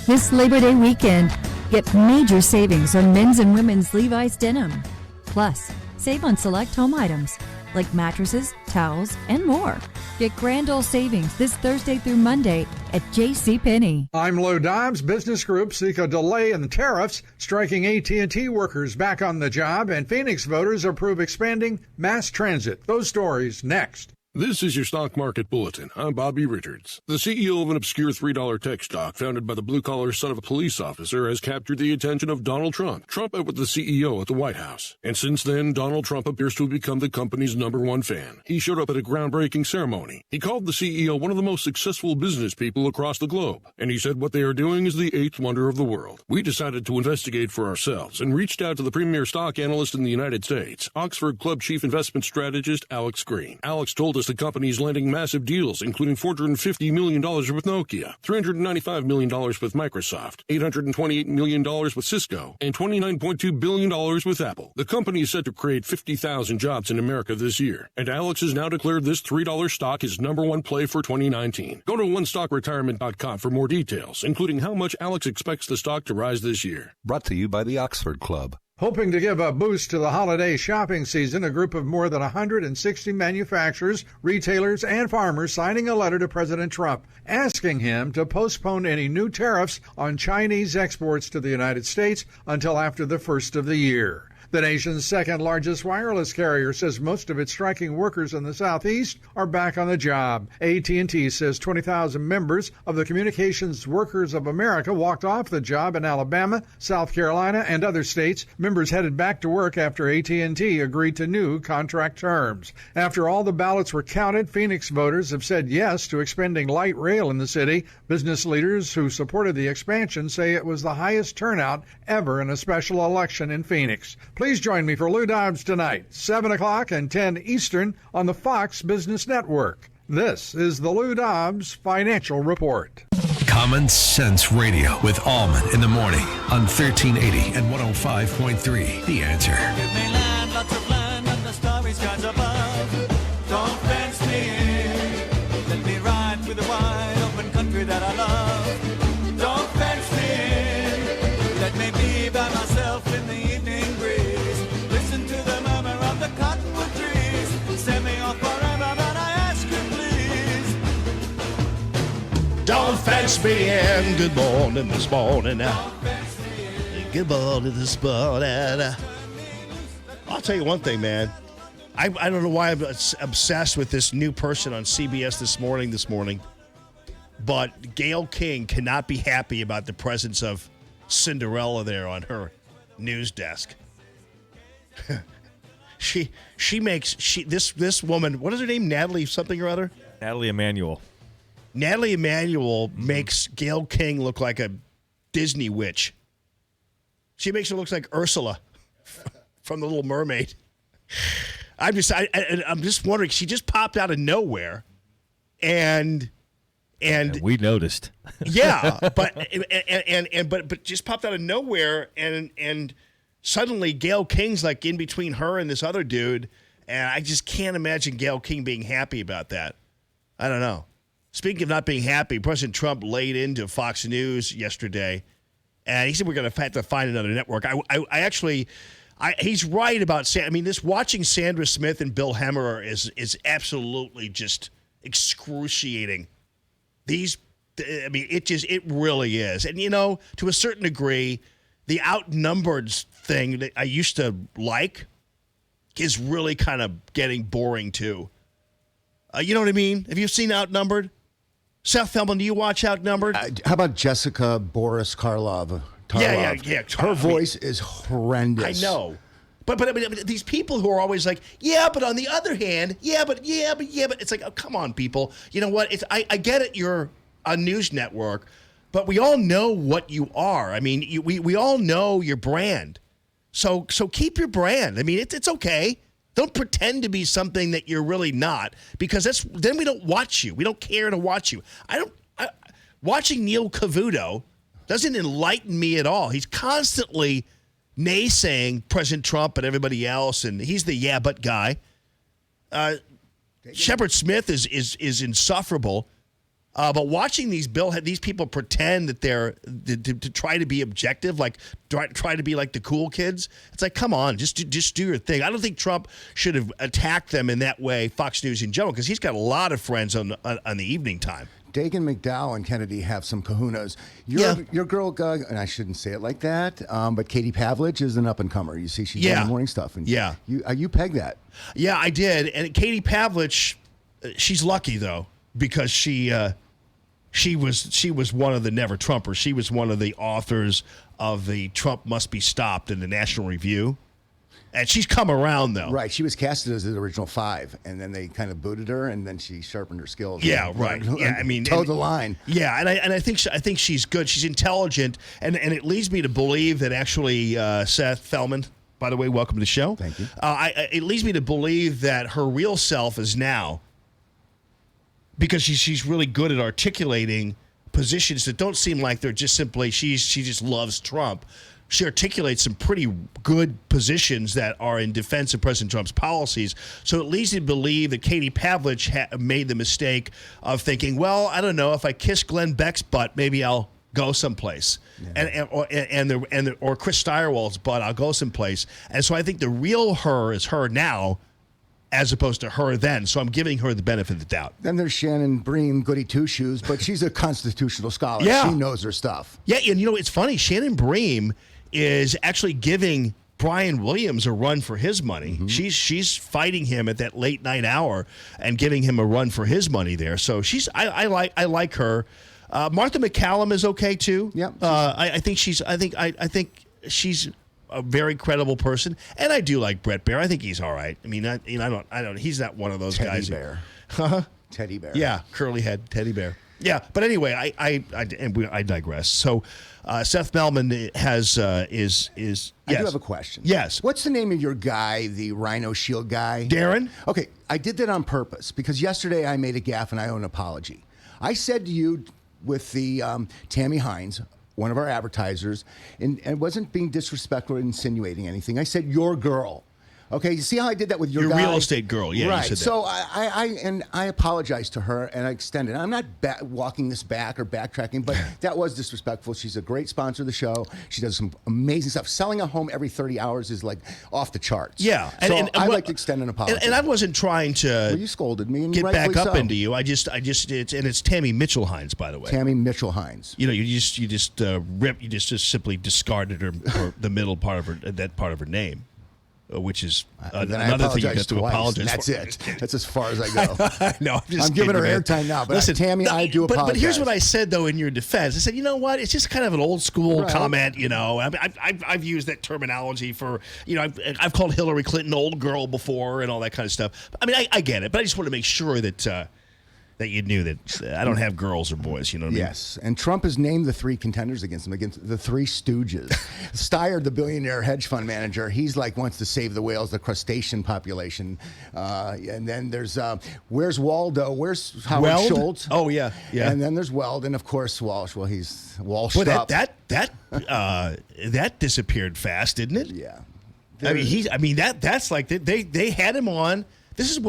This Labor Day weekend, get major savings on men's and women's Levi's denim. Plus, save on select home items like mattresses, towels, and more. Get grand old savings this Thursday through Monday at JCPenney. I'm Lou Dobbs. Business groups seek a delay in the tariffs, striking AT&T workers back on the job, and Phoenix voters approve expanding mass transit. Those stories next. This is your Stock Market Bulletin. I'm Bobby Richards. The CEO of an obscure $3 tech stock founded by the blue-collar son of a police officer has captured the attention of Donald Trump. Trump met with the CEO at the White House. And since then, Donald Trump appears to have become the company's #1 fan. He showed up at a groundbreaking ceremony. He called the CEO one of the most successful business people across the globe. And he said what they are doing is the eighth wonder of the world. We decided to investigate for ourselves and reached out to the premier stock analyst in the United States, Oxford Club chief investment strategist Alex Green. Alex told us the company is landing massive deals, including $450 million with Nokia, $395 million with Microsoft, $828 million with Cisco, and $29.2 billion with Apple. The company is set to create 50,000 jobs in America this year, and Alex has now declared this $3 stock his #1 play for 2019. Go to onestockretirement.com for more details, including how much Alex expects the stock to rise this year. Brought to you by the Oxford Club. Hoping to give a boost to the holiday shopping season, a group of more than 160 manufacturers, retailers, and farmers signing a letter to President Trump asking him to postpone any new tariffs on Chinese exports to the United States until after the first of the year. The nation's second largest wireless carrier says most of its striking workers in the Southeast are back on the job. AT&T says 20,000 members of the Communications Workers of America walked off the job in Alabama, South Carolina, and other states. Members headed back to work after AT&T agreed to new contract terms. After all the ballots were counted, Phoenix voters have said yes to expanding light rail in the city. Business leaders who supported the expansion say it was the highest turnout ever in a special election in Phoenix. Please join me for Lou Dobbs tonight, 7 o'clock and 10 Eastern on the Fox Business Network. This is the Lou Dobbs Financial Report. Common Sense Radio with Allman in the morning on 1380 and 105.3. The Answer. Give me land, lots of land, and the starry skies above. Don't fence me in. Let me ride through the wide open country that I love. Don't fence me in. Let me be by myself in the evening breeze. Listen to the murmur of the cottonwood trees. Send me off forever, but I ask you please. Don't fence me in. Good morning this morning. Good morning this morning. I'll tell you one thing, man. I don't know why I'm obsessed with this new person on CBS this morning. But Gayle King cannot be happy about the presence of Cinderella there on her news desk. This woman, what is her name? Natalie something or other? Natalie Emanuel. Natalie Emanuel makes Gayle King look like a Disney witch. She makes her look like Ursula from The Little Mermaid. I'm just wondering. She just popped out of nowhere, and we noticed. Yeah, but just popped out of nowhere, and suddenly Gayle King's like in between her and this other dude, and I just can't imagine Gayle King being happy about that. I don't know. Speaking of not being happy, President Trump laid into Fox News yesterday, and he said we're going to have to find another network. He's right about this watching Sandra Smith and Bill Hemmerer is absolutely just excruciating. It really is. And to a certain degree, the outnumbered thing that I used to like is really kind of getting boring too. You know what I mean? Have you seen Outnumbered? Seth Feldman, do you watch Outnumbered? How about Jessica Boris Karlov? Yeah. Her voice is horrendous. I know. But I mean, these people who are always like, yeah, but on the other hand, but it's like, oh, come on, people. You know what? I get it. You're a news network, but we all know what you are. I mean, we all know your brand. So keep your brand. I mean, it's okay. Don't pretend to be something that you're really not, because then we don't watch you. We don't care to watch you. Watching Neil Cavuto doesn't enlighten me at all. He's constantly naysaying President Trump and everybody else, and he's the yeah but guy. Shepard Smith is insufferable. But watching these people pretend that they're to try to be objective, like try to be like the cool kids. It's like, come on, just do your thing. I don't think Trump should have attacked them in that way, Fox News in general, because he's got a lot of friends on the evening time. Dagan McDowell and Kennedy have some kahunas. Your girl, and I shouldn't say it like that, but Katie Pavlich is an up-and-comer. You see, she's doing the morning stuff. And you pegged that. Yeah, I did. And Katie Pavlich, she's lucky, though, because she was one of the Never Trumpers. She was one of the authors of the Trump Must Be Stopped in the National Review. And she's come around, though. Right. She was casted as the original 5, and then they kind of booted her, and then she sharpened her skills. Yeah, right. Yeah, I mean, toed the line. Yeah, and I think she's good. She's intelligent, and it leads me to believe that actually Seth Fellman, by the way, welcome to the show. Thank you. It leads me to believe that her real self is now, because she's really good at articulating positions that don't seem like they're just simply she just loves Trump. She articulates some pretty good positions that are in defense of President Trump's policies. So it leads me to believe that Katie Pavlich made the mistake of thinking, well, I don't know, if I kiss Glenn Beck's butt, maybe I'll go someplace. Yeah. Or Chris Steyerwald's butt, I'll go someplace. And so I think the real her is her now, as opposed to her then. So I'm giving her the benefit of the doubt. Then there's Shannon Bream, goody two-shoes, but she's a constitutional scholar. Yeah. She knows her stuff. Yeah, and you know, it's funny. Shannon Bream is actually giving Brian Williams a run for his money. Mm-hmm. She's fighting him at that late night hour and giving him a run for his money there. So I like her. Martha McCallum is okay too. Yeah. I think she's a very credible person, and I do like Brett Baer. I think he's all right. I mean, I don't. He's not one of those guys. Teddy Bear. Teddy Bear. Yeah, curly head Teddy Bear. Yeah, but anyway, I digress. So, Seth Melman has is. Yes. I do have a question. Yes. What's the name of your guy, the Rhino Shield guy? Darren. Okay, I did that on purpose because yesterday I made a gaffe and I owe an apology. I said to you with the Tammy Hines, one of our advertisers, and wasn't being disrespectful or insinuating anything. I said, your girl. Okay, you see how I did that with your guy? Real estate girl, yeah. Right. You said that. So I apologized to her and I extended. I'm not walking this back or backtracking, but that was disrespectful. She's a great sponsor of the show. She does some amazing stuff. Selling a home every 30 hours is like off the charts. Yeah. So I'd like to extend an apology. And I wasn't trying to. Well, you scolded me and get back up into you. It's Tammy Mitchell Hines, by the way. Tammy Mitchell Hines. You know, you just simply discarded her the middle part of her name. Which is another thing you have to apologize for. That's it. That's as far as I go. No, I'm giving her airtime now. But listen, Tammy, I do apologize. But here's what I said, though, in your defense. I said, you know what? It's just kind of an old school comment, you know. I mean, I've used that terminology for, you know, I've called Hillary Clinton old girl before and all that kind of stuff. I mean, I get it, but I just want to make sure that you knew that I don't have girls or boys, you know what I mean? Yes, and Trump has named the 3 contenders against the 3 stooges. Steyer, the billionaire hedge fund manager, he's like wants to save the whales, the crustacean population. And then there's, where's Waldo? Where's Howard Schultz? Oh, yeah. And then there's Weld, and of course Walsh. Well, he's Walsh. But that disappeared fast, didn't it? Yeah. That's like they had him on. This is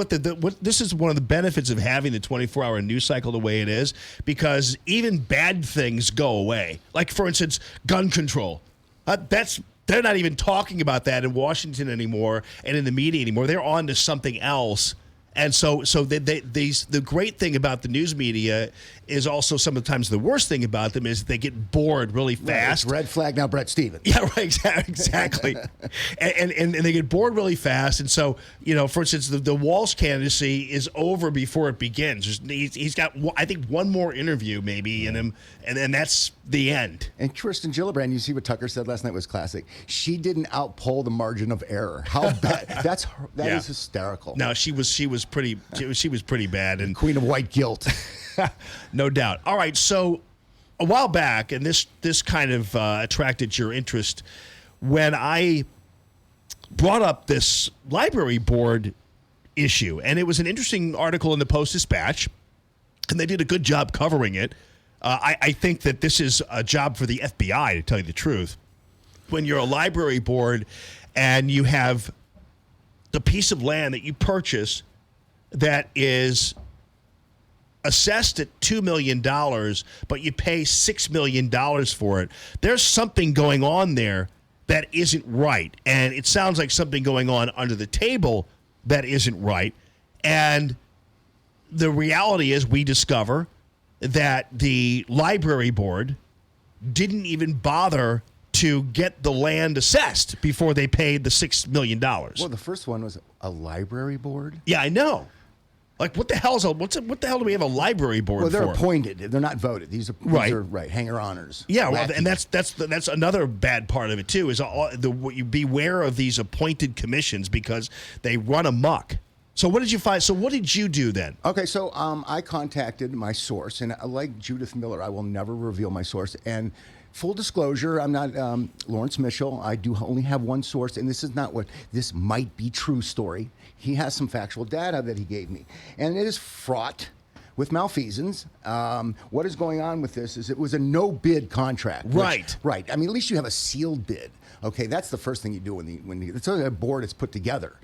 this is one of the benefits of having the 24-hour news cycle the way it is, because even bad things go away. Like, for instance, gun control. They're not even talking about that in Washington anymore and in the media anymore. They're on to something else, And so the great thing about the news media is also sometimes the worst thing about them is they get bored really fast. It's red flag now, Brett Stevens. Yeah, right, exactly. and they get bored really fast. And so, for instance, the Walsh candidacy is over before it begins. He's got, I think, one more interview maybe in him, and then that's the end. And Kirsten Gillibrand, you see what Tucker said last night was classic. She didn't outpoll the margin of error. How bad? That is hysterical. No, she was pretty bad, and Queen of white guilt. No doubt. All right, so a while back, and this kind of attracted your interest when I brought up this library board issue, and it was an interesting article in the Post-Dispatch, and they did a good job covering it. I think that this is a job for the FBI, to tell you the truth. When you're a library board and you have the piece of land that you purchase that is assessed at $2 million, but you pay $6 million for it, there's something going on there that isn't right. And it sounds like something going on under the table that isn't right. And the reality is we discover that the library board didn't even bother to get the land assessed before they paid the $6 million. Well, the first one was a library board. Yeah, I know. Like, what the hell do we have a library board for? Well, they're appointed. They're not voted. These are hanger-oners. Yeah, well, and that's another bad part of it too. Is you beware of these appointed commissions because they run amok. So what did you find? So what did you do then? Okay, so I contacted my source, and like Judith Miller, I will never reveal my source. And full disclosure, I'm not Lawrence Mitchell. I do only have one source, and this is not what this might be true story. He has some factual data that he gave me, and it is fraught with malfeasance. What is going on with this is it was a no-bid contract. Right. Right. I mean, at least you have a sealed bid. Okay, that's the first thing you do when it's a board is put together.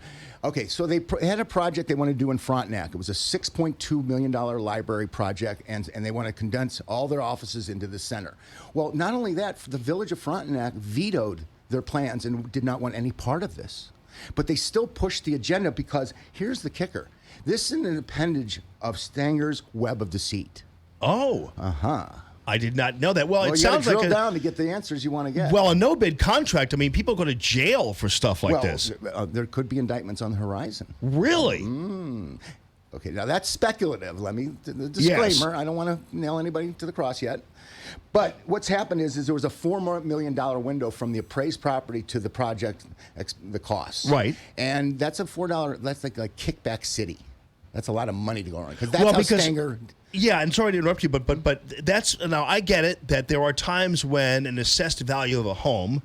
Okay, so they had a project they want to do in Frontenac. It was a $6.2 million library project, and they want to condense all their offices into the center. Well, not only that, the village of Frontenac vetoed their plans and did not want any part of this. But they still pushed the agenda because here's the kicker. This is an appendage of Stanger's Web of Deceit. Oh. Uh-huh. I did not know that. Well, it you sounds drill like down to get the answers you want to get. Well, a no-bid contract, I mean, people go to jail for stuff like this. There could be indictments on the horizon. Really? Okay, now that's speculative. Let me, the disclaimer, yes. I don't want to nail anybody to the cross yet. But what's happened is there was a $4 million window from the appraised property to the project, the costs. Right. And that's that's like a kickback city. That's a lot of money to go around. Because that's how Stanger... Yeah, and sorry to interrupt you, but that's, now I get it that there are times when an assessed value of a home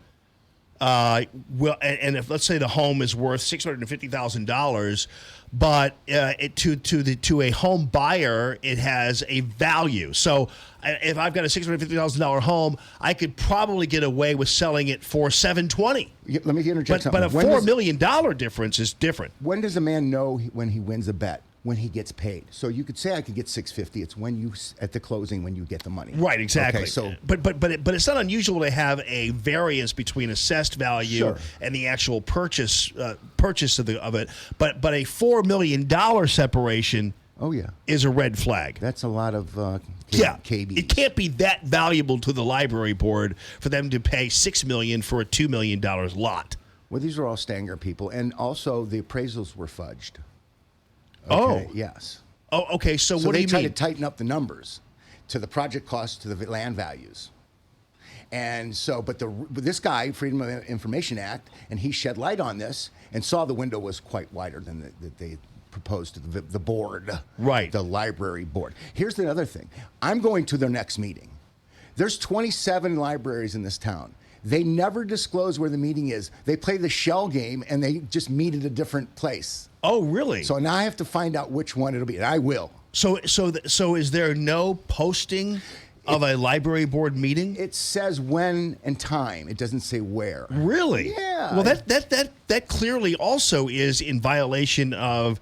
will, and if let's say the home is worth $650,000, but to a home buyer it has a value. So if I've got a $650,000 home, I could probably get away with selling it for $720,000. Let me interject something. But a $4 million difference is different. When does a man know when he wins a bet? When he gets paid. So you could say I could get $650,000. It's when you at the closing when you get the money. Right, exactly. Okay, so but it's not unusual to have a variance between assessed value and the actual purchase of it. But a $4 million separation. Oh yeah, is a red flag. That's a lot of KBs. It can't be that valuable to the library board for them to pay $6 million for a $2 million lot. Well, these are all Stanger people, and also the appraisals were fudged. Okay. Oh, yes. Oh, okay. So what do you mean? They try to tighten up the numbers to the project cost to the land values. And so, but this guy, Freedom of Information Act, and he shed light on this and saw the window was quite wider than they proposed to the board. Right. The library board. Here's the other thing. I'm going to their next meeting. There's 27 libraries in this town. They never disclose where the meeting is. They play the shell game, and they just meet at a different place. Oh, really? So now I have to find out which one it'll be, and I will. So is there no posting of a library board meeting? It says when and time. It doesn't say where. Really? Yeah. Well, that clearly also is in violation of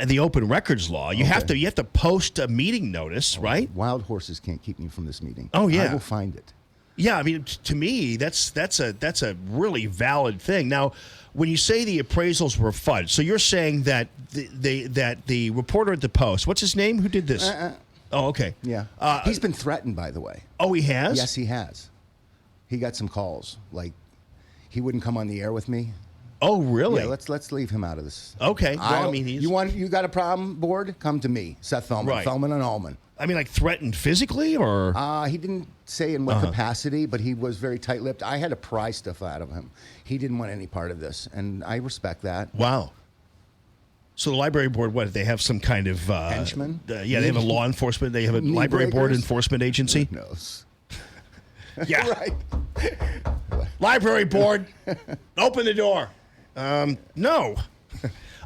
the open records law. You have to post a meeting notice, right? Wild horses can't keep me from this meeting. Oh yeah, I will find it. Yeah, I mean, to me, that's a really valid thing. Now, when you say the appraisals were fudged, so you're saying that the reporter at the Post, what's his name? Who did this? Oh, okay. Yeah. He's been threatened, by the way. Oh, he has? Yes, he has. He got some calls. Like, he wouldn't come on the air with me. Oh, really? Yeah, let's leave him out of this. Okay. Well, I mean, you got a problem, board? Come to me, Seth Feldman, Right. Feldman and Allman. I mean, like threatened physically, or he didn't say in what capacity, but he was very tight-lipped. I had to pry stuff out of him. He didn't want any part of this, and I respect that. Wow. So the library board, what? They have some kind of henchman? Yeah, they have a law enforcement. They have a library board enforcement agency. Who knows? Yeah. Right. Library board, open the door. No.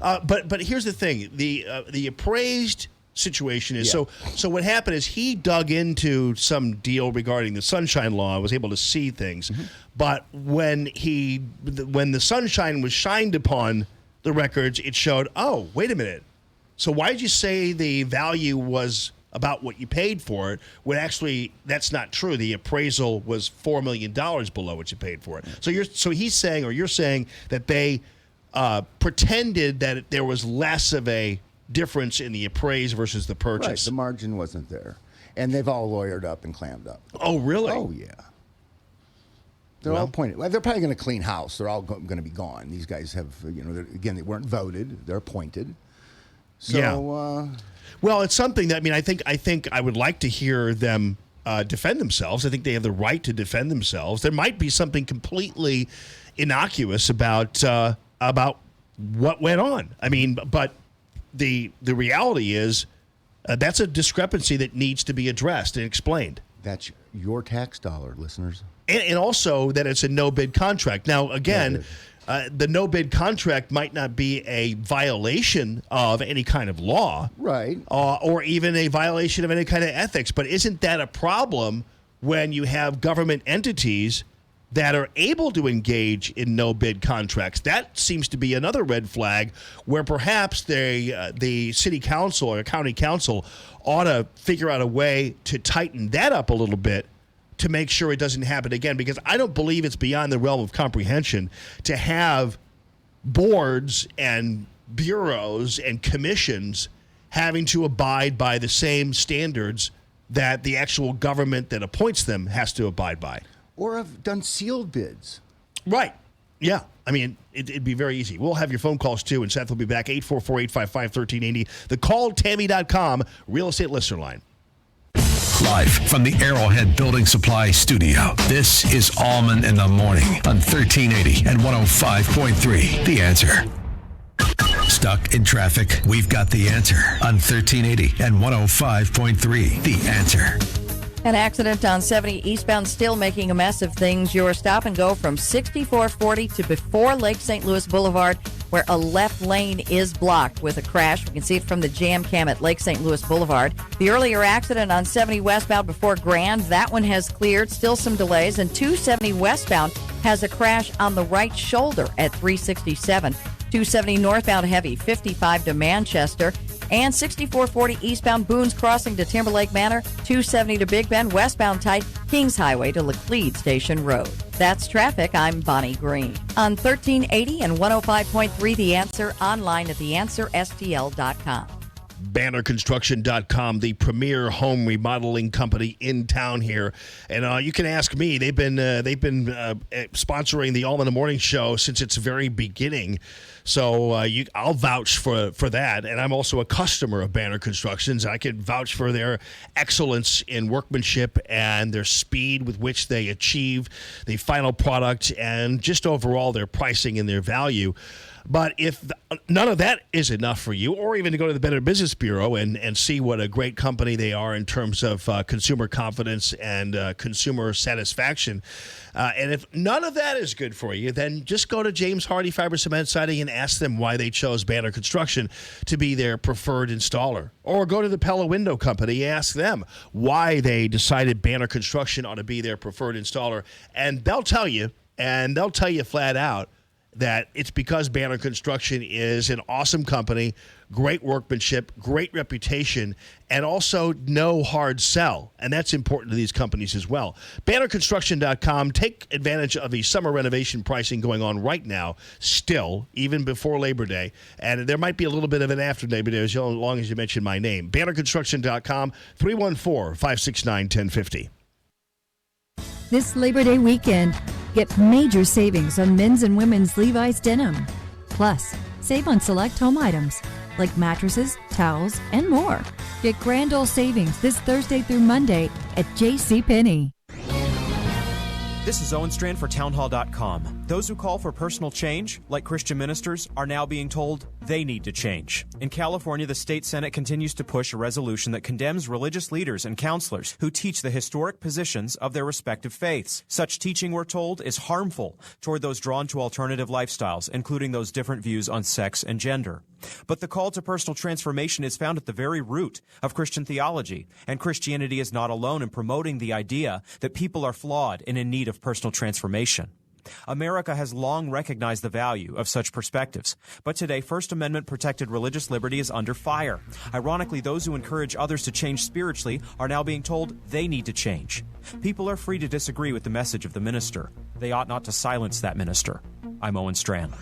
But here's the thing: the appraised situation is so what happened is he dug into some deal regarding the sunshine law, was able to see things, but when the sunshine was shined upon the records, it showed, oh, wait a minute, so why did you say the value was about what you paid for it, when actually that's not true? The appraisal was $4 million below what you paid for it. So you're saying that they pretended that there was less of a difference in the appraise versus the purchase. Right, the margin wasn't there. And they've all lawyered up and clammed up. Oh, really? Oh, yeah. They're all pointed. Well, they're probably going to clean house. They're all going to be gone. These guys have, again, they weren't voted. They're appointed. So, yeah. Well, it's something that, I think I would like to hear them defend themselves. I think they have the right to defend themselves. There might be something completely innocuous about what went on. But the reality is that's a discrepancy that needs to be addressed and explained. That's your tax dollar, listeners. And also that it's a no-bid contract. Now, again, the no-bid contract might not be a violation of any kind of law. Right. Or even a violation of any kind of ethics. But isn't that a problem when you have government entities that are able to engage in no-bid contracts? That seems to be another red flag where perhaps the city council or county council ought to figure out a way to tighten that up a little bit to make sure it doesn't happen again, because I don't believe it's beyond the realm of comprehension to have boards and bureaus and commissions having to abide by the same standards that the actual government that appoints them has to abide by. Or have done sealed bids. Right. Yeah. It'd be very easy. We'll have your phone calls, too, and Seth will be back, 844-855-1380. The calltammy.com real estate listener line. Live from the Arrowhead Building Supply Studio, this is Allman in the Morning on 1380 and 105.3. The Answer. Stuck in traffic? We've got the answer on 1380 and 105.3. The Answer. An accident on 70 eastbound still making a mess of things. Your stop and go from 6440 to before Lake St. Louis Boulevard, where a left lane is blocked with a crash. We can see it from the jam cam at Lake St. Louis Boulevard. The earlier accident on 70 westbound before Grand, that one has cleared. Still some delays. And 270 westbound has a crash on the right shoulder at 367. 270 northbound heavy, 55 to Manchester. And 6440 eastbound Boone's Crossing to Timberlake Manor, 270 to Big Bend, westbound tight, Kings Highway to Laclede Station Road. That's traffic. I'm Bonnie Green. On 1380 and 105.3 The Answer, online at theanswerstl.com. BannerConstruction.com, the premier home remodeling company in town here, and you can ask me. They've been sponsoring the Allman in the Morning show since its very beginning, so I'll vouch for that. And I'm also a customer of Banner Constructions. I can vouch for their excellence in workmanship and their speed with which they achieve the final product, and just overall their pricing and their value. But if none of that is enough for you, or even to go to the Better Business Bureau and see what a great company they are in terms of consumer confidence and consumer satisfaction, and if none of that is good for you, then just go to James Hardy Fiber Cement Siding and ask them why they chose Banner Construction to be their preferred installer. Or go to the Pella Window Company, ask them why they decided Banner Construction ought to be their preferred installer. And they'll tell you flat out, that it's because Banner Construction is an awesome company, great workmanship, great reputation, and also no hard sell. And that's important to these companies as well. BannerConstruction.com. Take advantage of the summer renovation pricing going on right now, still, even before Labor Day. And there might be a little bit of an after Labor Day as long as you mention my name. BannerConstruction.com, 314-569-1050. This Labor Day weekend, get major savings on men's and women's Levi's denim. Plus, save on select home items like mattresses, towels, and more. Get grand old savings this Thursday through Monday at JCPenney. This is Owen Strand for townhall.com. Those who call for personal change, like Christian ministers, are now being told they need to change. In California, the state Senate continues to push a resolution that condemns religious leaders and counselors who teach the historic positions of their respective faiths. Such teaching, we're told, is harmful toward those drawn to alternative lifestyles, including those different views on sex and gender. But the call to personal transformation is found at the very root of Christian theology, and Christianity is not alone in promoting the idea that people are flawed and in need of personal transformation. America has long recognized the value of such perspectives, but today First Amendment protected religious liberty is under fire. Ironically, those who encourage others to change spiritually are now being told they need to change. People are free to disagree with the message of the minister. They ought not to silence that minister. I'm Owen Strand.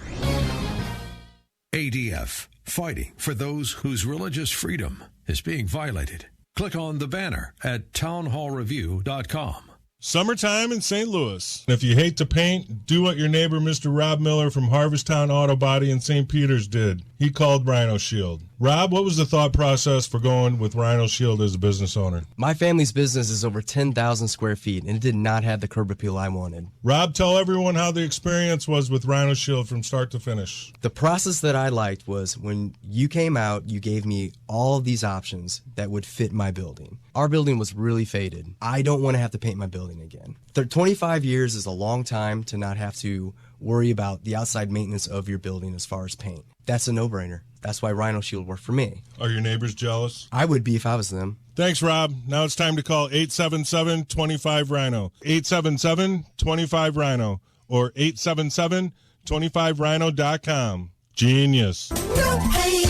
ADF, fighting for those whose religious freedom is being violated. Click on the banner at townhallreview.com. Summertime in St. Louis. If you hate to paint, do what your neighbor Mr. Rob Miller from Harvesttown Auto Body in St. Peters did. He called Rhino Shield. Rob, what was the thought process for going with Rhino Shield as a business owner? My family's business is over 10,000 square feet, and it did not have the curb appeal I wanted. Rob, tell everyone how the experience was with Rhino Shield from start to finish. The process that I liked was when you came out, you gave me all of these options that would fit my building. Our building was really faded. I don't want to have to paint my building again. 25 years is a long time to not have to worry about the outside maintenance of your building as far as paint. That's a no-brainer. That's why Rhino Shield worked for me. Are your neighbors jealous? I would be if I was them. Thanks, Rob. Now it's time to call 877-25-RHINO. 877-25-RHINO or 877-25rhino.com. Genius. No paint,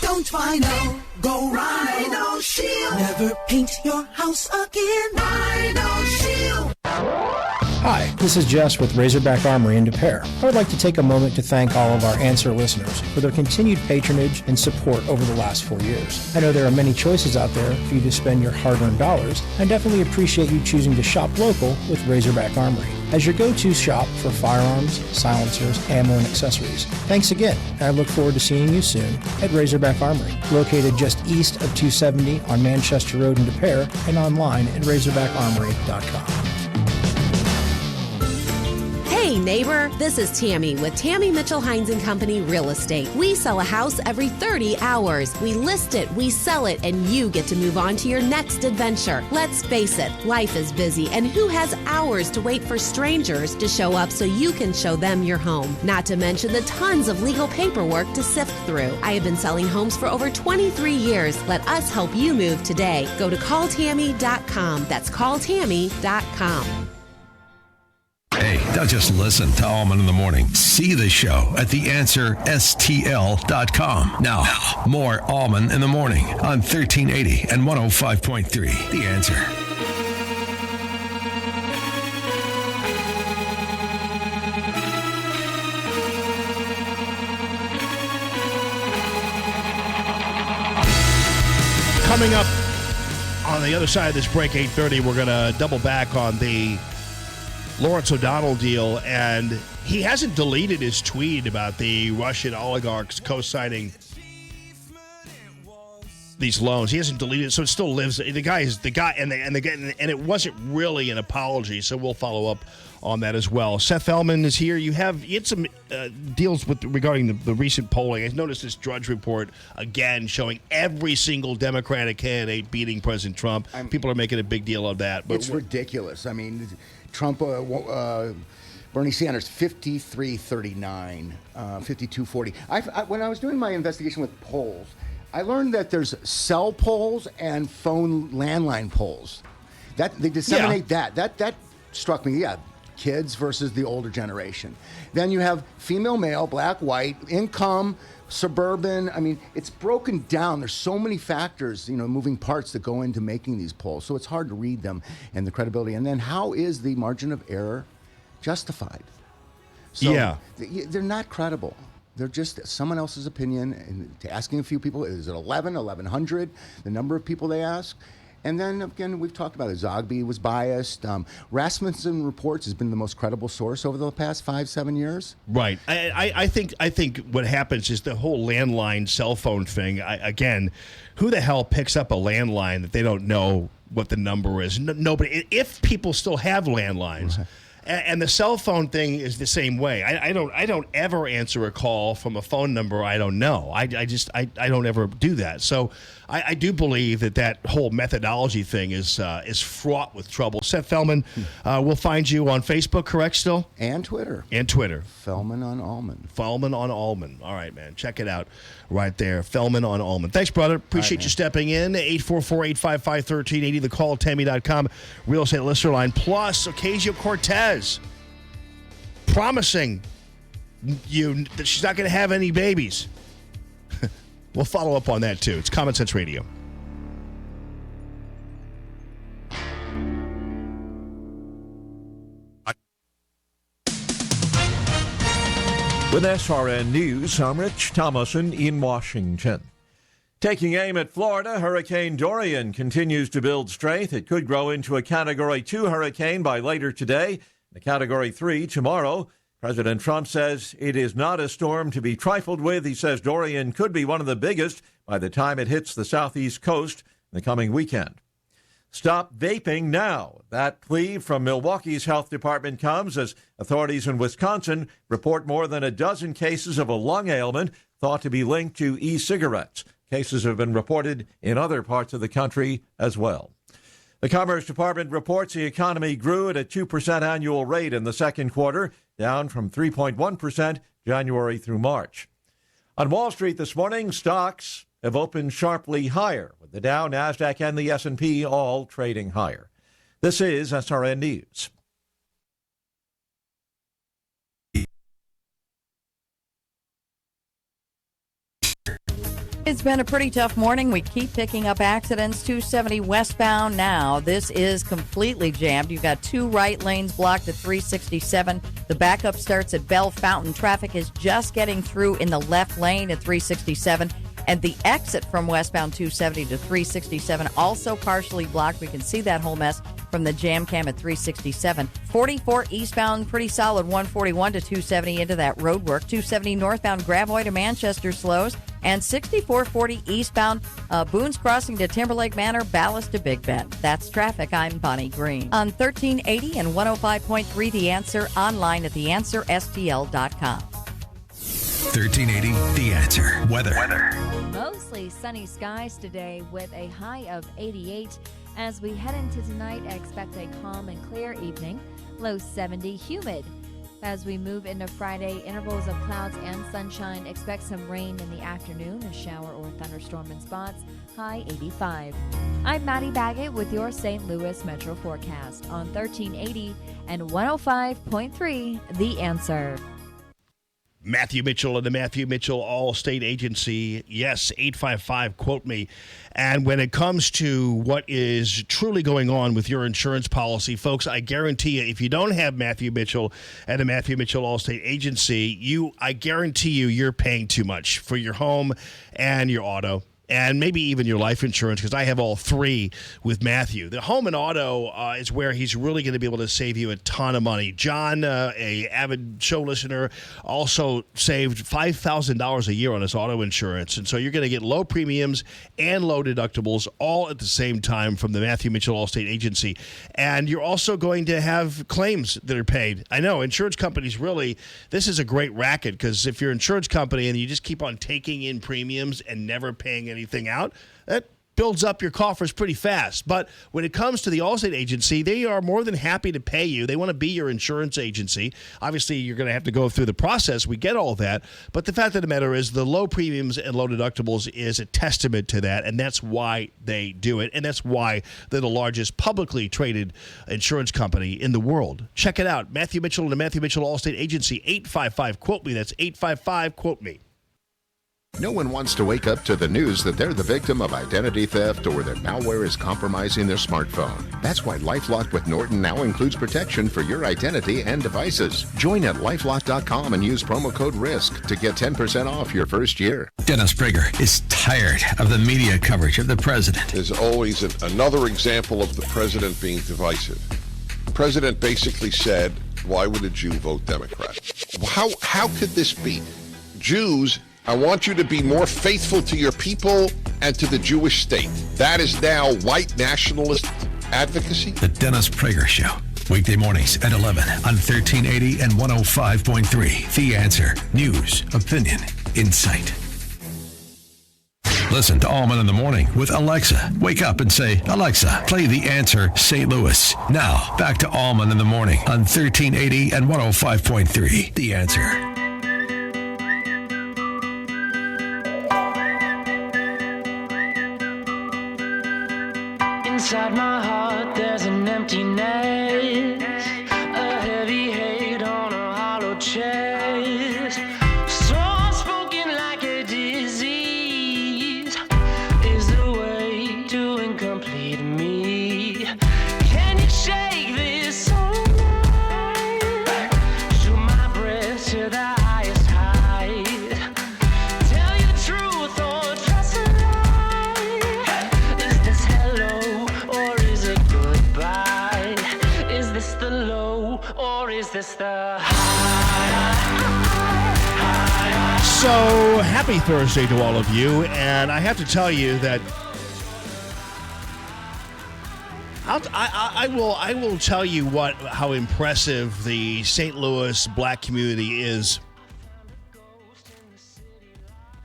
don't Rhino. Go Rhino Shield. Never paint your house again. Rhino Shield. Hi, this is Jess with Razorback Armory in Des Peres. I would like to take a moment to thank all of our Answer listeners for their continued patronage and support over the last 4 years. I know there are many choices out there for you to spend your hard-earned dollars. I definitely appreciate you choosing to shop local with Razorback Armory as your go-to shop for firearms, silencers, ammo, and accessories. Thanks again, and I look forward to seeing you soon at Razorback Armory, located just east of 270 on Manchester Road in Des Peres and online at RazorbackArmory.com. Hey neighbor, this is Tammy with Tammy Mitchell Hines & Company Real Estate. We sell a house every 30 hours. We list it, we sell it, and you get to move on to your next adventure. Let's face it, life is busy, and who has hours to wait for strangers to show up so you can show them your home? Not to mention the tons of legal paperwork to sift through. I have been selling homes for over 23 years. Let us help you move today. Go to calltammy.com. That's calltammy.com. Hey, don't just listen to Allman in the Morning. See the show at theanswerstl.com. Now, more Allman in the Morning on 1380 and 105.3. The Answer. Coming up on the other side of this break, 8:30, we're going to double back on the Lawrence O'Donnell deal, and he hasn't deleted his tweet about the Russian oligarchs co-signing these loans. He hasn't deleted it, so it still lives. The guy is the guy, and it wasn't really an apology. So we'll follow up on that as well. Seth Ellman is here. You had some deals regarding the recent polling. I noticed this Drudge report again showing every single Democratic candidate beating President Trump. People are making a big deal of that, but it's ridiculous. I mean, Trump, Bernie Sanders, 53-39, 52-40. When I was doing my investigation with polls, I learned that there's cell polls and phone landline polls. That they disseminate that struck me. Yeah, kids versus the older generation. Then you have female, male, black, white, income, suburban. I mean, it's broken down. There's so many factors, moving parts that go into making these polls. So it's hard to read them and the credibility. And then how is the margin of error justified? So they're not credible. They're just someone else's opinion. And asking a few people, is it 1,100, the number of people they ask? And then, again, we've talked about it. Zogby was biased. Rasmussen Reports has been the most credible source over the past 5-7 years. Right. I think what happens is the whole landline cell phone thing. Again, who the hell picks up a landline that they don't know what the number is? Nobody. If people still have landlines. Right. And the cell phone thing is the same way. I don't ever answer a call from a phone number I don't know. I don't ever do that. So I do believe that whole methodology thing is fraught with trouble. Seth Fellman, we'll find you on Facebook, correct? Still and Twitter. Fellman on Allman. Fellman on Allman. All right, man. Check it out right there. Fellman on Allman. Thanks, brother. Appreciate you stepping in. 844-855-1380. The call, Tammy.com. Real estate listener line. Plus, Ocasio-Cortez promising you that she's not going to have any babies. We'll follow up on that, too. It's Common Sense Radio. With SRN News, I'm Rich Thomason in Washington. Taking aim at Florida, Hurricane Dorian continues to build strength. It could grow into a Category 2 hurricane by later today, and a Category 3 tomorrow. President Trump says it is not a storm to be trifled with. He says Dorian could be one of the biggest by the time it hits the southeast coast in the coming weekend. Stop vaping now. That plea from Milwaukee's health department comes as authorities in Wisconsin report more than a dozen cases of a lung ailment thought to be linked to e-cigarettes. Cases have been reported in other parts of the country as well. The Commerce Department reports the economy grew at a 2% annual rate in the second quarter, down from 3.1% January through March. On Wall Street this morning, stocks have opened sharply higher, with the Dow, NASDAQ, and the S&P all trading higher. This is SRN News. It's been a pretty tough morning. We keep picking up accidents. 270 westbound now. This is completely jammed. You've got two right lanes blocked at 367. The backup starts at Bell Fountain. Traffic is just getting through in the left lane at 367. And the exit from westbound 270 to 367 also partially blocked. We can see that whole mess from the jam cam at 367. 44 eastbound, pretty solid. 141 to 270 into that road work. 270 northbound Gravois to Manchester slows. And 6440 eastbound Boone's Crossing to Timberlake Manor, Ballast to Big Bend. That's traffic. I'm Bonnie Green. On 1380 and 105.3 The Answer, online at theanswerstl.com. 1380 The Answer. Weather. Mostly sunny skies today with a high of 88. As we head into tonight, expect a calm and clear evening. Low 70, humid. As we move into Friday, intervals of clouds and sunshine. Expect some rain in the afternoon, a shower or thunderstorm in spots. High 85. I'm Maddie Baggett with your St. Louis Metro forecast on 1380 and 105.3 The Answer. Matthew Mitchell and the Matthew Mitchell All-State Agency. Yes, 855, quote me. And when it comes to what is truly going on with your insurance policy, folks, I guarantee you, if you don't have Matthew Mitchell and the Matthew Mitchell All-State Agency, I guarantee you're paying too much for your home and your auto. And maybe even your life insurance, because I have all three with Matthew. The home and auto is where he's really going to be able to save you a ton of money. John, a avid show listener, also saved $5,000 a year on his auto insurance. And so you're going to get low premiums and low deductibles all at the same time from the Matthew Mitchell All-State Agency. And you're also going to have claims that are paid. I know, insurance companies really, this is a great racket, because if you're an insurance company and you just keep on taking in premiums and never paying anything out, builds up your coffers pretty fast. But when it comes to the Allstate agency, they are more than happy to pay you. They want to be your insurance agency. Obviously, you're going to have to go through the process. We get all that. But the fact of the matter is the low premiums and low deductibles is a testament to that, and that's why they do it. And that's why they're the largest publicly traded insurance company in the world. Check it out. Matthew Mitchell and the Matthew Mitchell Allstate Agency, 855-QUOTE-ME. That's 855-QUOTE-ME. No one wants to wake up to the news that they're the victim of identity theft or that malware is compromising their smartphone. That's why LifeLock with Norton now includes protection for your identity and devices. Join at LifeLock.com and use promo code RISK to get 10% off your first year. Dennis Prager is tired of the media coverage of the president. There's always another example of the president being divisive. The president basically said, why would a Jew vote Democrat? How could this be? Jews, I want you to be more faithful to your people and to the Jewish state. That is now white nationalist advocacy. The Dennis Prager Show. Weekday mornings at 11 on 1380 and 105.3. The Answer. News, opinion, insight. Listen to Allman in the Morning with Alexa. Wake up and say, Alexa, play The Answer St. Louis. Now, back to Allman in the Morning on 1380 and 105.3. The Answer. Inside my heart there's an emptiness, a heavy hate on a hollow chest. So spoken like a disease is the way to incomplete me. Can you shake this soul night? Shoot my breath to the highest height. Tell you the truth or trust a lie. Is this hello? Or is it goodbye? Is this the low or is this the high? So, happy Thursday to all of you, and I have to tell you that I will tell you how impressive the St. Louis black community is,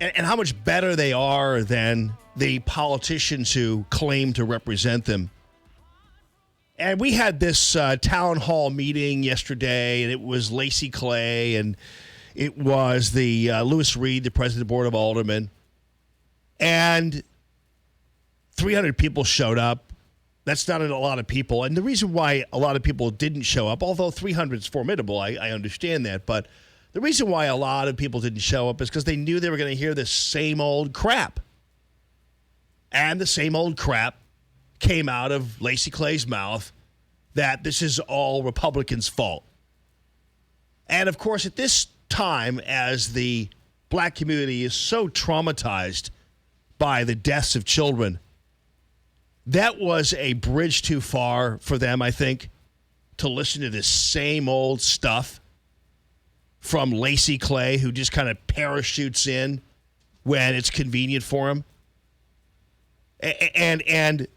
and how much better they are than the politicians who claim to represent them. And we had this town hall meeting yesterday, and it was Lacey Clay, and it was the Lewis Reed, the president of the Board of Aldermen. And 300 people showed up. That's not a lot of people. And the reason why a lot of people didn't show up, although 300 is formidable, I understand that, but the reason why a lot of people didn't show up is because they knew they were going to hear this same old crap. And the same old crap came out of Lacey Clay's mouth that this is all Republicans' fault. And, of course, at this time, as the black community is so traumatized by the deaths of children, that was a bridge too far for them, I think, to listen to this same old stuff from Lacey Clay, who just kind of parachutes in when it's convenient for him. And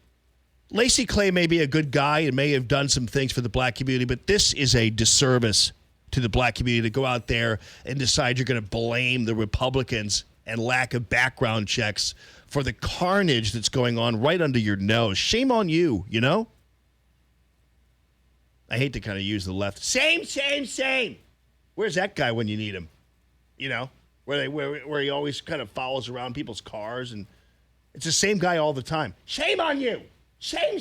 Lacey Clay may be a good guy and may have done some things for the black community, but this is a disservice to the black community to go out there and decide you're going to blame the Republicans and lack of background checks for the carnage that's going on right under your nose. Shame on you, you know? I hate to kind of use the left. Same. Where's that guy when you need him? You know, where he always kind of follows around people's cars, and it's the same guy all the time. Shame on you. Same.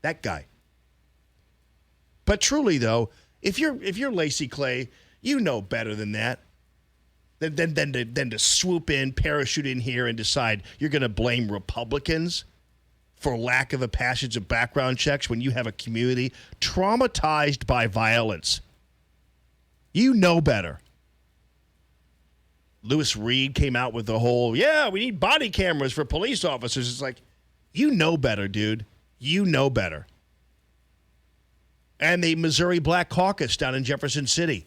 That guy. But truly, though, if you're Lacey Clay, you know better than that. Than to swoop in, parachute in here, and decide you're going to blame Republicans for lack of a passage of background checks when you have a community traumatized by violence. You know better. Lewis Reed came out with the whole, we need body cameras for police officers. It's like, you know better, dude. You know better. And the Missouri Black Caucus down in Jefferson City.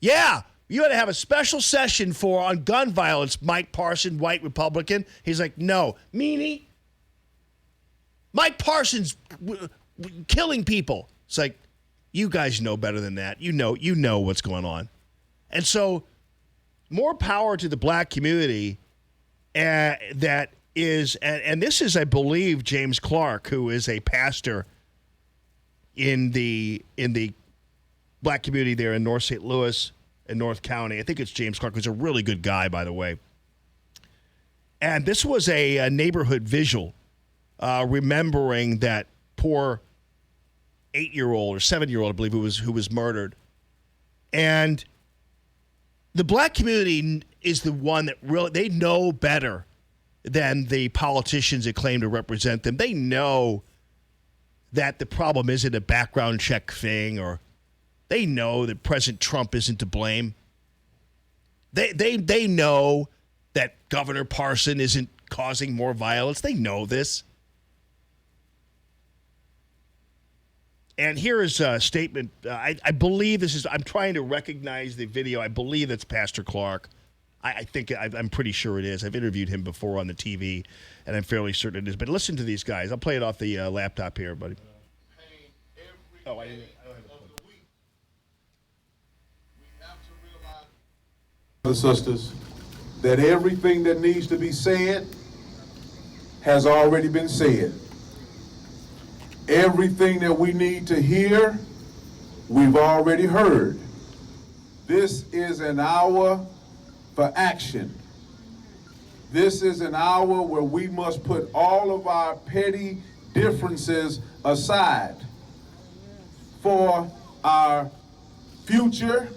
Yeah, you ought to have a special session on gun violence, Mike Parson, white Republican. He's like, no. Meanie, Mike Parson's killing people. It's like, you guys know better than that. You know what's going on. And so, more power to the black community that is, and this is, I believe, James Clark, who is a pastor in the black community there in North St. Louis and North County. I think it's James Clark, who's a really good guy, by the way. And this was a neighborhood visual, remembering that poor 8-year-old or 7-year-old, I believe, who was murdered. And the black community is the one that really, they know better than the politicians that claim to represent them. They know that the problem isn't a background check thing, or they know that President Trump isn't to blame. They know that Governor Parson isn't causing more violence. They know this. And here is a statement. I believe this is, I'm trying to recognize the video. I believe it's Pastor Clark. I'm pretty sure it is. I've interviewed him before on the TV, and I'm fairly certain it is. But listen to these guys. I'll play it off the laptop here, buddy. Sisters, that everything that needs to be said has already been said. Everything that we need to hear, we've already heard. This is an hour for action. This is an hour where we must put all of our petty differences aside for our future,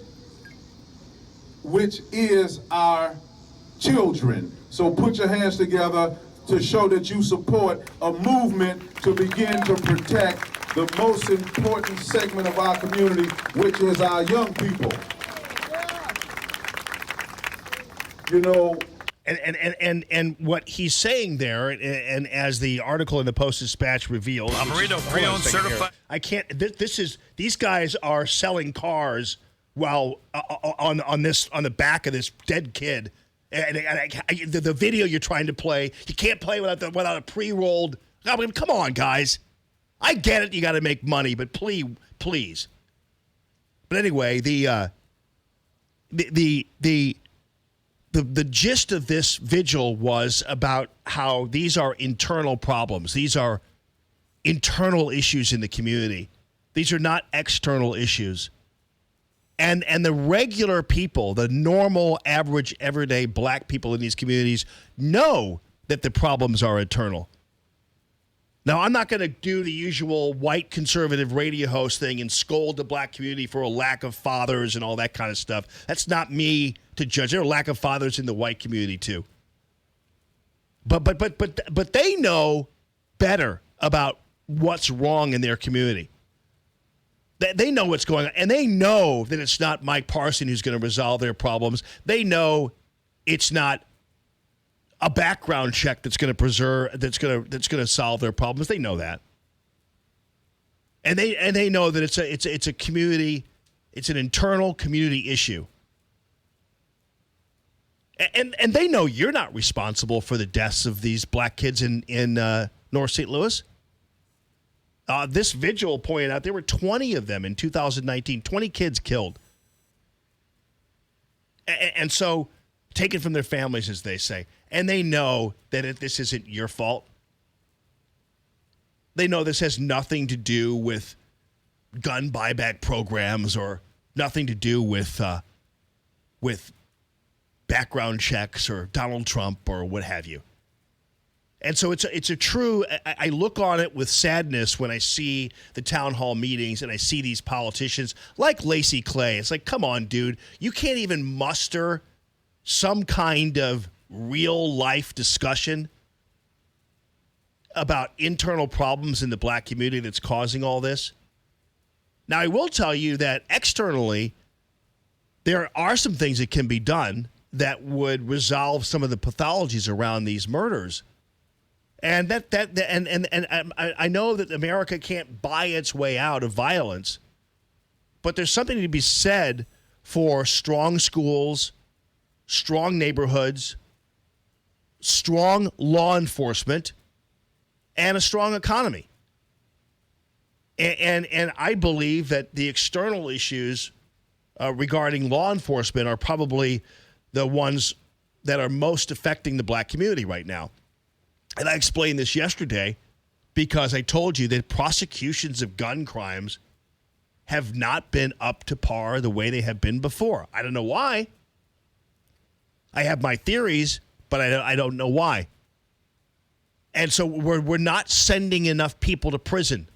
which is our children. So put your hands together to show that you support a movement to begin to protect the most important segment of our community, which is our young people. You know, and what he's saying there, and as the article in the Post-Dispatch reveals, pre-owned certified. I can't. These guys are selling cars while on the back of this dead kid. And the video you're trying to play, you can't play without a pre-rolled. I mean, come on, guys. I get it. You got to make money, but please. But anyway, the gist of this vigil was about how these are internal problems. These are internal issues in the community. These are not external issues. And the regular people, the normal, average, everyday black people in these communities know that the problems are internal. Now, I'm not going to do the usual white conservative radio host thing and scold the black community for a lack of fathers and all that kind of stuff. That's not me to judge. There are a lack of fathers in the white community too. But they know better about what's wrong in their community. They know what's going on, and they know that it's not Mike Parson who's going to resolve their problems. They know it's not a background check that's going to solve their problems. They know that, and they know that it's a community, it's an internal community issue, and they know you're not responsible for the deaths of these black kids in North St. Louis. This vigil pointed out there were 20 of them in 2019, 20 kids killed. And so, taken from their families, as they say. And they know that this isn't your fault. They know this has nothing to do with gun buyback programs or nothing to do with background checks or Donald Trump or what have you. And so it's a true, I look on it with sadness when I see the town hall meetings and I see these politicians like Lacey Clay. It's like, come on, dude. You can't even muster some kind of real life discussion about internal problems in the black community that's causing all this. Now, I will tell you that externally, there are some things that can be done that would resolve some of the pathologies around these murders. And I know that America can't buy its way out of violence, but there's something to be said for strong schools, strong neighborhoods, strong law enforcement, and a strong economy. And I believe that the external issues regarding law enforcement are probably the ones that are most affecting the black community right now. And I explained this yesterday because I told you that prosecutions of gun crimes have not been up to par the way they have been before. I don't know why. I have my theories, but I don't know why. And so we're not sending enough people to prison.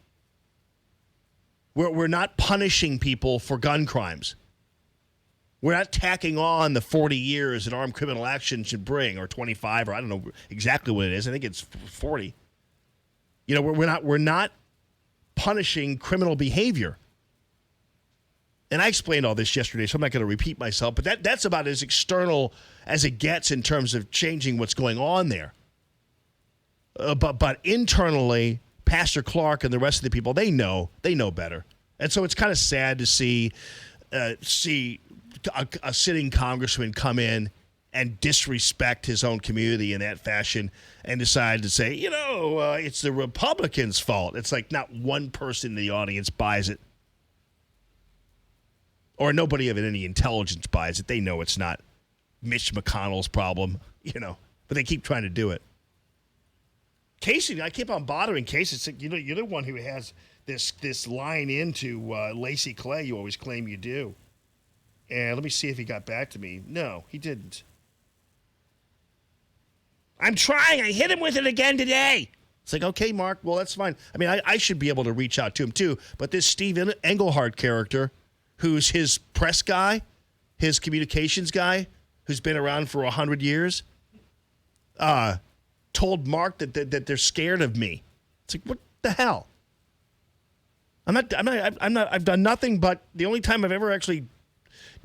We're not punishing people for gun crimes. We're not tacking on the 40 years that armed criminal action should bring, or 25, or I don't know exactly what it is. I think it's 40. You know, we're not punishing criminal behavior. And I explained all this yesterday, so I'm not going to repeat myself. But that's about as external as it gets in terms of changing what's going on there. But internally, Pastor Clark and the rest of the people, they know better. And so it's kind of sad to see a sitting congressman come in and disrespect his own community in that fashion and decide to say, it's the Republicans' fault. It's like not one person in the audience buys it. Or nobody of any intelligence buys it. They know it's not Mitch McConnell's problem, but they keep trying to do it. Casey, I keep on bothering Casey. It's like, you're the one who has this line into Lacey Clay you always claim you do. And let me see if he got back to me. No, he didn't. I'm trying. I hit him with it again today. It's like, okay, Mark, well, that's fine. I mean, I should be able to reach out to him too. But this Steve Englehart character, who's his press guy, his communications guy, who's been around for 100 years, told Mark that they're scared of me. It's like, what the hell? I've done nothing but the only time I've ever actually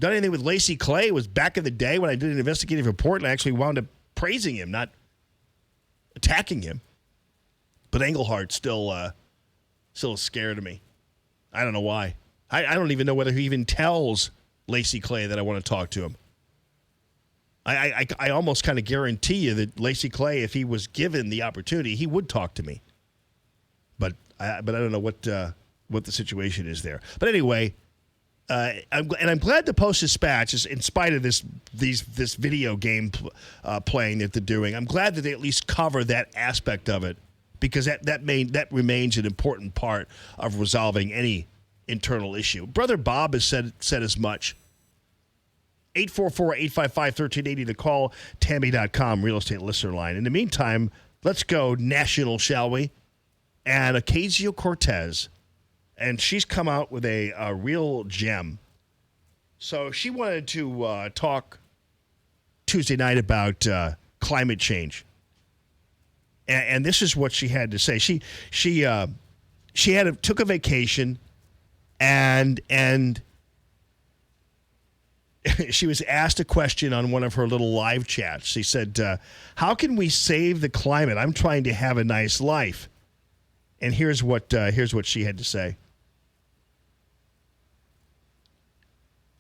done anything with Lacey Clay was back in the day when I did an investigative report and I actually wound up praising him, not attacking him. But Englehart still is scared of me. I don't know why. I don't even know whether he even tells Lacey Clay that I want to talk to him. I almost kind of guarantee you that Lacey Clay, if he was given the opportunity, he would talk to me. But I don't know what the situation is there. But anyway, I'm glad the Post-Dispatch, in spite of this video game playing that they're doing, I'm glad that they at least cover that aspect of it, because that remains an important part of resolving any internal issue. Brother Bob has said as much. 844-855-1380 to call. Tammy.com real estate listener line. In the meantime, let's go national, shall we? And Ocasio-Cortez. And she's come out with a real gem. So she wanted to talk Tuesday night about climate change. And this is what she had to say. She took a vacation and she was asked a question on one of her little live chats. She said, how can we save the climate? I'm trying to have a nice life. And here's what she had to say.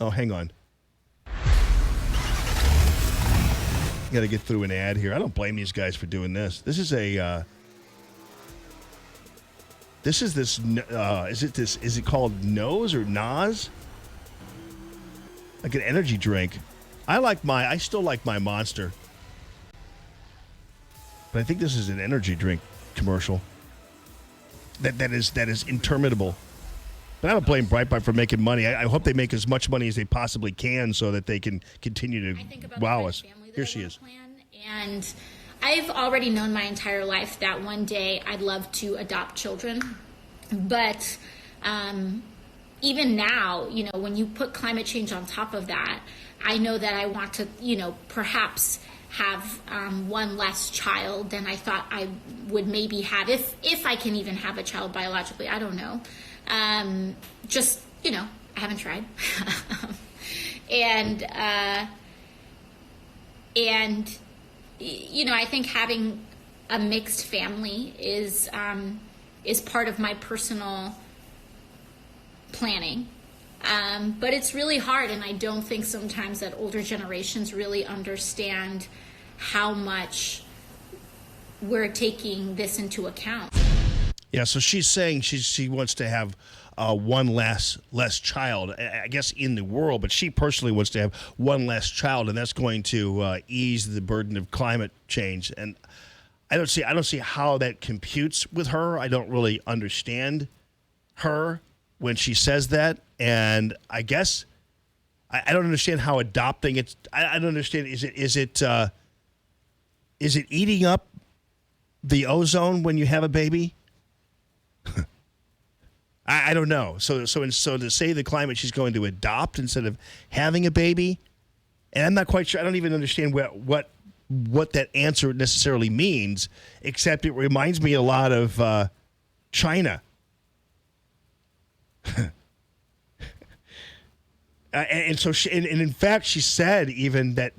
Oh, hang on. Got to get through an ad here. I don't blame these guys for doing this. Is it called Nose or Nas? Like an energy drink. I still like my Monster. But I think this is an energy drink commercial. That is interminable. But I don't blame Breitbart for making money. I hope they make as much money as they possibly can so that they can continue to wow us. Here she is. And I've already known my entire life that one day I'd love to adopt children. But even now, when you put climate change on top of that, I know that I want to, perhaps have one less child than I thought I would maybe have, if I can even have a child biologically. I don't know. I haven't tried. And I think having a mixed family is part of my personal planning. But it's really hard, and I don't think sometimes that older generations really understand how much we're taking this into account. Yeah, so she's saying she wants to have one less child, I guess, in the world, but she personally wants to have one less child, and that's going to ease the burden of climate change. And I don't see how that computes with her. I don't really understand her when she says that, and I guess I don't understand how adopting it. I don't understand. Is it eating up the ozone when you have a baby? I don't know. So to say the climate she's going to adopt instead of having a baby, and I'm not quite sure. I don't even understand what that answer necessarily means, except it reminds me a lot of China. And so and in fact she said even that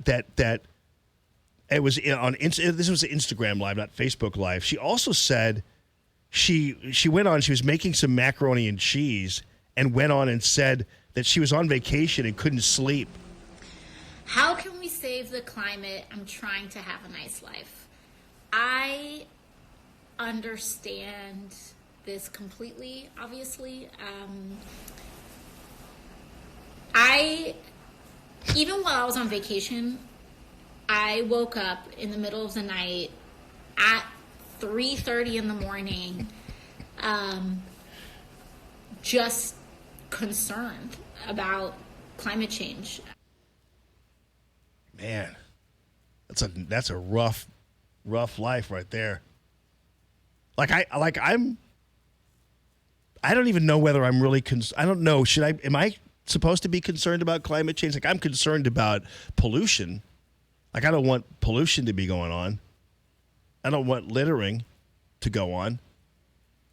it was on this was Instagram Live, not Facebook Live. She also said she went on, she was making some macaroni and cheese and went on and said that she was on vacation and couldn't sleep. How can we save the climate? I'm trying to have a nice life. I understand this completely, obviously. Even while I was on vacation, I woke up in the middle of the night at 3:30 in the morning, just concerned about climate change. Man, that's a rough life right there. I don't even know whether I'm really I don't know. Am I supposed to be concerned about climate change? Like, I'm concerned about pollution. Like, I don't want pollution to be going on. I don't want littering to go on.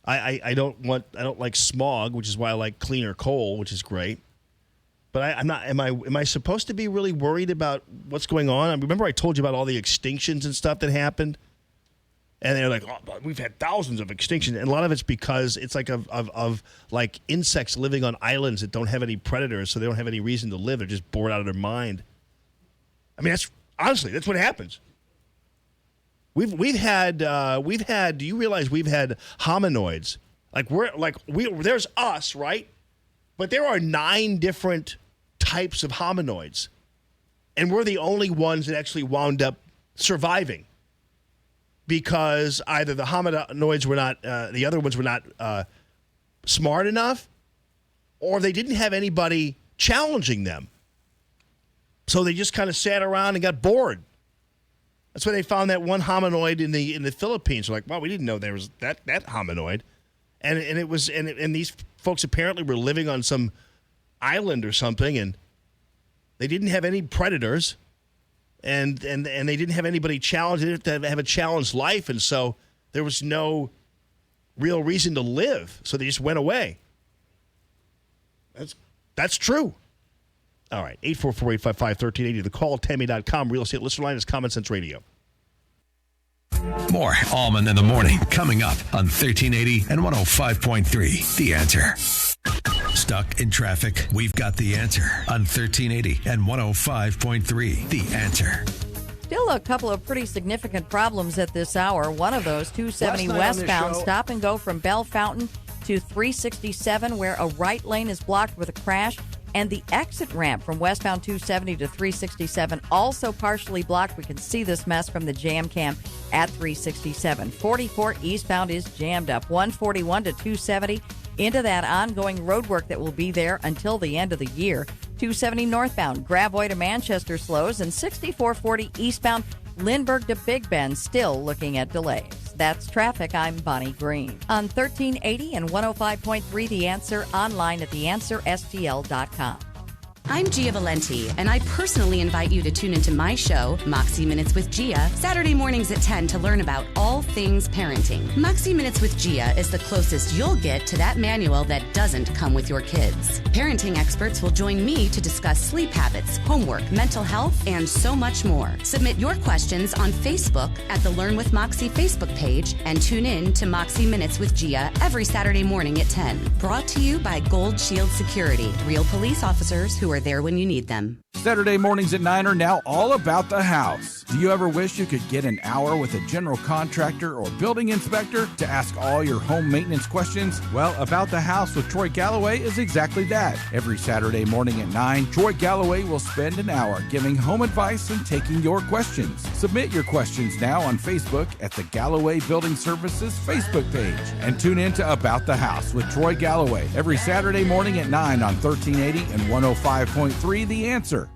I don't like smog, which is why I like cleaner coal, which is great. But I'm not. Am I supposed to be really worried about what's going on? I remember I told you about all the extinctions and stuff that happened, and they're like, "Oh, we've had thousands of extinctions," and a lot of it's because it's like of like insects living on islands that don't have any predators, so they don't have any reason to live. They're just bored out of their mind. I mean, that's what happens. We've had. Do you realize we've had hominoids? There's us, right? But there are 9 different types of hominoids, and we're the only ones that actually wound up surviving because either the hominoids were not, the other ones were not smart enough, or they didn't have anybody challenging them. So they just kind of sat around and got bored. That's why they found that one hominoid in the Philippines. They're like, wow, we didn't know there was that hominoid, and it was and these folks apparently were living on some island or something, and they didn't have any predators, and they didn't have anybody challenge. They didn't have a challenged life, and so there was no real reason to live. So they just went away. That's true. All right, 844-855-1380. The call, Tammy.com. Real estate listener line is Common Sense Radio. More Allman in the Morning coming up on 1380 and 105.3. The Answer. Stuck in traffic? We've got the answer on 1380 and 105.3. The Answer. Still a couple of pretty significant problems at this hour. One of those, 270 westbound, stop and go from Bell Fountain to 367, where a right lane is blocked with a crash. And the exit ramp from westbound 270 to 367 also partially blocked. We can see this mess from the jam cam at 367. 44 eastbound is jammed up. 141 to 270 into that ongoing road work that will be there until the end of the year. 270 northbound, Gravois to Manchester slows, and 6440 eastbound, Lindbergh to Big Bend still looking at delays. That's traffic. I'm Bonnie Green. On 1380 and 105.3 The Answer, online at theanswerstl.com. I'm Gia Valenti, and I personally invite you to tune into my show, Moxie Minutes with Gia, Saturday mornings at 10 to learn about all things parenting. Moxie Minutes with Gia is the closest you'll get to that manual that doesn't come with your kids. Parenting experts will join me to discuss sleep habits, homework, mental health, and so much more. Submit your questions on Facebook at the Learn with Moxie Facebook page and tune in to Moxie Minutes with Gia every Saturday morning at 10. Brought to you by Gold Shield Security, real police officers who are there when you need them. Saturday mornings at 9 are now all about the house. Do you ever wish you could get an hour with a general contractor or building inspector to ask all your home maintenance questions? Well, About the House with Troy Galloway is exactly that. Every Saturday morning at 9, Troy Galloway will spend an hour giving home advice and taking your questions. Submit your questions now on Facebook at the Galloway Building Services Facebook page. And tune in to About the House with Troy Galloway every Saturday morning at 9 on 1380 and 105.3 The Answer.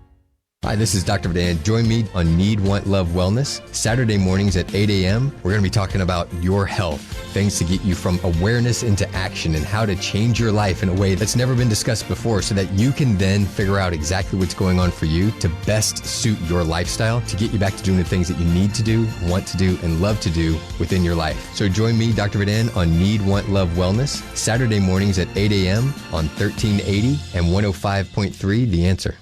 Hi, this is Dr. Dan. Join me on Need, Want, Love, Wellness, Saturday mornings at 8 a.m. We're going to be talking about your health, things to get you from awareness into action and how to change your life in a way that's never been discussed before so that you can then figure out exactly what's going on for you to best suit your lifestyle to get you back to doing the things that you need to do, want to do, and love to do within your life. So join me, Dr. Dan, on Need, Want, Love, Wellness, Saturday mornings at 8 a.m. on 1380 and 105.3 The Answer.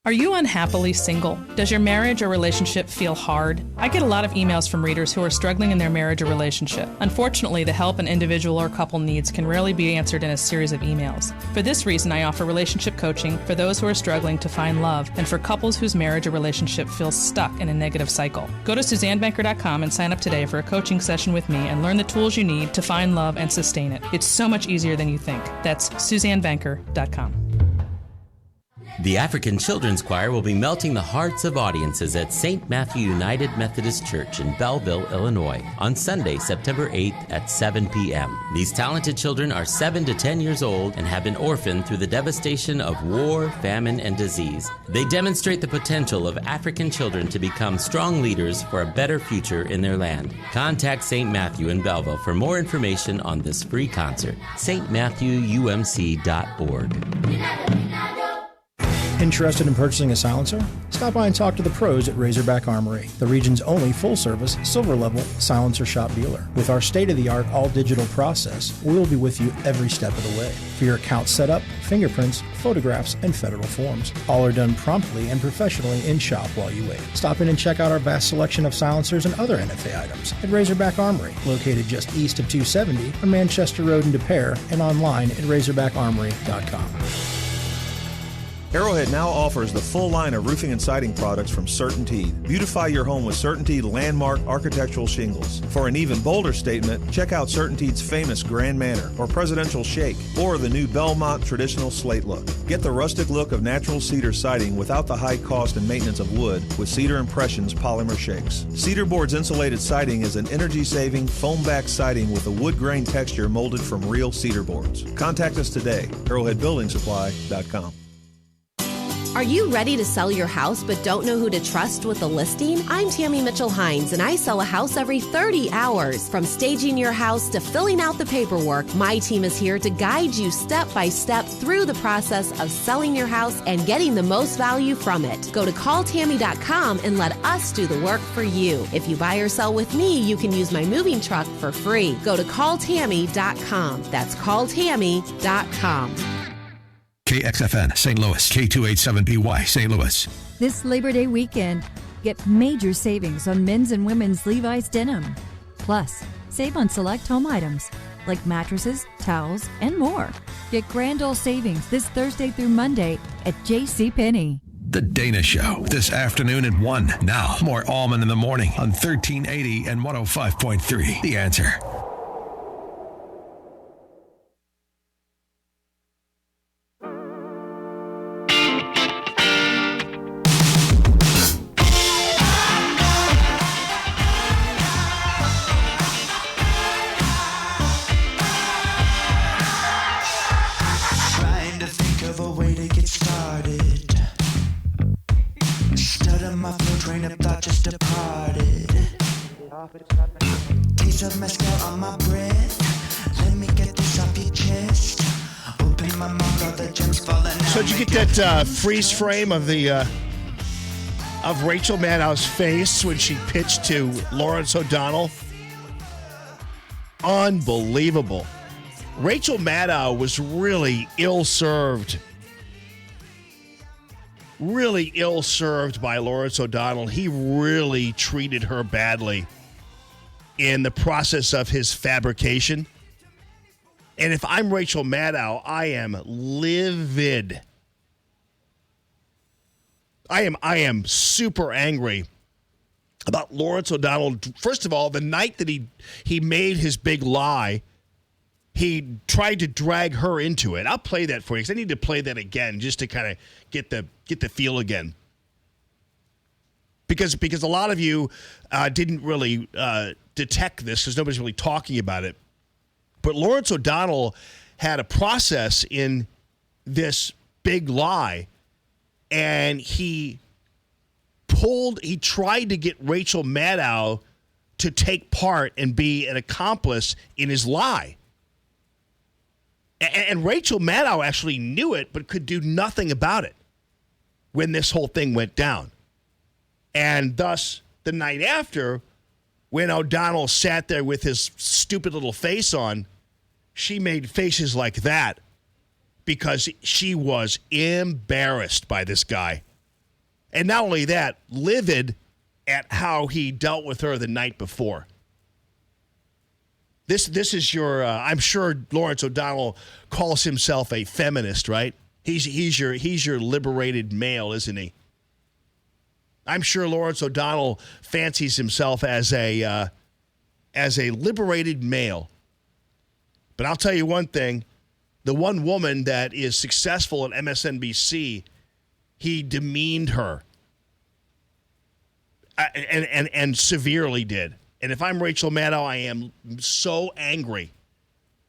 Are you unhappily single? Does your marriage or relationship feel hard? I get a lot of emails from readers who are struggling in their marriage or relationship. Unfortunately, the help an individual or couple needs can rarely be answered in a series of emails. For this reason, I offer relationship coaching for those who are struggling to find love and for couples whose marriage or relationship feels stuck in a negative cycle. Go to SuzanneBanker.com and sign up today for a coaching session with me and learn the tools you need to find love and sustain it. It's so much easier than you think. That's SuzanneBanker.com. The African Children's Choir will be melting the hearts of audiences at St. Matthew United Methodist Church in Belleville, Illinois, on Sunday, September 8th at 7 p.m. These talented children are 7 to 10 years old and have been orphaned through the devastation of war, famine, and disease. They demonstrate the potential of African children to become strong leaders for a better future in their land. Contact St. Matthew in Belleville for more information on this free concert. stmatthewumc.org. Interested in purchasing a silencer? Stop by and talk to the pros at Razorback Armory, the region's only full-service, silver-level silencer shop dealer. With our state-of-the-art all-digital process, we will be with you every step of the way. For your account setup, fingerprints, photographs, and federal forms. All are done promptly and professionally in-shop while you wait. Stop in and check out our vast selection of silencers and other NFA items at Razorback Armory, located just east of 270 on Manchester Road in Des Peres, and online at RazorbackArmory.com. Arrowhead now offers the full line of roofing and siding products from CertainTeed. Beautify your home with CertainTeed landmark architectural shingles. For an even bolder statement, check out CertainTeed's famous Grand Manor or Presidential Shake or the new Belmont traditional slate look. Get the rustic look of natural cedar siding without the high cost and maintenance of wood with Cedar Impressions polymer shakes. Cedar Board's insulated siding is an energy-saving, foam-back siding with a wood grain texture molded from real cedar boards. Contact us today, arrowheadbuildingsupply.com. Are you ready to sell your house but don't know who to trust with a listing? I'm Tammy Mitchell-Hines, and I sell a house every 30 hours. From staging your house to filling out the paperwork, my team is here to guide you step by step through the process of selling your house and getting the most value from it. Go to calltammy.com and let us do the work for you. If you buy or sell with me, you can use my moving truck for free. Go to calltammy.com. That's calltammy.com. KXFN St. Louis, K287BY St. Louis. This Labor Day weekend, get major savings on men's and women's Levi's denim. Plus, save on select home items like mattresses, towels, and more. Get grand old savings this Thursday through Monday at JCPenney. The Dana Show, this afternoon at 1. Now, more Allman in the morning on 1380 and 105.3. The Answer. Taste of mezcal on my breath. Let me get this off your chest. Open my mouth, all the gems falling out. So did you get that freeze frame of the of Rachel Maddow's face when she pitched to Lawrence O'Donnell? Unbelievable. Rachel Maddow was really ill-served. Really ill-served by Lawrence O'Donnell. He really treated her badly in the process of his fabrication. And if I'm Rachel Maddow, I am livid. I am super angry about Lawrence O'Donnell. First of all, the night that he made his big lie, he tried to drag her into it. I'll play that for you because I need to play that again just to kind of get the feel again. Because a lot of you didn't really detect this because nobody's really talking about it. But Lawrence O'Donnell had a process in this big lie, and he tried to get Rachel Maddow to take part and be an accomplice in his lie. And Rachel Maddow actually knew it, but could do nothing about it when this whole thing went down. And thus, the night after, when O'Donnell sat there with his stupid little face on, she made faces like that because she was embarrassed by this guy. And not only that, livid at how he dealt with her the night before. This is your, I'm sure Lawrence O'Donnell calls himself a feminist, right? He's your liberated male, isn't he? I'm sure Lawrence O'Donnell fancies himself as a liberated male. But I'll tell you one thing, the one woman that is successful at MSNBC, he demeaned her. And severely did. And if I'm Rachel Maddow, I am so angry.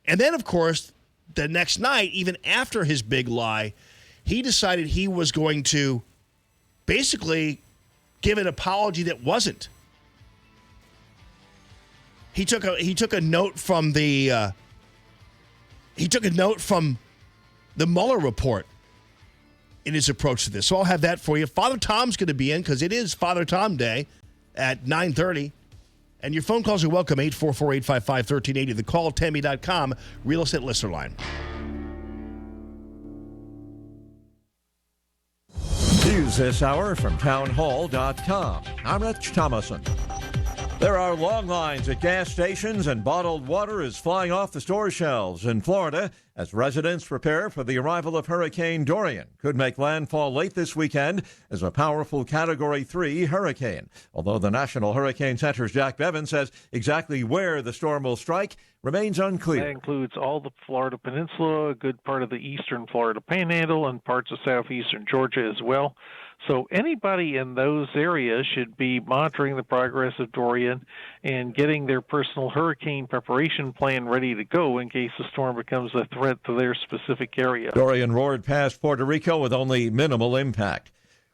And then, of course, the next night, even after his big lie, he decided he was going to basically give an apology that wasn't. He took a note from the Mueller report in his approach to this. So I'll have that for you. Father Tom's going to be in because it is Father Tom Day at 9:30. And your phone calls are welcome, 844-855-1380. The calltammy.com real estate listener line. News this hour from townhall.com. I'm Rich Thomason. There are long lines at gas stations and bottled water is flying off the store shelves in Florida as residents prepare for the arrival of Hurricane Dorian. Could make landfall late this weekend as a powerful Category 3 hurricane. Although the National Hurricane Center's Jack Bevan says exactly where the storm will strike remains unclear. That includes all the Florida Peninsula, a good part of the eastern Florida Panhandle, and parts of southeastern Georgia as well. So anybody in those areas should be monitoring the progress of Dorian and getting their personal hurricane preparation plan ready to go in case the storm becomes a threat to their specific area. Dorian roared past Puerto Rico with only minimal impact.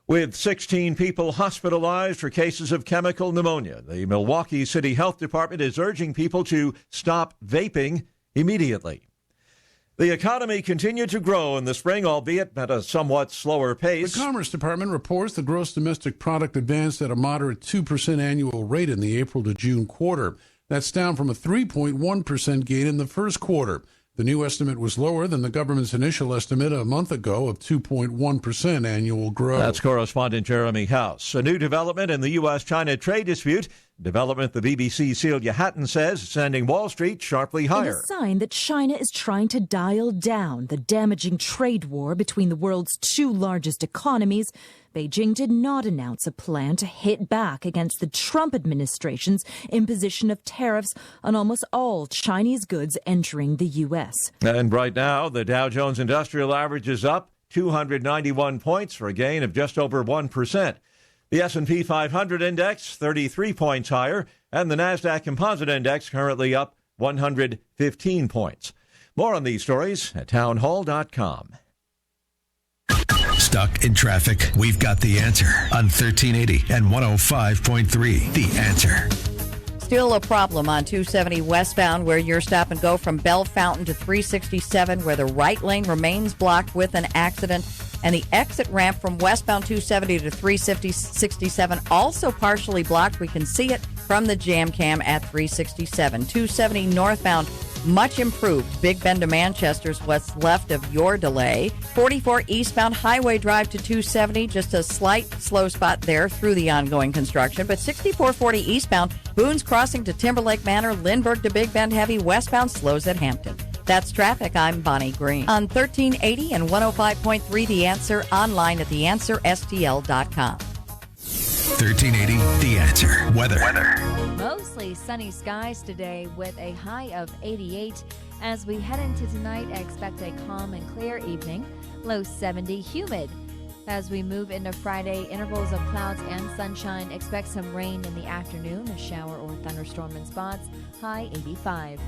With 16 people hospitalized for cases of chemical pneumonia, the Milwaukee City Health Department is urging people to stop vaping immediately. The economy continued to grow in the spring, albeit at a somewhat slower pace. The Commerce Department reports the gross domestic product advanced at a moderate 2% annual rate in the April to June quarter. That's down from a 3.1% gain in the first quarter. The new estimate was lower than the government's initial estimate a month ago of 2.1% annual growth. That's correspondent Jeremy House. A new development in the U.S.-China trade dispute. Development the BBC Celia Hatton says sending Wall Street sharply higher. In a sign that China is trying to dial down the damaging trade war between the world's two largest economies, Beijing did not announce a plan to hit back against the Trump administration's imposition of tariffs on almost all Chinese goods entering the U.S. And right now, the Dow Jones Industrial Average is up 291 points for a gain of just over 1%. The S&P 500 index 33 points higher, and the NASDAQ Composite Index currently up 115 points. More on these stories at townhall.com. Stuck in traffic? We've got the answer on 1380 and 105.3. The Answer. Still a problem on 270 westbound where you're stop and go from Bell Fountain to 367 where the right lane remains blocked with an accident. And the exit ramp from westbound 270 to 367 also partially blocked. We can see it from the jam cam at 367. 270 northbound, much improved. Big Bend to Manchester is what's left of your delay. 44 eastbound Highway Drive to 270, just a slight slow spot there through the ongoing construction. But 6440 eastbound, Boone's Crossing to Timberlake Manor, Lindbergh to Big Bend heavy, westbound slows at Hampton. That's traffic. I'm Bonnie Green. On 1380 and 105.3 The Answer, online at theanswerstl.com. 1380 The Answer. Weather. Mostly sunny skies today with a high of 88. As we head into tonight, expect a calm and clear evening. Low 70, humid. As we move into Friday, intervals of clouds and sunshine. Expect some rain in the afternoon, a shower or thunderstorm in spots. High 85.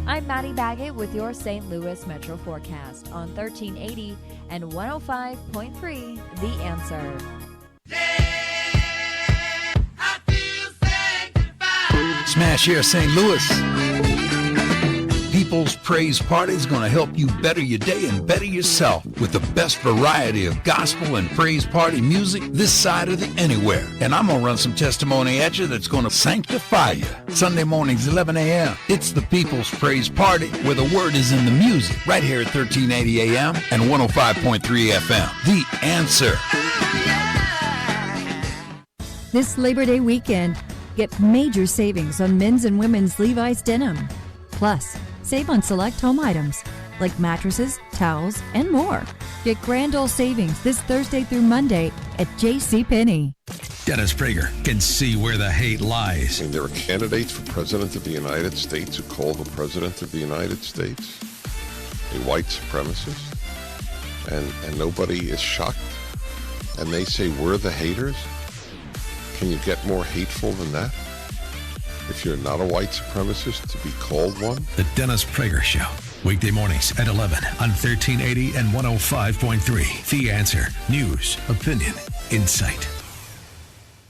I'm Maddie Baggett with your St. Louis Metro forecast on 1380 and 105.3 The Answer. Smash Air St. Louis. People's Praise Party is going to help you better your day and better yourself with the best variety of gospel and praise party music this side of the anywhere. And I'm going to run some testimony at you that's going to sanctify you. Sunday mornings, 11 a.m. It's the People's Praise Party where the word is in the music. Right here at 1380 a.m. and 105.3 FM. The Answer. This Labor Day weekend, get major savings on men's and women's Levi's denim. Plus, save on select home items like mattresses, towels, and more. Get grand old savings this Thursday through Monday at JCPenney. Dennis Prager can see where the hate lies. There are candidates for President of the United States who call the President of the United States a white supremacist, and nobody is shocked. And they say we're the haters. Can you get more hateful than that? If you're not a white supremacist, to be called one? The Dennis Prager Show. Weekday mornings at 11 on 1380 and 105.3. The Answer. News, opinion, insight.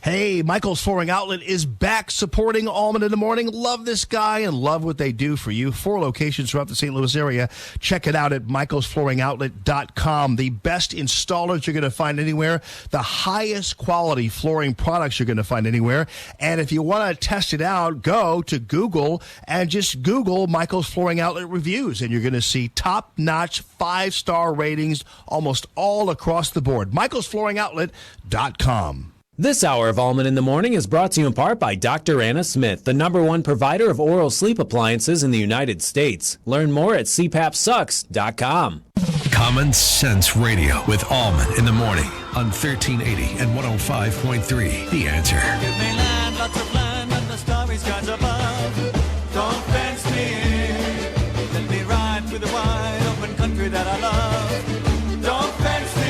Hey, Michael's Flooring Outlet is back supporting Allman in the Morning. Love this guy and love what they do for you. 4 locations throughout the St. Louis area. Check it out at michaelsflooringoutlet.com. The best installers you're going to find anywhere. The highest quality flooring products you're going to find anywhere. And if you want to test it out, go to Google and just Google Michael's Flooring Outlet reviews. And you're going to see top-notch 5-star ratings almost all across the board. michaelsflooringoutlet.com. This hour of Allman in the Morning is brought to you in part by Dr. Anna Smith, the #1 provider of oral sleep appliances in the United States. Learn more at cpapsucks.com. Common Sense Radio with Allman in the Morning on 1380 and 105.3. The Answer. Give me land, lots of land, and the starry skies above. Don't fence me in. Let me ride through the wide open country that I love. Don't fence me in.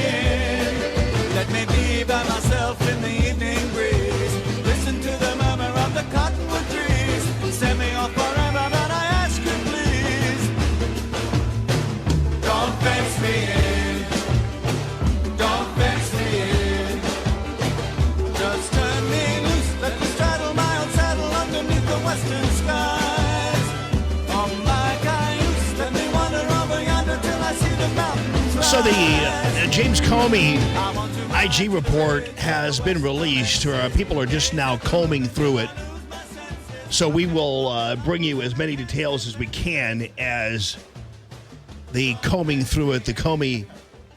Let me be by myself in the evening breeze. Listen to the murmur of the cottonwood trees. Send me off forever, but I ask you please. Don't fence me in. Don't fence me in. Just turn me loose. Let me straddle my own saddle underneath the western skies. On my cayuse, let me wander over yonder till I see the mountains rise. So the James Comey IG report has been released. People are just now combing through it. So we will bring you as many details as we can as the combing through it, the Comey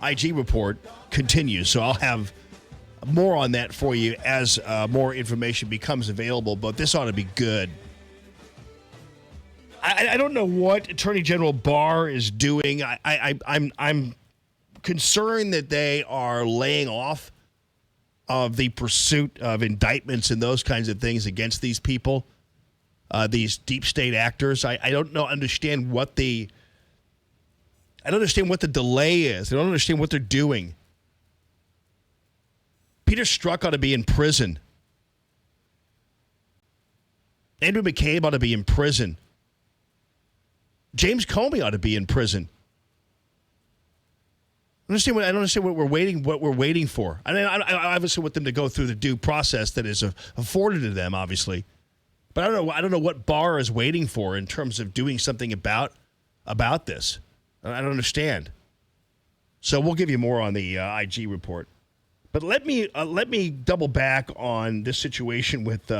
IG report continues. So I'll have more on that for you as more information becomes available. But this ought to be good. I don't know what Attorney General Barr is doing. I'm concerned that they are laying off of the pursuit of indictments and those kinds of things against these people, these deep state actors. I don't understand what the delay is. I don't understand what they're doing. Peter Strzok ought to be in prison. Andrew McCabe ought to be in prison. James Comey ought to be in prison. I don't understand what we're waiting for. I mean, I obviously want them to go through the due process that is afforded to them, obviously. But I don't know what Barr is waiting for in terms of doing something about this. I don't understand. So we'll give you more on the IG report. But let me double back on this situation with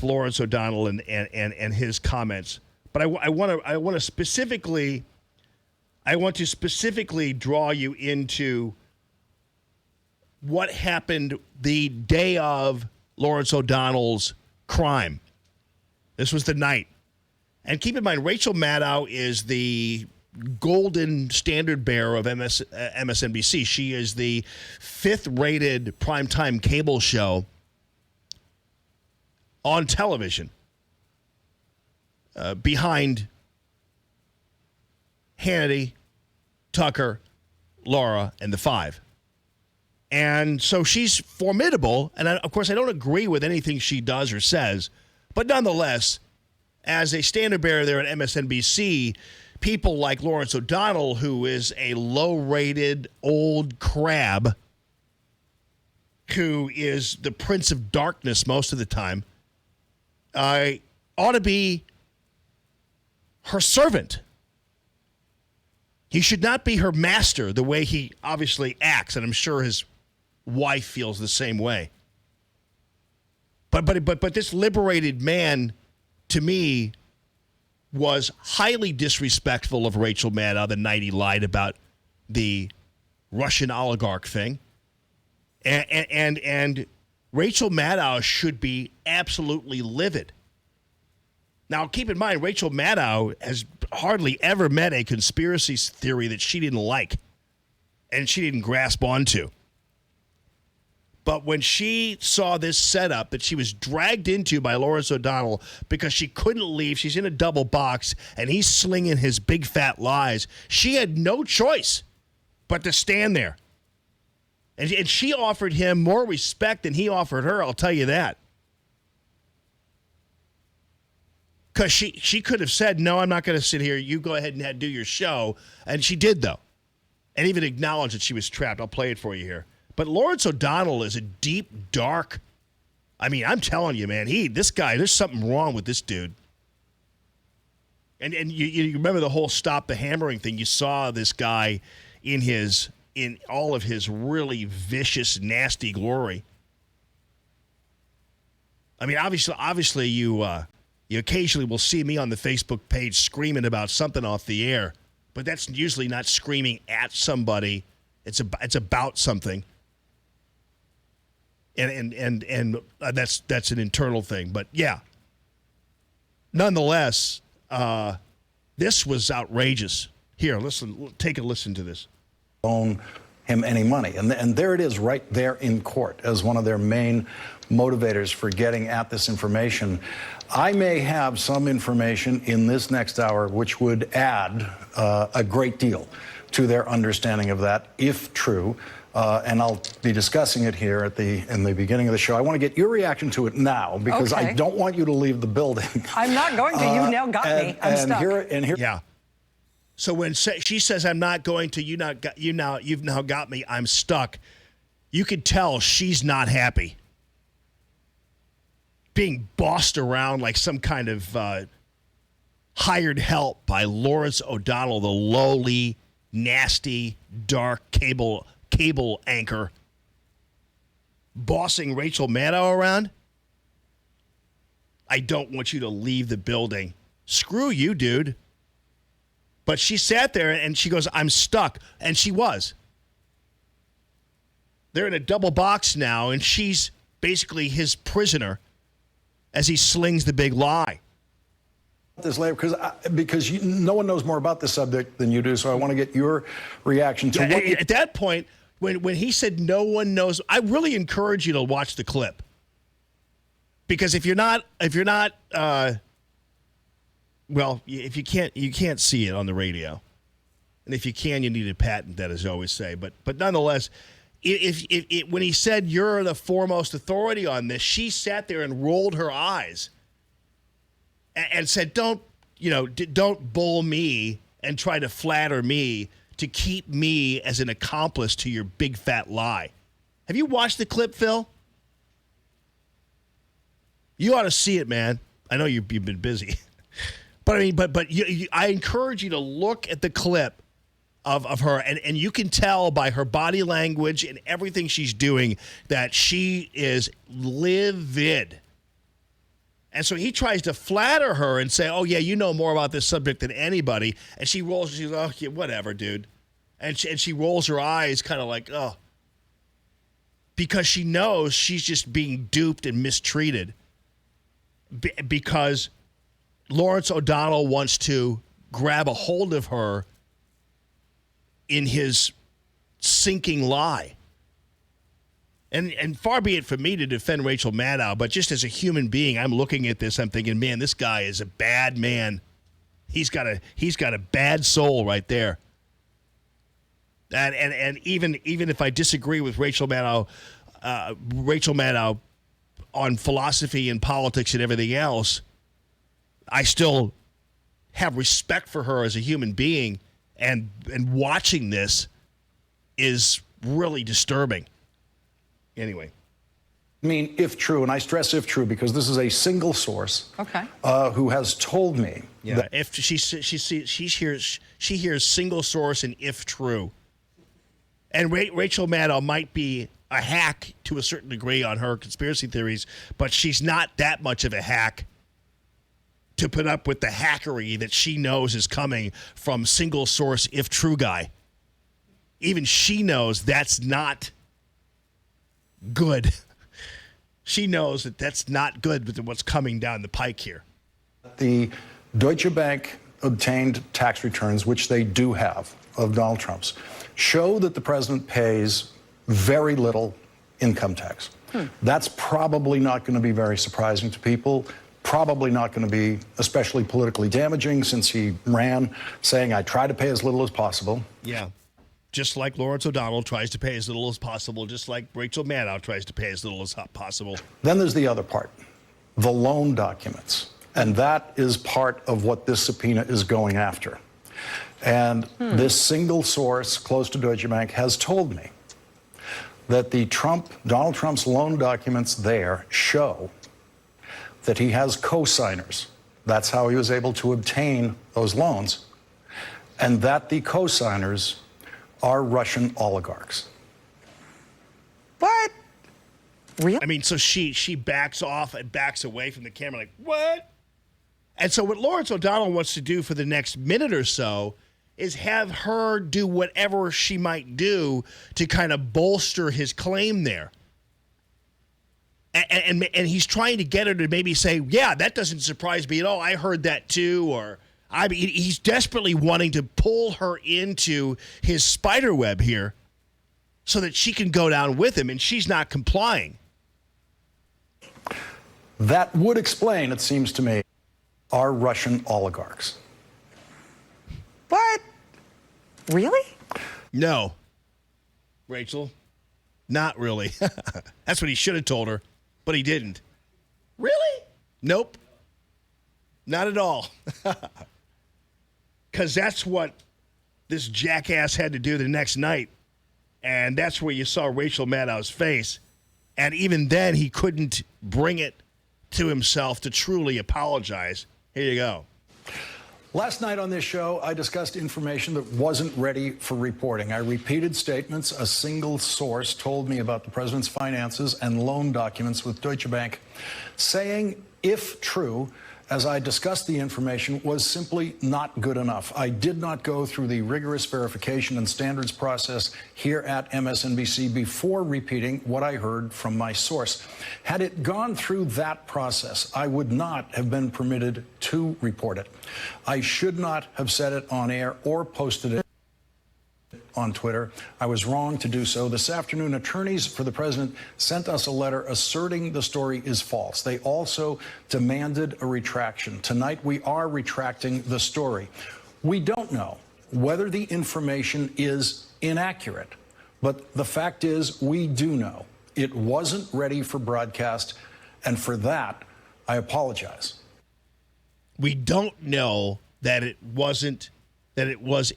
Lawrence O'Donnell and his comments. But I want to specifically draw you into what happened the day of Lawrence O'Donnell's crime. This was the night. And keep in mind, Rachel Maddow is the golden standard bearer of MSNBC. She is the 5th-rated primetime cable show on television, behind Hannity, Tucker, Laura, and the 5. And so she's formidable, and of course I don't agree with anything she does or says, but nonetheless, as a standard bearer there at MSNBC, people like Lawrence O'Donnell, who is a low-rated old crab, who is the Prince of Darkness most of the time, ought to be her servant. He should not be her master the way he obviously acts, and I'm sure his wife feels the same way. But this liberated man, to me, was highly disrespectful of Rachel Maddow the night he lied about the Russian oligarch thing. And Rachel Maddow should be absolutely livid. Now, keep in mind, Rachel Maddow has hardly ever met a conspiracy theory that she didn't like and she didn't grasp onto. But when she saw this setup that she was dragged into by Lawrence O'Donnell because she couldn't leave, she's in a double box, and he's slinging his big fat lies, she had no choice but to stand there. And she offered him more respect than he offered her, I'll tell you that. Because she could have said, no, I'm not going to sit here. You go ahead and do your show. And she did, though. And even acknowledged that she was trapped. I'll play it for you here. But Lawrence O'Donnell is a deep, dark. I mean, I'm telling you, man, this guy, there's something wrong with this dude. And you remember the whole stop the hammering thing. You saw this guy in all of his really vicious, nasty glory. I mean, obviously you occasionally will see me on the Facebook page screaming about something off the air, but that's usually not screaming at somebody. It's about something. And that's an internal thing. But yeah, nonetheless, this was outrageous. Here, take a listen to this. Own him any money. And there it is right there in court as one of their main motivators for getting at this information. I may have some information in this next hour which would add a great deal to their understanding of that, if true. And I'll be discussing it here in the beginning of the show. I want to get your reaction to it now because I don't want you to leave the building. I'm not going to. You now got me. I'm stuck. Here. Yeah. So when she says, "I'm not going to," you've now got me. I'm stuck. You could tell she's not happy. Being bossed around like some kind of hired help by Lawrence O'Donnell, the lowly, nasty, dark cable anchor, bossing Rachel Maddow around. I don't want you to leave the building. Screw you, dude. But she sat there and she goes, I'm stuck. And she was. They're in a double box now, and she's basically his prisoner as he slings the big lie. This later because no one knows more about this subject than you do, so I want to get your reaction to what at that point, when he said no one knows, I really encourage you to watch the clip. Because if you can't see it on the radio, and if you can, you need a patent that, as I always say. But nonetheless, if when he said you're the foremost authority on this, she sat there and rolled her eyes and said, don't bull me and try to flatter me to keep me as an accomplice to your big fat lie. Have you watched the clip, Phil? You ought to see it, man. I know you've been busy. But I mean, I encourage you to look at the clip of her, and you can tell by her body language and everything she's doing that she is livid. And so he tries to flatter her and say, oh, yeah, you know more about this subject than anybody. And she rolls, she's like, oh, yeah, whatever, dude. And she rolls her eyes kind of like, oh. Because she knows she's just being duped and mistreated. Because Lawrence O'Donnell wants to grab a hold of her in his sinking lie. And far be it from me to defend Rachel Maddow, but just as a human being, I'm looking at this, I'm thinking, man, this guy is a bad man. He's got a bad soul right there. And even if I disagree with Rachel Maddow on philosophy and politics and everything else, I still have respect for her as a human being, and watching this is really disturbing. Anyway. I mean, if true, and I stress if true because this is a single source who has told me. Yeah, that if she hears single source and if true. And Rachel Maddow might be a hack to a certain degree on her conspiracy theories, but she's not that much of a hack to put up with the hackery that she knows is coming from single source if true guy. Even she knows that's not good. She knows that that's not good with what's coming down the pike here. The Deutsche Bank obtained tax returns, which they do have, of Donald Trump's, show that the president pays very little income tax. That's probably not going to be very surprising to people, probably not going to be especially politically damaging since he ran saying, I try to pay as little as possible. Yeah. Just like Lawrence O'Donnell tries to pay as little as possible, just like Rachel Maddow tries to pay as little as possible. Then there's the other part, the loan documents. And that is part of what this subpoena is going after. And this single source close to Deutsche Bank has told me that Donald Trump's loan documents there show that he has co-signers. That's how he was able to obtain those loans. And that the co-signers are Russian oligarchs. What? Really? I mean, so she backs off and backs away from the camera like, what? And so what Lawrence O'Donnell wants to do for the next minute or so is have her do whatever she might do to kind of bolster his claim there. And he's trying to get her to maybe say, yeah, that doesn't surprise me at all. I heard that too. Or I mean, he's desperately wanting to pull her into his spider web here so that she can go down with him, and she's not complying. That would explain, it seems to me, our Russian oligarchs. What? Really? No, Rachel, not really. That's what he should have told her, but he didn't. Really? Nope. Not at all. Because that's what this jackass had to do the next night. And that's where you saw Rachel Maddow's face. And even then, he couldn't bring it to himself to truly apologize. Here you go. Last night on this show, I discussed information that wasn't ready for reporting. I repeated statements a single source told me about the president's finances and loan documents with Deutsche Bank, saying, if true, as I discussed the information, was simply not good enough. I did not go through the rigorous verification and standards process here at MSNBC before repeating what I heard from my source. Had it gone through that process, I would not have been permitted to report it. I should not have said it on air or posted it on Twitter. I was wrong to do so. This afternoon, attorneys for the president sent us a letter asserting the story is false. They also demanded a retraction. Tonight, we are retracting the story. We don't know whether the information is inaccurate, but the fact is we do know it wasn't ready for broadcast, and for that, I apologize. We don't know that it was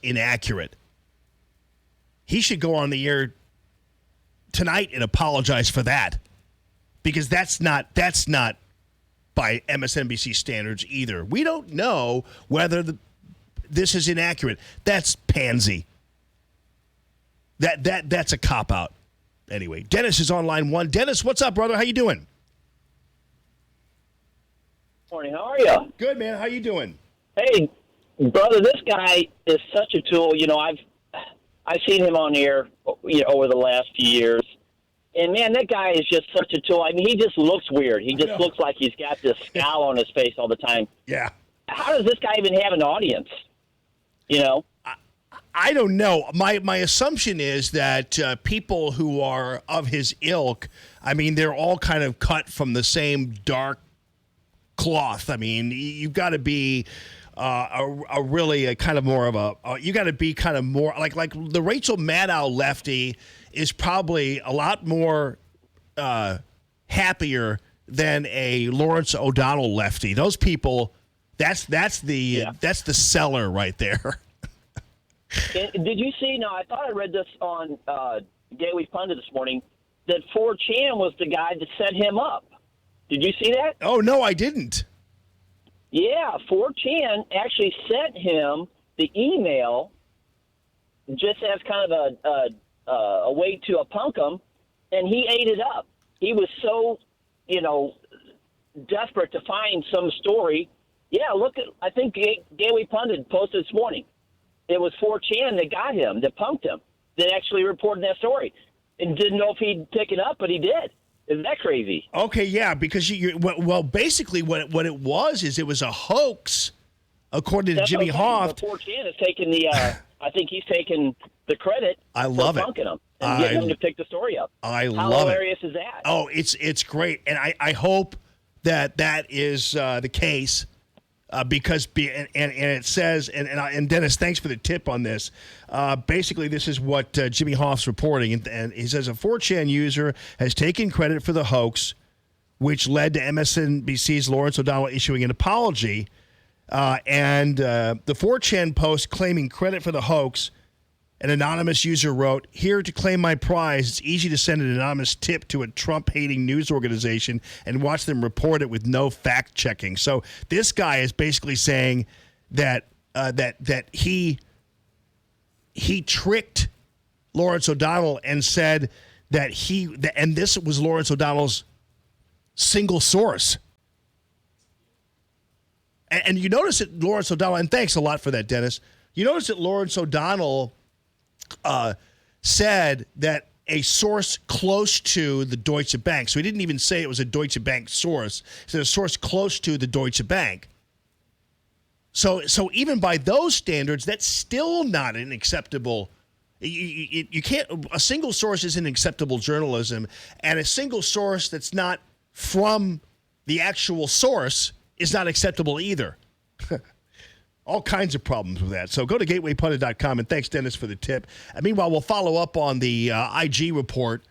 inaccurate. He should go on the air tonight and apologize for that, because that's not by MSNBC standards either. We don't know whether this is inaccurate. That's pansy. That's a cop out. Anyway, Dennis is on line one. Dennis, what's up, brother? How you doing? Morning. How are you? Good, man. How you doing? Hey, brother. This guy is such a tool. You know, I've seen him on air, over the last few years, and man, that guy is just such a tool. I mean, he just looks weird. He just looks like he's got this scowl on his face all the time. Yeah. how does this guy even have an audience? You know? I don't know. My assumption is that people who are of his ilk, I mean, they're all kind of cut from the same dark cloth. I mean, you've got to be you got to be kind of more like the Rachel Maddow lefty is probably a lot more happier than a Lawrence O'Donnell lefty. Those people, that's the seller right there. Did you see? No, I thought I read this on Gateway Pundit this morning that 4chan was the guy that set him up. Did you see that? Oh no, I didn't. Yeah, 4chan actually sent him the email just as kind of a way to punk him, and he ate it up. He was so, desperate to find some story. Yeah, I think Gateway Pundit posted this morning. It was 4chan that got him, that punked him, that actually reported that story. And didn't know if he'd pick it up, but he did. Isn't that crazy? Okay, yeah, because basically what it was is it was a hoax, according to Jimmy Hoft. 4chan is taking I think he's taking the credit for punking him and getting him to pick the story up. How hilarious is that? Oh, it's great, and I hope that is the case. Because it says and Dennis, thanks for the tip on this. Basically, this is what Jimmy Hoft's reporting, and he says a 4chan user has taken credit for the hoax, which led to MSNBC's Lawrence O'Donnell issuing an apology. And the 4chan post claiming credit for the hoax, an anonymous user wrote, "Here to claim my prize, it's easy to send an anonymous tip to a Trump-hating news organization and watch them report it with no fact-checking." So this guy is basically saying that he tricked Lawrence O'Donnell and said that and this was Lawrence O'Donnell's single source. And you notice that Lawrence O'Donnell, and thanks a lot for that, Dennis, you notice that Lawrence O'Donnell said that a source close to the Deutsche Bank. So he didn't even say it was a Deutsche Bank source. He said a source close to the Deutsche Bank. So even by those standards, that's still not an acceptable. You can't. A single source isn't acceptable journalism, and a single source that's not from the actual source is not acceptable either. All kinds of problems with that. So go to gatewaypundit.com, and thanks, Dennis, for the tip. And meanwhile, we'll follow up on the IG report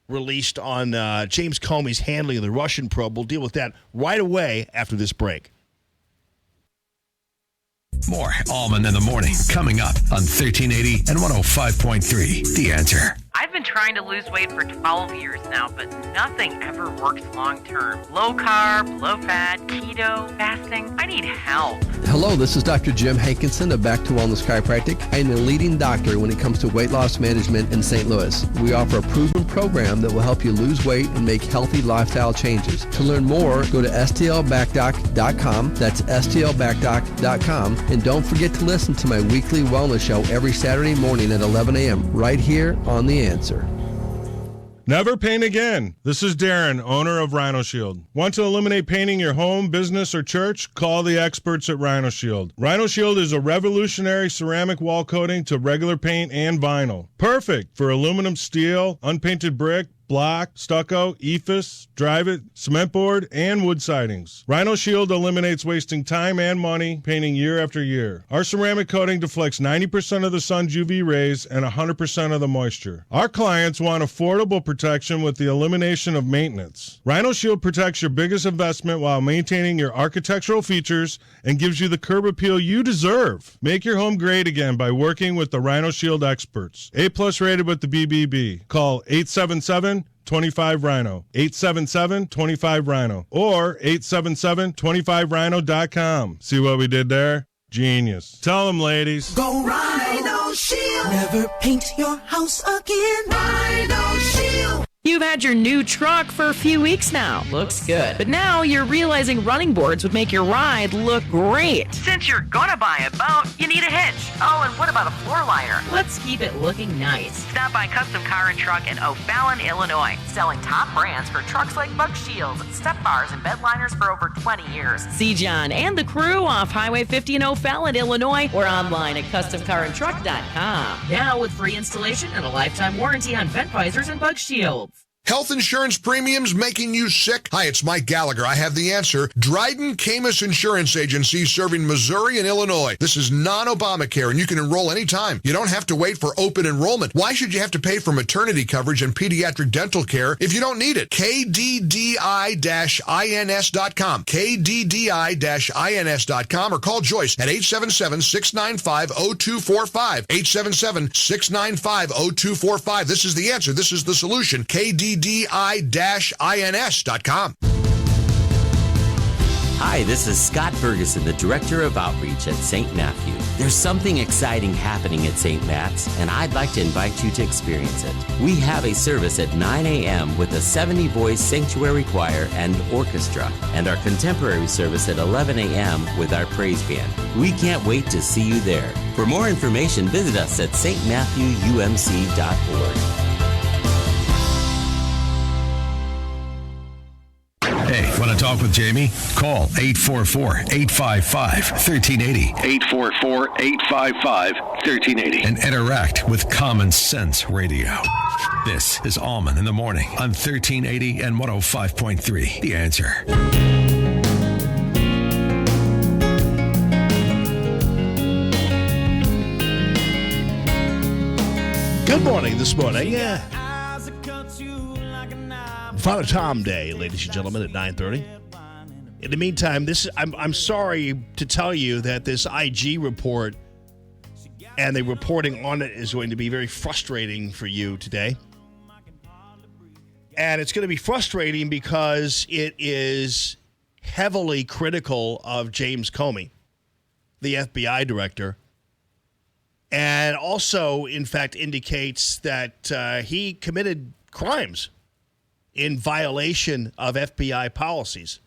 released on James Comey's handling of the Russian probe. We'll deal with that right away after this break. More Allman in the Morning coming up on 1380 and 105.3 The Answer. I've been trying to lose weight for 12 years now, but nothing ever works long term. Low carb, low fat, keto, fasting. I need help. Hello, this is Dr. Jim Hankinson of Back to Wellness Chiropractic. I am the leading doctor when it comes to weight loss management in St. Louis. We offer a proven program that will help you lose weight and make healthy lifestyle changes. To learn more, go to stlbackdoc.com. That's stlbackdoc.com. And don't forget to listen to my weekly wellness show every Saturday morning at 11 a.m. right here on The Answer. Never paint again. This is Darren, owner of Rhino Shield. Want to eliminate painting your home, business, or church? Call the experts at Rhino Shield. Rhino Shield is a revolutionary ceramic wall coating to regular paint and vinyl. Perfect for aluminum, steel, unpainted brick, block, stucco, EIFS, drive-it, cement board, and wood sidings. Rhino Shield eliminates wasting time and money painting year after year. Our ceramic coating deflects 90% of the sun's UV rays and 100% of the moisture. Our clients want affordable protection with the elimination of maintenance. Rhino Shield protects your biggest investment while maintaining your architectural features and gives you the curb appeal you deserve. Make your home great again by working with the Rhino Shield experts. A+ rated with the BBB. Call 877-25-RHINO, 877-25-RHINO, or 877-25rhino.com. See what we did there? Genius. Tell them, ladies. Go Rhino Shield. Never paint your house again. Rhino Shield. You've had your new truck for a few weeks now. Looks good. But now you're realizing running boards would make your ride look great. Since you're gonna buy a boat, you need a hitch. Oh, and what about a floor liner? Let's keep it looking nice. Stop by Custom Car and Truck in O'Fallon, Illinois. Selling top brands for trucks like Bug Shields, step bars, and bed liners for over 20 years. See John and the crew off Highway 50 in O'Fallon, Illinois, or online at CustomCarAndTruck.com. Now with free installation and a lifetime warranty on vent visors and Bug Shields. Health insurance premiums making you sick? Hi, it's Mike Gallagher. I have the answer. Dryden Camus Insurance Agency serving Missouri and Illinois. This is non-Obamacare, and you can enroll anytime. You don't have to wait for open enrollment. Why should you have to pay for maternity coverage and pediatric dental care if you don't need it? KDDI-INS.com. KDDI-INS.com or call Joyce at 877-695-0245. 877-695-0245. This is the answer. This is the solution. KDDI-INS.com. Hi, this is Scott Ferguson, the Director of Outreach at St. Matthew. There's something exciting happening at St. Matt's, and I'd like to invite you to experience it. We have a service at 9 a.m. with a 70-voice sanctuary choir and orchestra, and our contemporary service at 11 a.m. with our praise band. We can't wait to see you there. For more information, visit us at stmatthewumc.org. Hey, want to talk with Jamie? Call 844-855-1380. 844-855-1380. And interact with Common Sense Radio. This is Allman in the Morning on 1380 and 105.3. The Answer. Good morning this morning. Yeah. Father Tom Day, ladies and gentlemen, at 9:30. In the meantime, I'm sorry to tell you that this IG report and the reporting on it is going to be very frustrating for you today. And it's going to be frustrating because it is heavily critical of James Comey, the FBI director, and also, in fact, indicates that he committed crimes in violation of FBI policies.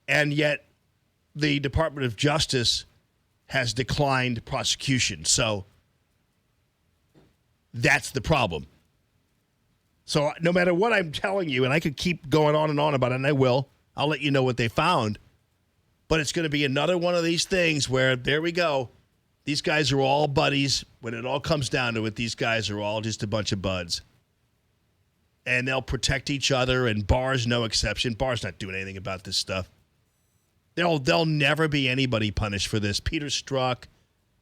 And yet the Department of Justice has declined prosecution. So that's the problem. So no matter what I'm telling you, and I could keep going on and on about it, and I will, I'll let you know what they found. But it's going to be another one of these things where, there we go, these guys are all buddies. When it all comes down to it, these guys are all just a bunch of buds. And they'll protect each other, and Barr's no exception. Barr's not doing anything about this stuff. There'll never be anybody punished for this. Peter Strzok,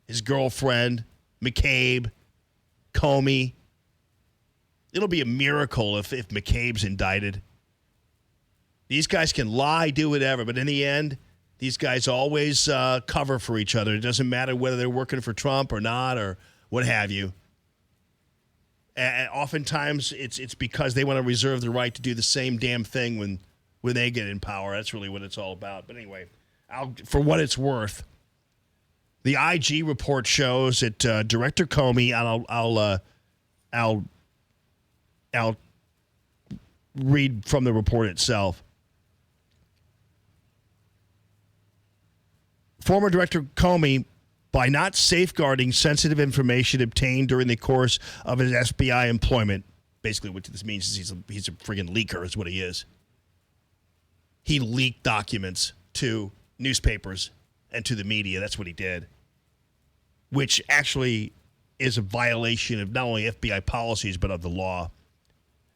his girlfriend, McCabe, Comey. It'll be a miracle if McCabe's indicted. These guys can lie, do whatever, but in the end, these guys always cover for each other. It doesn't matter whether they're working for Trump or not or what have you. And oftentimes, it's because they want to reserve the right to do the same damn thing when they get in power. That's really what it's all about. But anyway, for what it's worth, the IG report shows that Director Comey, and I'll read from the report itself. Former Director Comey, by not safeguarding sensitive information obtained during the course of his FBI employment, basically what this means is he's a friggin' leaker is what he is. He leaked documents to newspapers and to the media. That's what he did, which actually is a violation of not only FBI policies but of the law.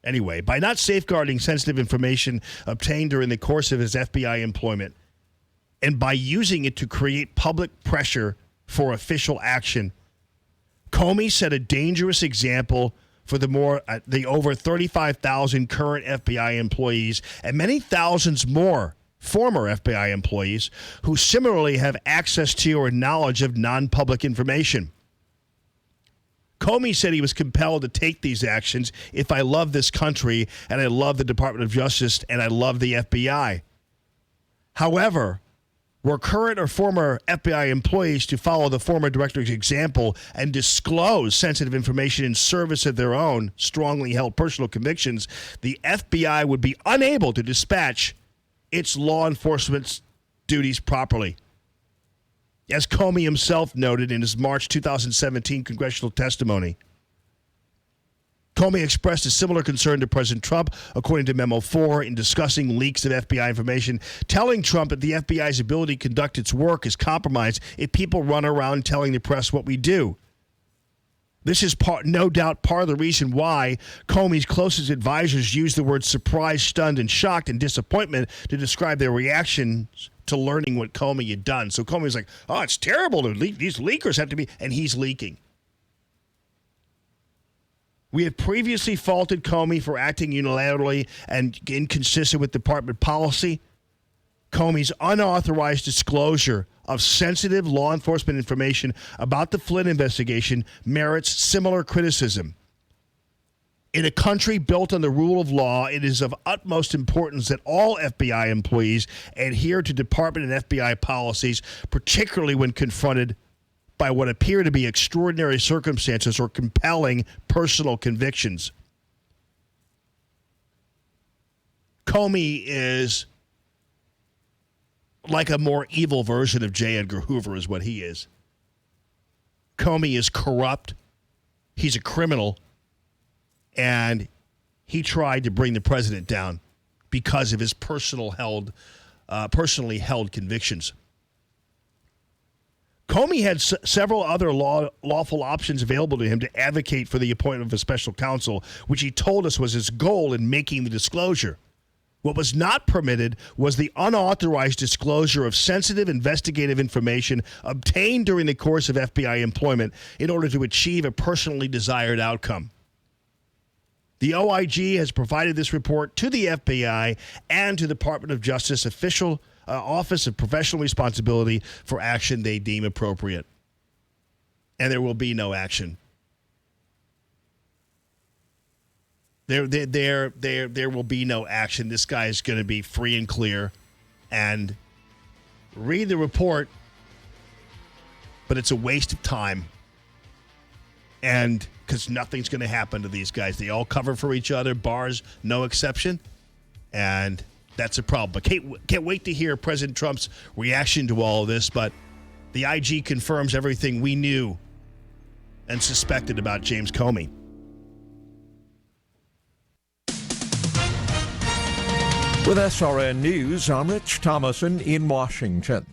Anyway, by not safeguarding sensitive information obtained during the course of his FBI employment and by using it to create public pressure for official action, Comey set a dangerous example for the over 35,000 current FBI employees and many thousands more former FBI employees who similarly have access to or knowledge of non-public information. Comey said he was compelled to take these actions if I love this country and I love the Department of Justice and I love the FBI. However, were current or former FBI employees to follow the former director's example and disclose sensitive information in service of their own strongly held personal convictions, the FBI would be unable to dispatch its law enforcement duties properly. As Comey himself noted in his March 2017 congressional testimony, Comey expressed a similar concern to President Trump, according to Memo 4, in discussing leaks of FBI information, telling Trump that the FBI's ability to conduct its work is compromised if people run around telling the press what we do. This is no doubt part of the reason why Comey's closest advisors use the words surprised, stunned, and shocked and disappointment to describe their reactions to learning what Comey had done. So Comey's like, oh, it's terrible to leak. These leakers have to be, and he's leaking. We have previously faulted Comey for acting unilaterally and inconsistent with department policy. Comey's unauthorized disclosure of sensitive law enforcement information about the Flynn investigation merits similar criticism. In a country built on the rule of law, it is of utmost importance that all FBI employees adhere to department and FBI policies, particularly when confronted by what appear to be extraordinary circumstances or compelling personal convictions. Comey is like a more evil version of J. Edgar Hoover is what he is. Comey is corrupt. He's a criminal. And he tried to bring the president down because of his personally held convictions. Comey had several other lawful options available to him to advocate for the appointment of a special counsel, which he told us was his goal in making the disclosure. What was not permitted was the unauthorized disclosure of sensitive investigative information obtained during the course of FBI employment in order to achieve a personally desired outcome. The OIG has provided this report to the FBI and to the Department of Justice official Office of Professional Responsibility for action they deem appropriate. And there will be no action. There will be no action. This guy is going to be free and clear. And read the report, but it's a waste of time. And because nothing's going to happen to these guys. They all cover for each other, bars, no exception. And that's a problem. But can't wait to hear President Trump's reaction to all of this. But the IG confirms everything we knew and suspected about James Comey. With SRN News, I'm Rich Thomason in Washington.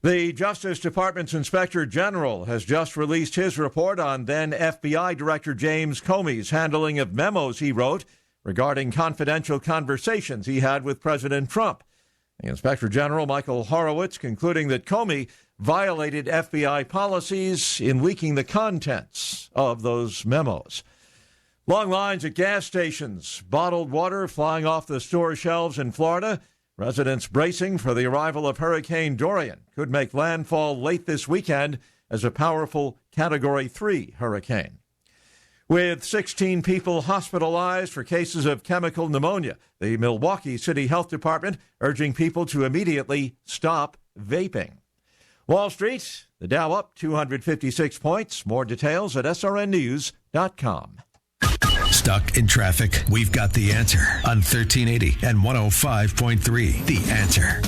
The Justice Department's Inspector General has just released his report on then FBI Director James Comey's handling of memos he wrote regarding confidential conversations he had with President Trump. The Inspector General, Michael Horowitz, concluding that Comey violated FBI policies in leaking the contents of those memos. Long lines at gas stations, bottled water flying off the store shelves in Florida. Residents bracing for the arrival of Hurricane Dorian could make landfall late this weekend as a powerful Category 3 hurricane. With 16 people hospitalized for cases of chemical pneumonia, the Milwaukee City Health Department urging people to immediately stop vaping. Wall Street, the Dow up 256 points. More details at srnnews.com. Stuck in traffic? We've got the answer on 1380 and 105.3. The Answer.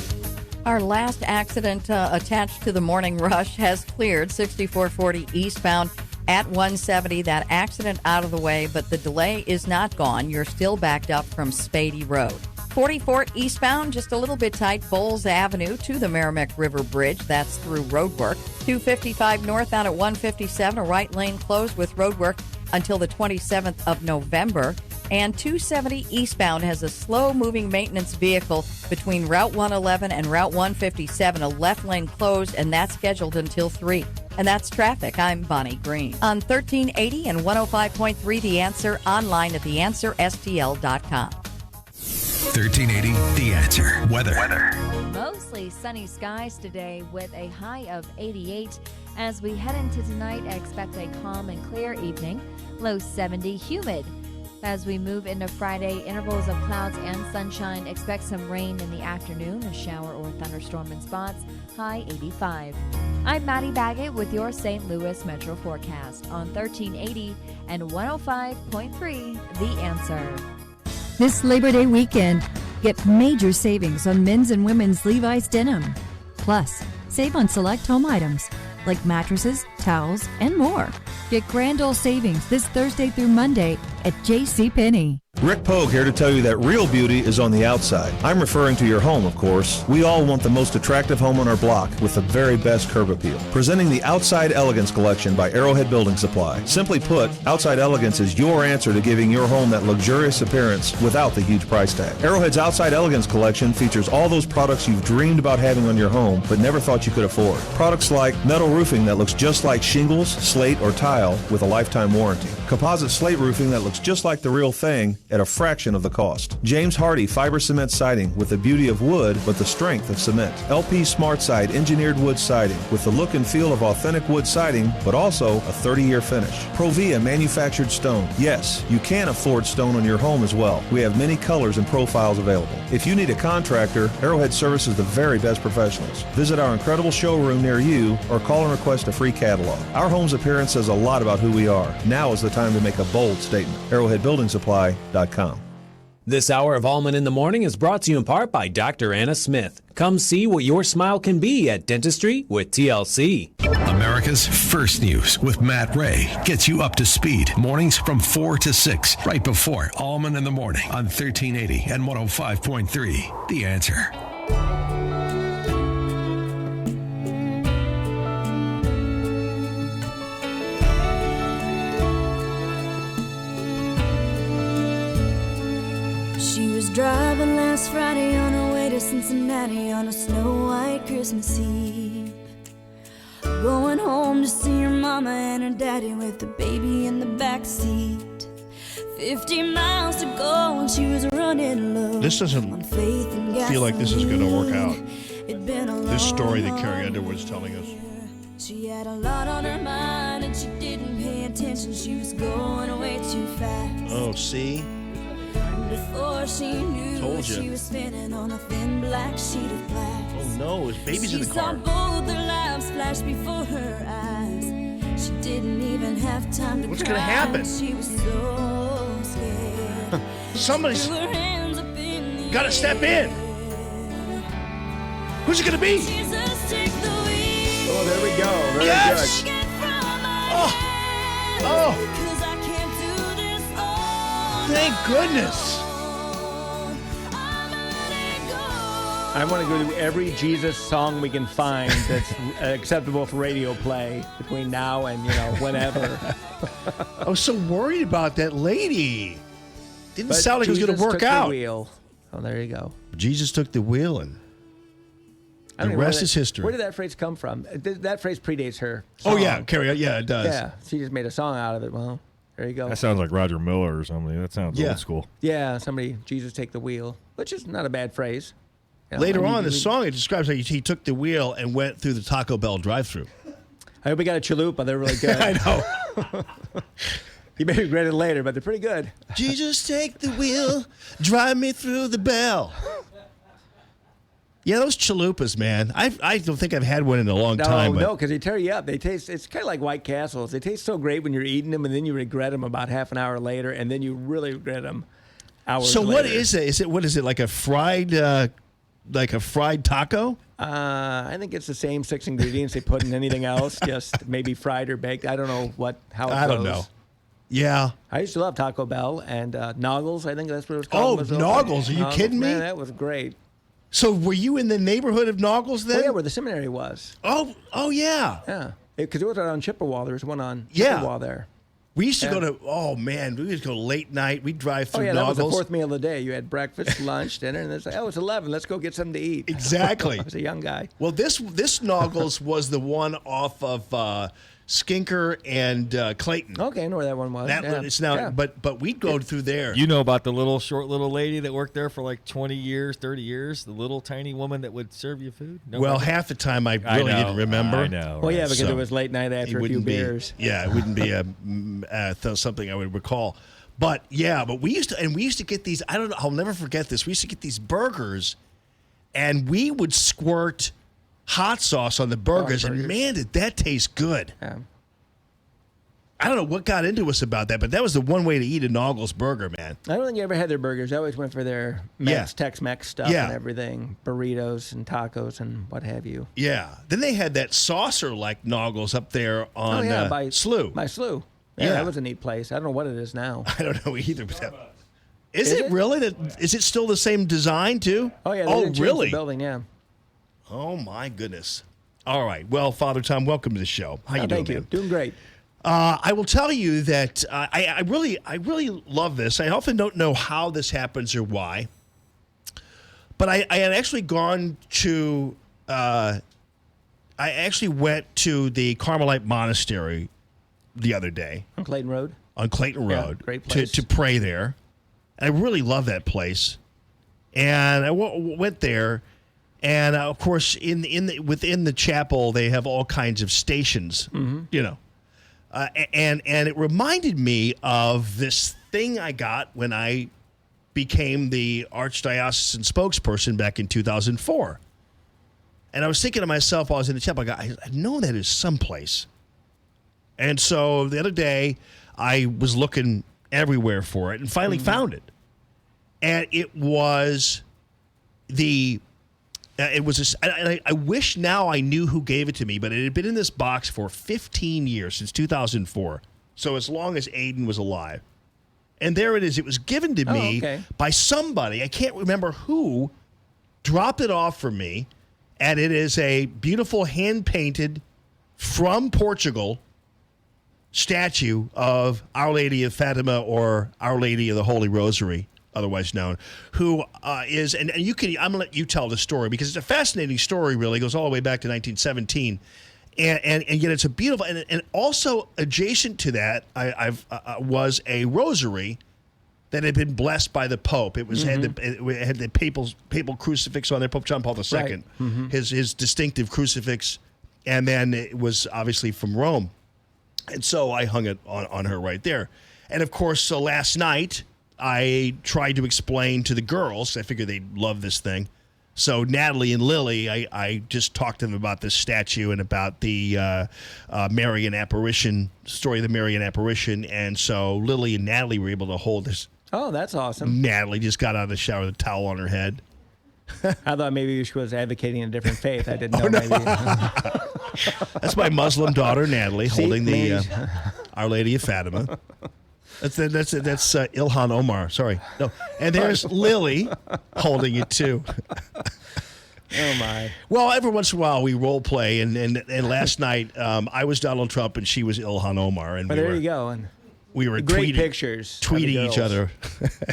Our last accident attached to the morning rush has cleared. 6440 eastbound at 170. That accident out of the way, but the delay is not gone. You're still backed up from Spady Road. 44 eastbound, just a little bit tight. Bowles Avenue to the Merrimack River Bridge. That's through roadwork. 255 northbound at 157. A right lane closed with roadwork until the 27th of November. And 270 eastbound has a slow-moving maintenance vehicle between Route 111 and Route 157. A left lane closed, and that's scheduled until 3. And that's traffic. I'm Bonnie Green. On 1380 and 105.3 The Answer, online at theanswerstl.com. 1380 The Answer. Weather. Mostly sunny skies today with a high of 88. As we head into tonight, expect a calm and clear evening. Low 70, humid. As we move into Friday, intervals of clouds and sunshine. Expect some rain in the afternoon, a shower or thunderstorm in spots. High 85. I'm Maddie Baggett with your St. Louis Metro forecast on 1380 and 105.3 The Answer. This Labor Day weekend, get major savings on men's and women's Levi's denim. Plus, save on select home items like mattresses, towels, and more. Get grand old savings this Thursday through Monday at JCPenney. Rick Pogue here to tell you that real beauty is on the outside. I'm referring to your home, of course. We all want the most attractive home on our block with the very best curb appeal. Presenting the Outside Elegance Collection by Arrowhead Building Supply. Simply put, Outside Elegance is your answer to giving your home that luxurious appearance without the huge price tag. Arrowhead's Outside Elegance Collection features all those products you've dreamed about having on your home but never thought you could afford. Products like metal roofing that looks just like shingles, slate, or tile with a lifetime warranty. Composite slate roofing that looks just like the real thing at a fraction of the cost. James Hardy fiber cement siding with the beauty of wood but the strength of cement. LP Smart Side engineered wood siding with the look and feel of authentic wood siding but also a 30-year finish. Provia manufactured stone. Yes, you can afford stone on your home as well. We have many colors and profiles available. If you need a contractor, Arrowhead services the very best professionals. Visit our incredible showroom near you or call and request a free catalog. Our home's appearance says a lot about who we are. Now is the time to make a bold statement. ArrowheadBuildingSupply.com. This hour of Allman in the Morning is brought to you in part by Dr. Anna Smith. Come see what your smile can be at Dentistry with TLC. America's First News with Matt Ray gets you up to speed. Mornings from 4 to 6, right before Allman in the Morning on 1380 and 105.3. The Answer. Driving last Friday on her way to Cincinnati on a snow-white Christmas Eve. Going home to see her mama and her daddy with the baby in the back seat. 50 miles to go and she was running low. This doesn't feel like this is going to work out. This story that Carrie Underwood's telling us. She had a lot on her mind and she didn't pay attention. She was going way too fast. Oh, see? Before she knew Told she you. was spinning on a thin black sheet of glass. Oh no, his baby's in the car. She saw both their lives flash before her eyes. She didn't even have time to What's cry. gonna happen? She was so scared. Somebody's Threw her hands up in the got to step in. Who's it going to be? Jesus, take the wheel. Oh, there we go. Very Yes! Take it from my Oh. hands, Oh. 'cause I can't do this all Thank goodness. I want to go to every Jesus song we can find that's acceptable for radio play between now and, whenever. I was so worried about that lady. Didn't But sound like it was going Jesus to work took out. The wheel. Oh, there you go. Jesus took the wheel and I don't the know rest is history. Where did that phrase come from? That phrase predates her Oh, song. yeah, Carrie. Yeah, it does. Yeah, she just made a song out of it. Well, there you go. That sounds like Roger Miller or something. That sounds old school. Yeah, somebody, Jesus take the wheel, which is not a bad phrase. Later on in the song, it describes how he took the wheel and went through the Taco Bell drive-thru. I hope we got a chalupa. They're really good. I know. You may regret it later, but they're pretty good. Jesus, take the wheel, drive me through the bell. Yeah, those chalupas, man. I don't think I've had one in a long time. No, because they tear you up. They taste. It's kind of like White Castles. They taste so great when you're eating them, and then you regret them about half an hour later, and then you really regret them hours So later. what is it? What is it, like a fried taco? I think it's the same 6 ingredients they put in anything else, just maybe fried or baked. I don't know how it goes. I don't know. Yeah. I used to love Taco Bell and Noggles. I think that's what it was called. Oh, Noggles. Are you kidding me? Man, that was great. So were you in the neighborhood of Noggles then? Oh, yeah, where the seminary was. Oh, yeah. Yeah, because it was right on Chippewa. There was one on Yeah. Chippewa there. We used to go to, we used to go late night. We'd drive through that Noggles. was the fourth meal of the day. You had breakfast, lunch, dinner, and it's like, it's 11. Let's go get something to eat. Exactly. I was a young guy. Well, this Noggles was the one off of Skinker and Clayton. Okay, I know where that one was. It's now, but we'd go through there. You know about the short little lady that worked there for like 20 years, 30 years? The little tiny woman that would serve you food? Well, half the time I really didn't remember. I know. Well, yeah, because it was late night after a few beers. Yeah, it wouldn't be something I would recall. But we used to get these. I don't know. I'll never forget this. We used to get these burgers, and we would squirt hot sauce on the burgers, and man, did that taste good. Yeah. I don't know what got into us about that, but that was the one way to eat a Noggles burger, man. I don't think you ever had their burgers. I always went for their Tex-Mex stuff Yeah. and everything, burritos and tacos and what have you. Yeah. Then they had that saucer-like Noggles up there on by Slough. By Slough. Yeah, that was a neat place. I don't know what it is now. I don't know either. But is it really? Is it still the same design, too? Oh, yeah. They didn't change really? the building, yeah. Oh, my goodness. All right. Well, Father Tom, welcome to the show. How you doing, thank you. man? Doing great. I will tell you that I really love this. I often don't know how this happens or why, but I had actually gone to. I actually went to the Carmelite Monastery the other day On Clayton Road. Yeah, great place. to pray there. I really love that place, and I went there. And of course, within the chapel, they have all kinds of stations. You know. And it reminded me of this thing I got when I became the archdiocesan spokesperson back in 2004. And I was thinking to myself while I was in the chapel, I know that is someplace. And so the other day, I was looking everywhere for it and finally found it. And it was I wish now I knew who gave it to me, but it had been in this box for 15 years, since 2004. So as long as Aiden was alive. And there it is. It was given to me by somebody. I can't remember who dropped it off for me. And it is a beautiful hand-painted from Portugal statue of Our Lady of Fatima, or Our Lady of the Holy Rosary, otherwise known, who is, and I'm going to let you tell the story because it's a fascinating story, really. It goes all the way back to 1917. And yet it's a beautiful, and also adjacent to that, was a rosary that had been blessed by the Pope. It was had the papal crucifix on there, Pope John Paul II, Right. his distinctive crucifix, and then it was obviously from Rome. And so I hung it on her right there. And of course, so last night, I tried to explain to the girls. I figured they'd love this thing. So Natalie and Lily, I just talked to them about this statue and about the Marian apparition, story of the Marian apparition. And so Lily and Natalie were able to hold this. Oh, that's awesome. Natalie just got out of the shower with a towel on her head. I thought maybe she was advocating a different faith. I didn't know. Maybe. That's my Muslim daughter, Natalie, holding the Our Lady of Fatima. That's Ilhan Omar. Sorry. No. And there's Lily holding it too. Oh my. Well, every once in a while we role play, and last night I was Donald Trump and she was Ilhan Omar, and There you go. And we were great pictures, tweeting each other,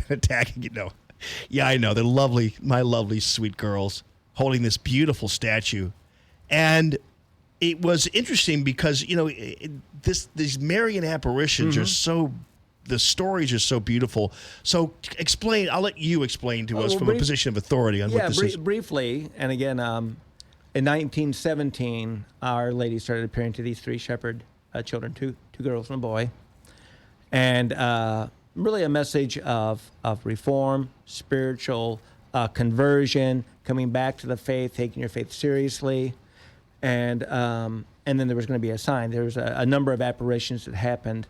attacking. Yeah, I know. They're lovely, my lovely, sweet girls holding this beautiful statue, and it was interesting because these Marian apparitions are so. The stories are so beautiful. So explain. I'll let you explain to us from a position of authority on what this is. Briefly. And again, in 1917, Our Lady started appearing to these three shepherd children, two girls and a boy, and really a message of reform, spiritual conversion, coming back to the faith, taking your faith seriously, and then there was going to be a sign. There was a number of apparitions that happened,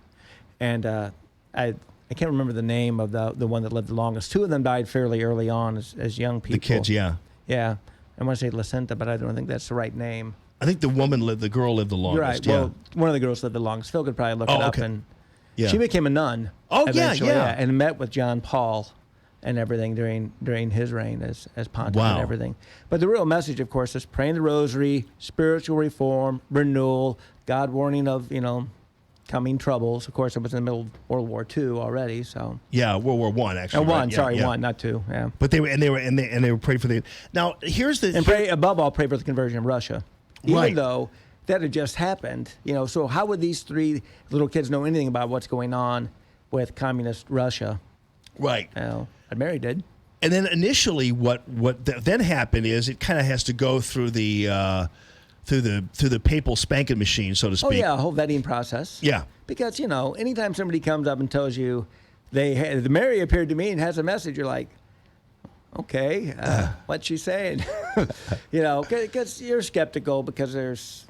and I can't remember the name of the one that lived the longest. Two of them died fairly early on as young people. The kids, yeah. Yeah. I want to say Placenta, but I don't think that's the right name. I think the girl lived the longest. You're right. Yeah. Well, one of the girls lived the longest. Phil could probably look it up. Okay. And yeah. She became a nun. Oh, eventually, yeah. And met with John Paul and everything during his reign as pontiff and everything. But the real message, of course, is praying the rosary, spiritual reform, renewal, God warning of, coming troubles. Of course, it was in the middle of World War II already. So yeah, World War I actually. One, right? one, not two. Yeah. But they were praying for the. Now here's the. And pray above all, pray for the conversion of Russia. Even though that had just happened, So how would these three little kids know anything about what's going on with communist Russia? Right. But Mary did. And then initially, what then happened is it kind of has to go through the. Through the papal spanking machine, so to speak. Oh, yeah, a whole vetting process. Yeah. Because, anytime somebody comes up and tells you Mary appeared to me and has a message. You're like, okay, what's she saying? Because you're skeptical because there's,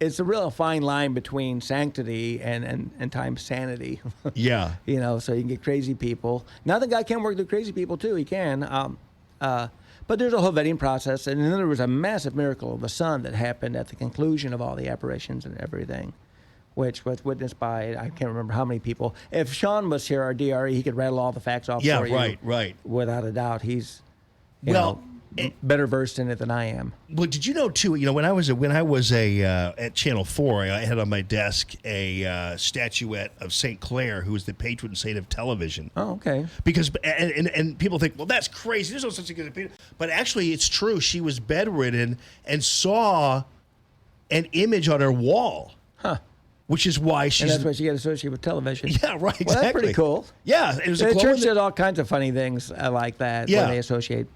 it's a real fine line between sanctity and time sanity. Yeah. So you can get crazy people. Not that God can't work through crazy people too. He can. But there's a whole vetting process. And then there was a massive miracle of the sun that happened at the conclusion of all the apparitions and everything, which was witnessed by, I can't remember how many people. If Sean was here, our DRE, he could rattle all the facts off for you. Yeah, right. Without a doubt. He's, better versed in it than I am. Well, did you know too? When I was at Channel 4, I had on my desk a statuette of Saint Clair, who was the patron saint of television. Oh, okay. Because and people think, well, that's crazy. There's no such thing as a patron, but actually, it's true. She was bedridden and saw an image on her wall. Huh. Which is why she's. And that's why she got associated with television. Yeah, right. Exactly. Well, that's pretty cool. Yeah, it was. The church does all kinds of funny things like that. Yeah. Where they associate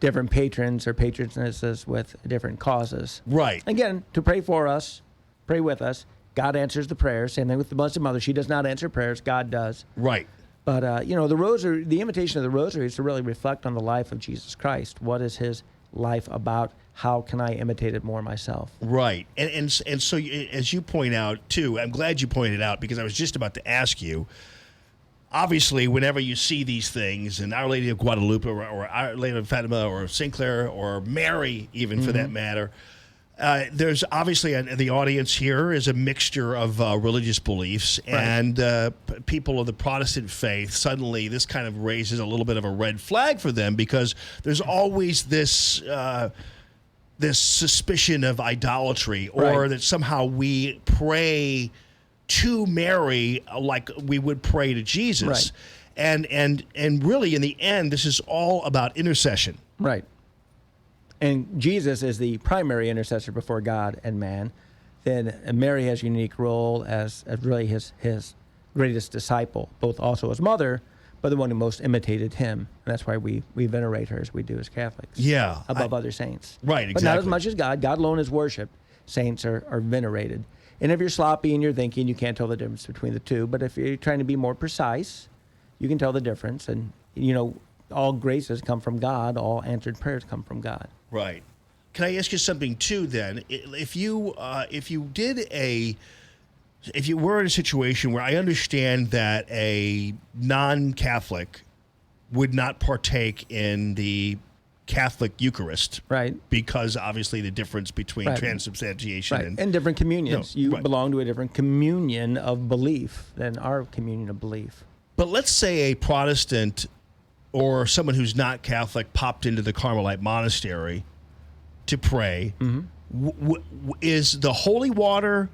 different patrons or patronesses with different causes. Right. Again, to pray for us, pray with us. God answers the prayers. Same thing with the Blessed Mother. She does not answer prayers. God does. Right. But the rosary, the invitation of the rosary is to really reflect on the life of Jesus Christ. What is his life about? How can I imitate it more myself? Right. And so, as you point out, too, I'm glad you pointed out, because I was just about to ask you, obviously, whenever you see these things, and Our Lady of Guadalupe or Our Lady of Fatima or St. Clair or Mary, even for that matter, there's obviously the audience here is a mixture of religious beliefs, and people of the Protestant faith. Suddenly, this kind of raises a little bit of a red flag for them, because there's always this suspicion of idolatry, or that somehow we pray to Mary like we would pray to Jesus. Right. And really, in the end, this is all about intercession. Right. And Jesus is the primary intercessor before God and man. Then Mary has a unique role as really his greatest disciple, both also his mother, but the one who most imitated him. And that's why we venerate her as we do as Catholics. Yeah. Above other saints. Right, exactly. But not as much as God. God alone is worshipped. Saints are venerated. And if you're sloppy in your thinking, you can't tell the difference between the two. But if you're trying to be more precise, you can tell the difference. And, all graces come from God. All answered prayers come from God. Right. Can I ask you something, too, then? If you were in a situation where I understand that a non-Catholic would not partake in the Catholic Eucharist, right? Because obviously the difference between transubstantiation and different communions. You belong to a different communion of belief than our communion of belief. But let's say a Protestant or someone who's not Catholic popped into the Carmelite monastery to pray. Is the holy water?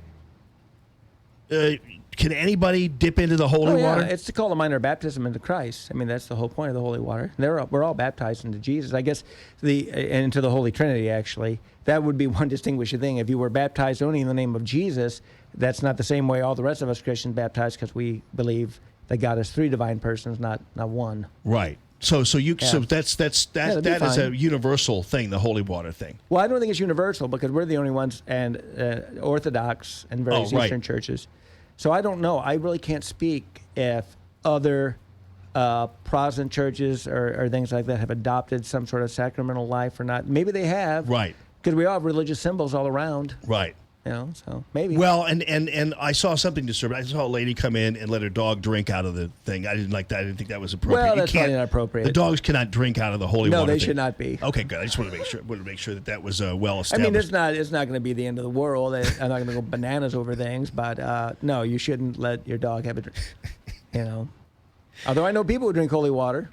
Can anybody dip into the holy water? It's to call a minor baptism into Christ. I mean, that's the whole point of the holy water. We're all baptized into Jesus. I guess and into the Holy Trinity, actually. That would be one distinguishing thing. If you were baptized only in the name of Jesus, that's not the same way all the rest of us Christians baptized, because we believe that God is three divine persons, not one. Right. So that is a universal thing, the holy water thing. Well, I don't think it's universal, because we're the only ones, and Orthodox and various Eastern churches. So I don't know. I really can't speak if other Protestant churches or things like that have adopted some sort of sacramental life or not. Maybe they have. Right. Because we all have religious symbols all around. Right. So maybe. Well, and I saw something disturbing. I saw a lady come in and let her dog drink out of the thing. I didn't like that. I didn't think that was appropriate. Well, that's probably not appropriate. The dogs cannot drink out of the holy water. No, they thing. should not be. Okay, good. I just wanted to make sure that was well established. I mean, it's not going to be the end of the world. I'm not going to go bananas over things, but no, you shouldn't let your dog have a drink. Although I know people who drink holy water.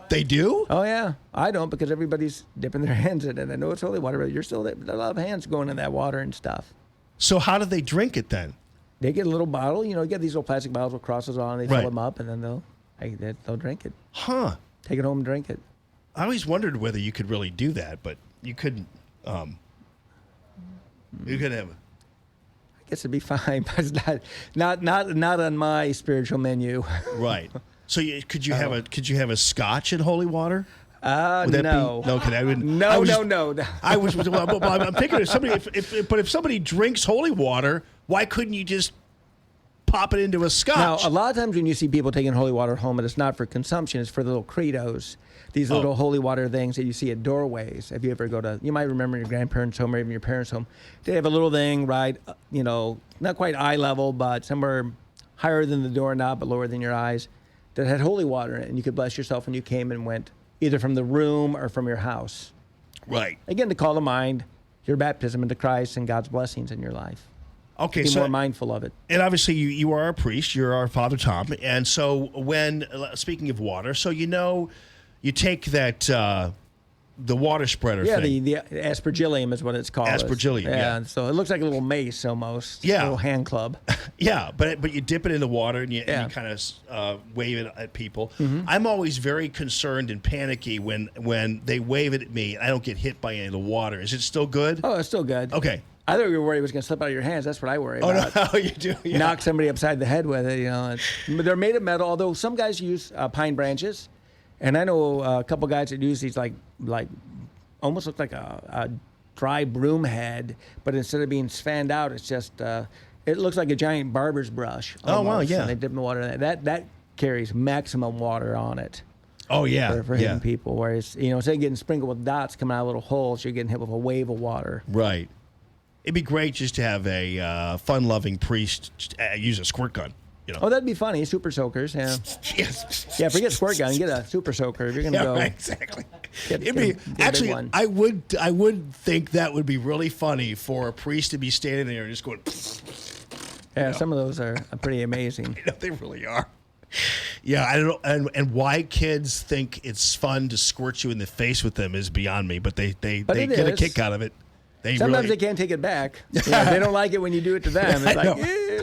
They do? Oh, yeah. I don't, because everybody's dipping their hands in it. I know it's holy water, but there's a lot of hands going in that water and stuff. So how do they drink it then? They get a little bottle. You get these little plastic bottles with crosses on. They fill them up, and then they'll drink it. Huh. Take it home and drink it. I always wondered whether you could really do that, but you couldn't. You could have. I guess it'd be fine, but it's not on my spiritual menu. Right. So could you have a scotch in holy water? No. No, I wouldn't. No. I was. I'm thinking if somebody, if somebody drinks holy water, why couldn't you just pop it into a scotch. Now, a lot of times when you see people taking holy water home, and it's not for consumption, it's for the little credos, these little holy water things that you see at doorways. If you ever go to, you might remember your grandparents' home or even your parents' home, they have a little thing, right, not quite eye level, but somewhere higher than the doorknob, but lower than your eyes, that had holy water in it, and you could bless yourself when you came and went, either from the room or from your house. Right. Again, to call to mind your baptism into Christ and God's blessings in your life. Okay, Be so more mindful of it. And obviously, you are a priest. You're our Father Tom. And so, speaking of water, so you take that the water spreader thing. Yeah, the aspergillium is what it's called. Aspergillium, yeah. So it looks like a little mace almost. Yeah. A little hand club. Yeah, but you dip it in the water and you kind of wave it at people. Mm-hmm. I'm always very concerned and panicky when they wave it at me and I don't get hit by any of the water. Is it still good? Oh, it's still good. Okay. I thought you were worried it was going to slip out of your hands. That's what I worry about. Oh, no, you do. Yeah. Knock somebody upside the head with it. They're made of metal, although some guys use pine branches. And I know a couple guys that use these like almost look like a dry broom head, but instead of being fanned out, it's just it looks like a giant barber's brush. Oh, wow, yeah. And they dip in the water in that carries maximum water on it. Oh, yeah. For hitting people. Whereas, instead of getting sprinkled with dots coming out of little holes, you're getting hit with a wave of water. Right. It'd be great just to have a fun-loving priest use a squirt gun. Oh, that'd be funny. Super soakers, yeah. Yes. Yeah, forget squirt gun. Get a super soaker if you're going to go. Right, exactly. Get It'd be a big actually. one. I would think that would be really funny for a priest to be standing there and just going. Yeah, some of those are pretty amazing. They really are. Yeah, I don't know, and why kids think it's fun to squirt you in the face with them is beyond me. But they get a kick out of it. Sometimes they can't take it back. They don't like it when you do it to them. It's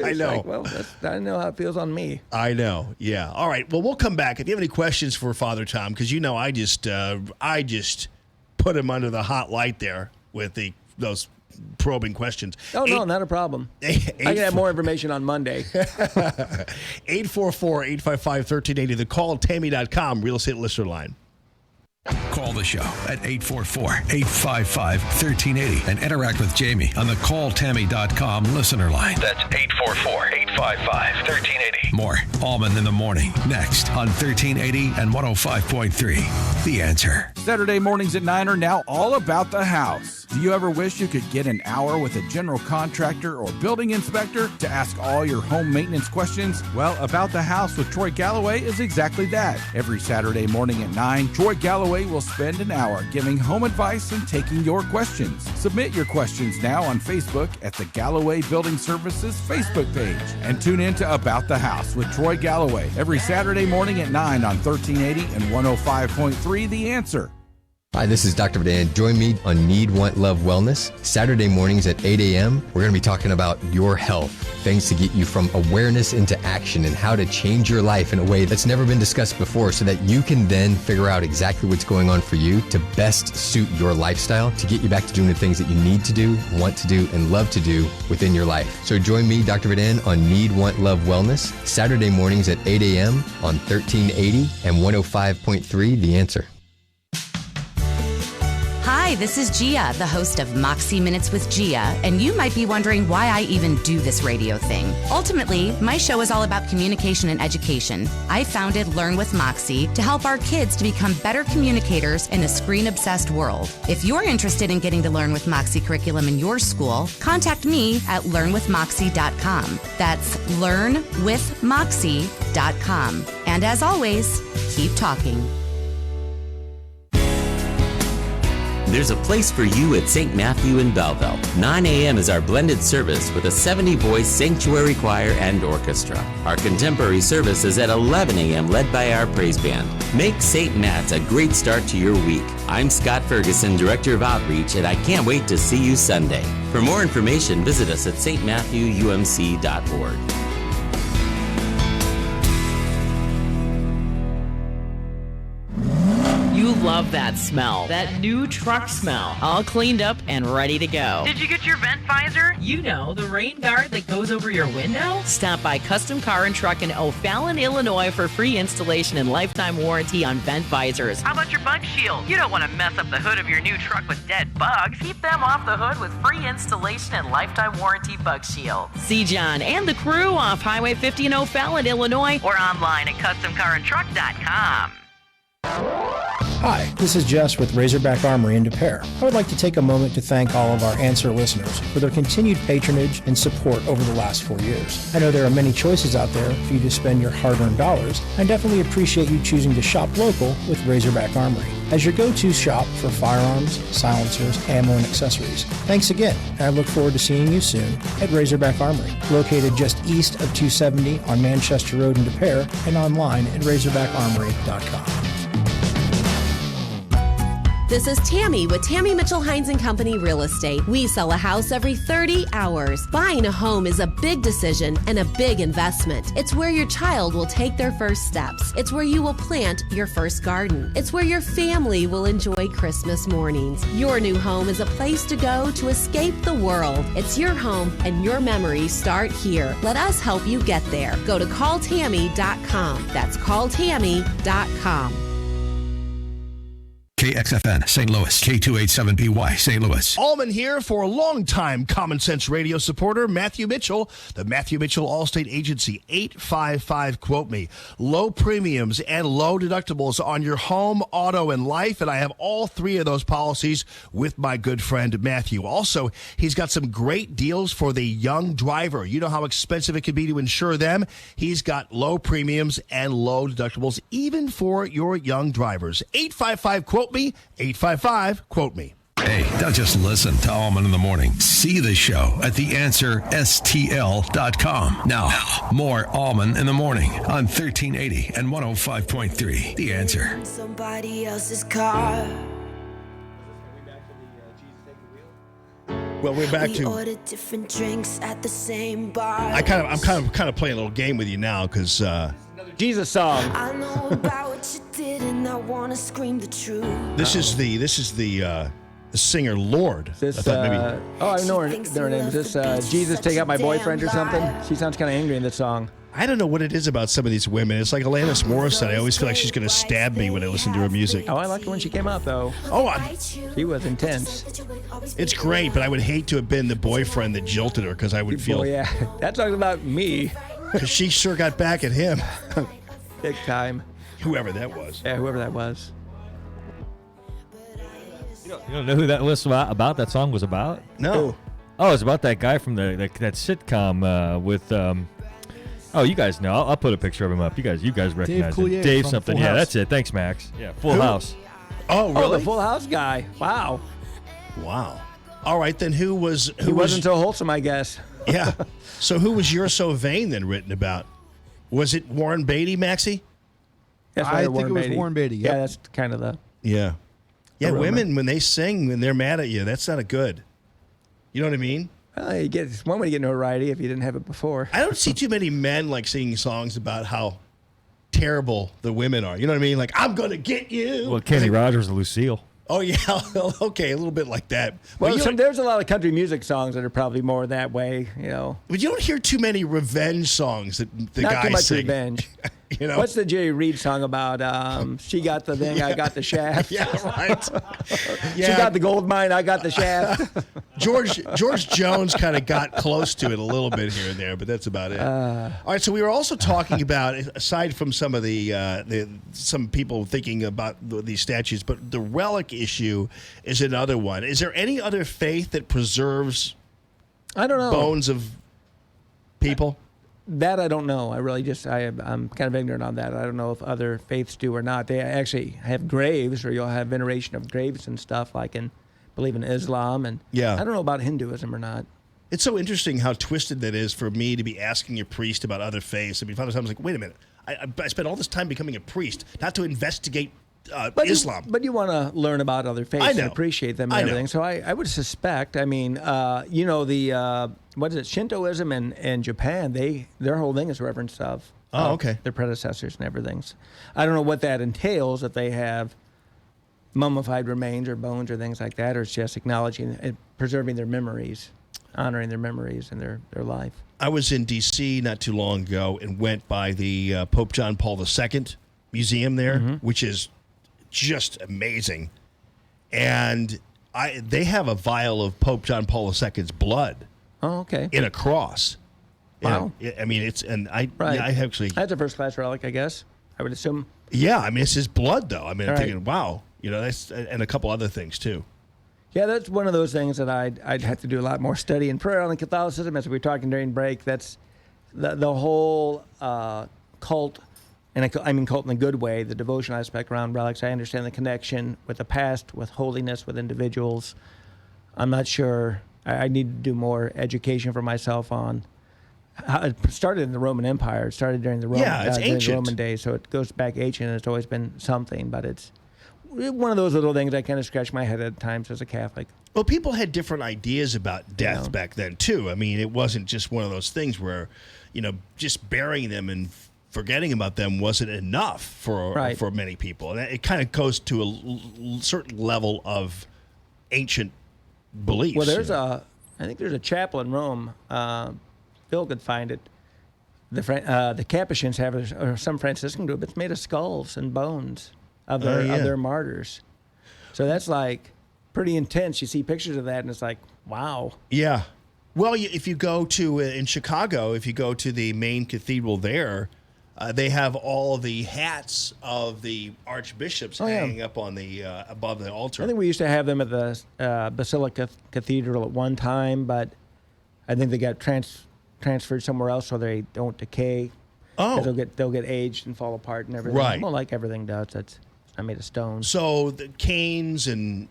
I know. Like, well, I know how it feels on me. I know. Yeah. All right. Well, we'll come back. If you have any questions for Father Tom, because I just put him under the hot light there with those probing questions. Oh, no, not a problem. I can have more information on Monday. 844-855-1380. The calltammy.com real estate listener line. Call the show at 844-855-1380 and interact with Jamie on the calltammy.com listener line. That's 844-855-1380. More Allman in the Morning next on 1380 and 105.3. The Answer. Saturday mornings at 9 are now all about the house. Do you ever wish you could get an hour with a general contractor or building inspector to ask all your home maintenance questions? Well, About the House with Troy Galloway is exactly that. Every Saturday morning at 9, Troy Galloway will spend an hour giving home advice and taking your questions. Submit your questions now on Facebook at the Galloway Building Services Facebook page. And tune in to About the House with Troy Galloway every Saturday morning at 9 on 1380 and 105.3 The Answer. Hi, this is Dr. Dan. Join me on Need, Want, Love, Wellness, Saturday mornings at 8 a.m. We're going to be talking about your health, things to get you from awareness into action and how to change your life in a way that's never been discussed before so that you can then figure out exactly what's going on for you to best suit your lifestyle to get you back to doing the things that you need to do, want to do, and love to do within your life. So join me, Dr. Vadan, on Need, Want, Love, Wellness, Saturday mornings at 8 a.m. on 1380 and 105.3 The Answer. Hi, this is Gia, the host of Moxie Minutes with Gia, and you might be wondering why I even do this radio thing. Ultimately, my show is all about communication and education. I founded Learn with Moxie to help our kids to become better communicators in a screen-obsessed world. If you're interested in getting the Learn with Moxie curriculum in your school, contact me at learnwithmoxie.com. That's learnwithmoxie.com. And as always, keep talking. There's a place for you at St. Matthew in Belleville. 9 a.m. is our blended service with a 70-voice sanctuary choir and orchestra. Our contemporary service is at 11 a.m. led by our praise band. Make St. Matt's a great start to your week. I'm Scott Ferguson, Director of Outreach, and I can't wait to see you Sunday. For more information, visit us at stmatthewumc.org. love that smell. That new truck smell. All cleaned up and ready to go. Did you get your vent visor? You know, the rain guard that goes over your window? Stop by Custom Car and Truck in O'Fallon, Illinois for free installation and lifetime warranty on vent visors. How about your bug shield? You don't want to mess up the hood of your new truck with dead bugs. Keep them off the hood with free installation and lifetime warranty bug shield. See John and the crew off Highway 50 in O'Fallon, Illinois, or online at CustomCarAndTruck.com. Hi, this is Jess with Razorback Armory in Des Peres. I would like to take a moment to thank all of our Answer listeners for their continued patronage and support over the last 4 years. I know there are many choices out there for you to spend your hard-earned dollars. I definitely appreciate you choosing to shop local with Razorback Armory as your go-to shop for firearms, silencers, ammo, and accessories. Thanks again, and I look forward to seeing you soon at Razorback Armory, located just east of 270 on Manchester Road in Des Peres and online at razorbackarmory.com. This is Tammy with Tammy Mitchell Hines & Company Real Estate. We sell a house every 30 hours. Buying a home is a big decision and a big investment. It's where your child will take their first steps. It's where you will plant your first garden. It's where your family will enjoy Christmas mornings. Your new home is a place to go to escape the world. It's your home and your memories start here. Let us help you get there. Go to calltammy.com. That's calltammy.com. KXFN, St. Louis, K287BY, St. Louis. Allman here for a longtime Common Sense Radio supporter, Matthew Mitchell, the Matthew Mitchell Allstate Agency, 855-QUOTE-ME. Low premiums and low deductibles on your home, auto, and life, and I have all three of those policies with my good friend Matthew. Also, he's got some great deals for the young driver. You know how expensive it can be to insure them. He's got low premiums and low deductibles, even for your young drivers. 855-QUOTE-ME, 855-QUOTE-ME. Hey, don't just listen to Allman in the Morning. See the show at theanswerstl.com. Now, more Allman in the Morning on 1380 and 105.3. The Answer. Somebody else's car. Well, we're back We to. ordered different drinks at the same bar. I'm kind of playing a little game with you now because Jesus song. I know about what you did and I want to scream the truth. this is the singer Lord. This, I thought maybe. I know her name. Is this Jesus Take Out My Boyfriend or something? She sounds kind of angry in this song. I don't know what it is about some of these women. It's like Alanis Morissette. I always feel like she's going to stab me when I listen to her music. Oh, I liked her when she came out, though. Oh, she was intense. It's great, but I would hate to have been the boyfriend that jilted her because I would feel. Oh, yeah. That talks about me. Because she sure got back at him. Big time. Whoever that was. Yeah, whoever that was. You don't know who that was about? That song was about? No. Oh, it's about that guy from that sitcom with. Oh, you guys know. I'll put a picture of him up. You guys recognize him. Coulier Dave from something. Full Yeah, House. that's it. Thanks, Max. Yeah, Full House. Oh, really? Oh, the Full House guy. Wow. Wow. All right, then who was? He wasn't so wholesome, I guess. Yeah. So who was You're So Vain then written about? Was it Warren Beatty, Maxie? That's I think it was Warren Beatty. Yep. Yeah, that's kind of the. Yeah. Yeah, rumor. women, when they sing, when they're mad at you, that's not a good. You know what I mean? Well, it's one way to get notoriety if you didn't have it before. I don't see too many men like singing songs about how terrible the women are. You know what I mean? Like, I'm going to get you. Well, Kenny Rogers and Lucille. Oh, yeah. Okay, a little bit like that. Well, But there's a lot of country music songs that are probably more that way, you know. But you don't hear too many revenge songs that the Not guys too much sing. revenge. You know? What's the Jerry Reed song about? She got the thing, I got the shaft. Yeah, right. She got the gold mine, I got the shaft. George Jones kind of got close to it a little bit here and there, but that's about it. All right, so we were also talking about, aside from some of the some people thinking about these statues, but the relic issue is another one. Is there any other faith that preserves I don't know. bones of people? That I don't know. I really I'm kind of ignorant on that. I don't know if other faiths do or not. They actually have graves, or you'll have veneration of graves and stuff, like believe in Islam. And Yeah. I don't know about Hinduism or not. It's so interesting how twisted that is for me to be asking a priest about other faiths. I mean, Father Tom's like, wait a minute. I spent all this time becoming a priest, not to investigate Islam. But you want to learn about other faiths I know. and appreciate them and I know. everything. So I would suspect, what is it, Shintoism and Japan, their whole thing is reverence of okay. their predecessors and everything. So I don't know what that entails, if they have mummified remains or bones or things like that, or it's just acknowledging and preserving their memories, honoring their memories and their life. I was in D.C. not too long ago and went by the Pope John Paul II museum there, which is just amazing. And they have a vial of Pope John Paul II's blood. Oh, okay. In a cross. Wow. I mean, I actually. That's a first class relic, I guess. I would assume. Yeah, I mean, it's his blood, though. I mean, I'm All right. thinking, wow, that's, and a couple other things too. Yeah, that's one of those things that I'd have to do a lot more study and prayer on the Catholicism. As we were talking during break, that's the whole cult, and I mean cult in a good way, the devotion aspect around relics. I understand the connection with the past, with holiness, with individuals. I'm not sure. I need to do more education for myself on how it started in the Roman Empire. It started during the Roman, it's during ancient. the Roman days, so it goes back ancient, and it's always been something, but it's one of those little things I kind of scratch my head at times as a Catholic. Well, people had different ideas about death back then, too. I mean, it wasn't just one of those things where, just burying them and forgetting about them wasn't enough for many people. And it kind of goes to a certain level of ancient beliefs. Well, I think there's a chapel in Rome. Phil could find it. The Capuchins have it, or some Franciscan group. It's made of skulls and bones of their martyrs. So that's like pretty intense. You see pictures of that, and it's like, wow. Yeah. Well, if you go to in Chicago, if you go to the main cathedral there, they have all the hats of the archbishops hanging up on the above the altar. I think we used to have them at the Basilica Cathedral at one time, but I think they got transferred somewhere else so they don't decay. Oh, they'll get aged and fall apart and everything. Right. Well, like everything does. It's not made of stone. So the Canes and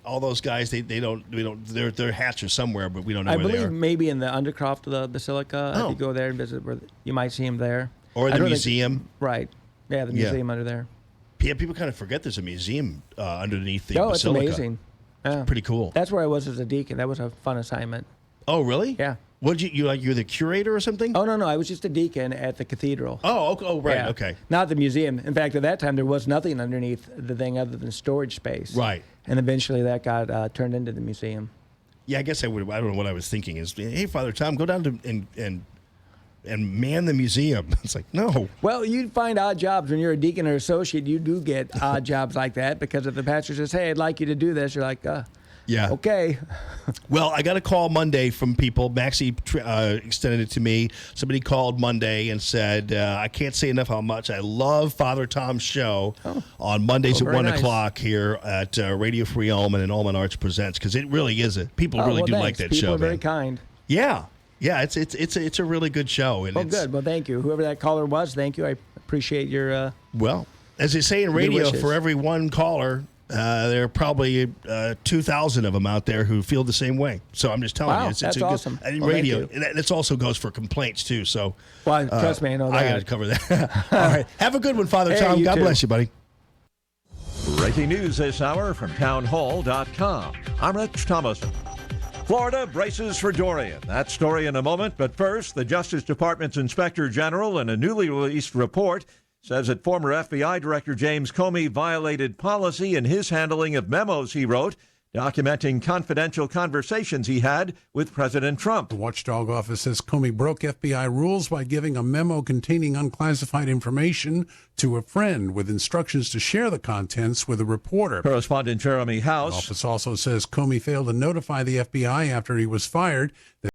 all those guys, we don't their hats are somewhere, but we don't know where they are. I believe maybe in the undercroft of the Basilica. If you go there and visit, you might see them there. Or the museum. Right. Yeah, the museum under there. Yeah, people kind of forget there's a museum underneath the Basilica. It's amazing. Yeah. Pretty cool. That's where I was as a deacon. That was a fun assignment. Oh, really? Yeah. What did you're the curator or something? Oh, no, I was just a deacon at the cathedral. Oh, right, Yeah. okay. Not the museum. In fact, at that time, there was nothing underneath the thing other than storage space. Right. And eventually that got turned into the museum. Yeah, I guess I don't know what I was thinking is, hey, Father Tom, go down to and man the museum. It's like, no. Well, you'd find odd jobs when you're a deacon or associate. You do get odd jobs like that because if the pastor says, hey, I'd like you to do this, you're like, yeah. Okay. Well, I got a call Monday from people. Maxie extended it to me. Somebody called Monday and said, I can't say enough how much I love Father Tom's show on Mondays at 1 o'clock here at Radio Free Allman and Allman Arts Presents, because it really is people really do like that people show. People are very man. kind. Yeah. Yeah, it's a really good show. And good. Well, thank you. Whoever that caller was, thank you. I appreciate your well, as they say in radio, for every one caller, there are probably 2,000 of them out there who feel the same way. So I'm just telling you, it's that's a awesome. good Well, radio. And this also goes for complaints too. So trust me, I know that. I got to cover that. All right, have a good one, Father Tom. God bless you, buddy. Breaking news this hour from townhall.com. I'm Rich Thomason. Florida braces for Dorian. That story in a moment. But first, the Justice Department's Inspector General in a newly released report says that former FBI Director James Comey violated policy in his handling of memos he wrote documenting confidential conversations he had with President Trump. The watchdog office says Comey broke FBI rules by giving a memo containing unclassified information to a friend with instructions to share the contents with a reporter. Correspondent Jeremy House. The office also says Comey failed to notify the FBI after he was fired that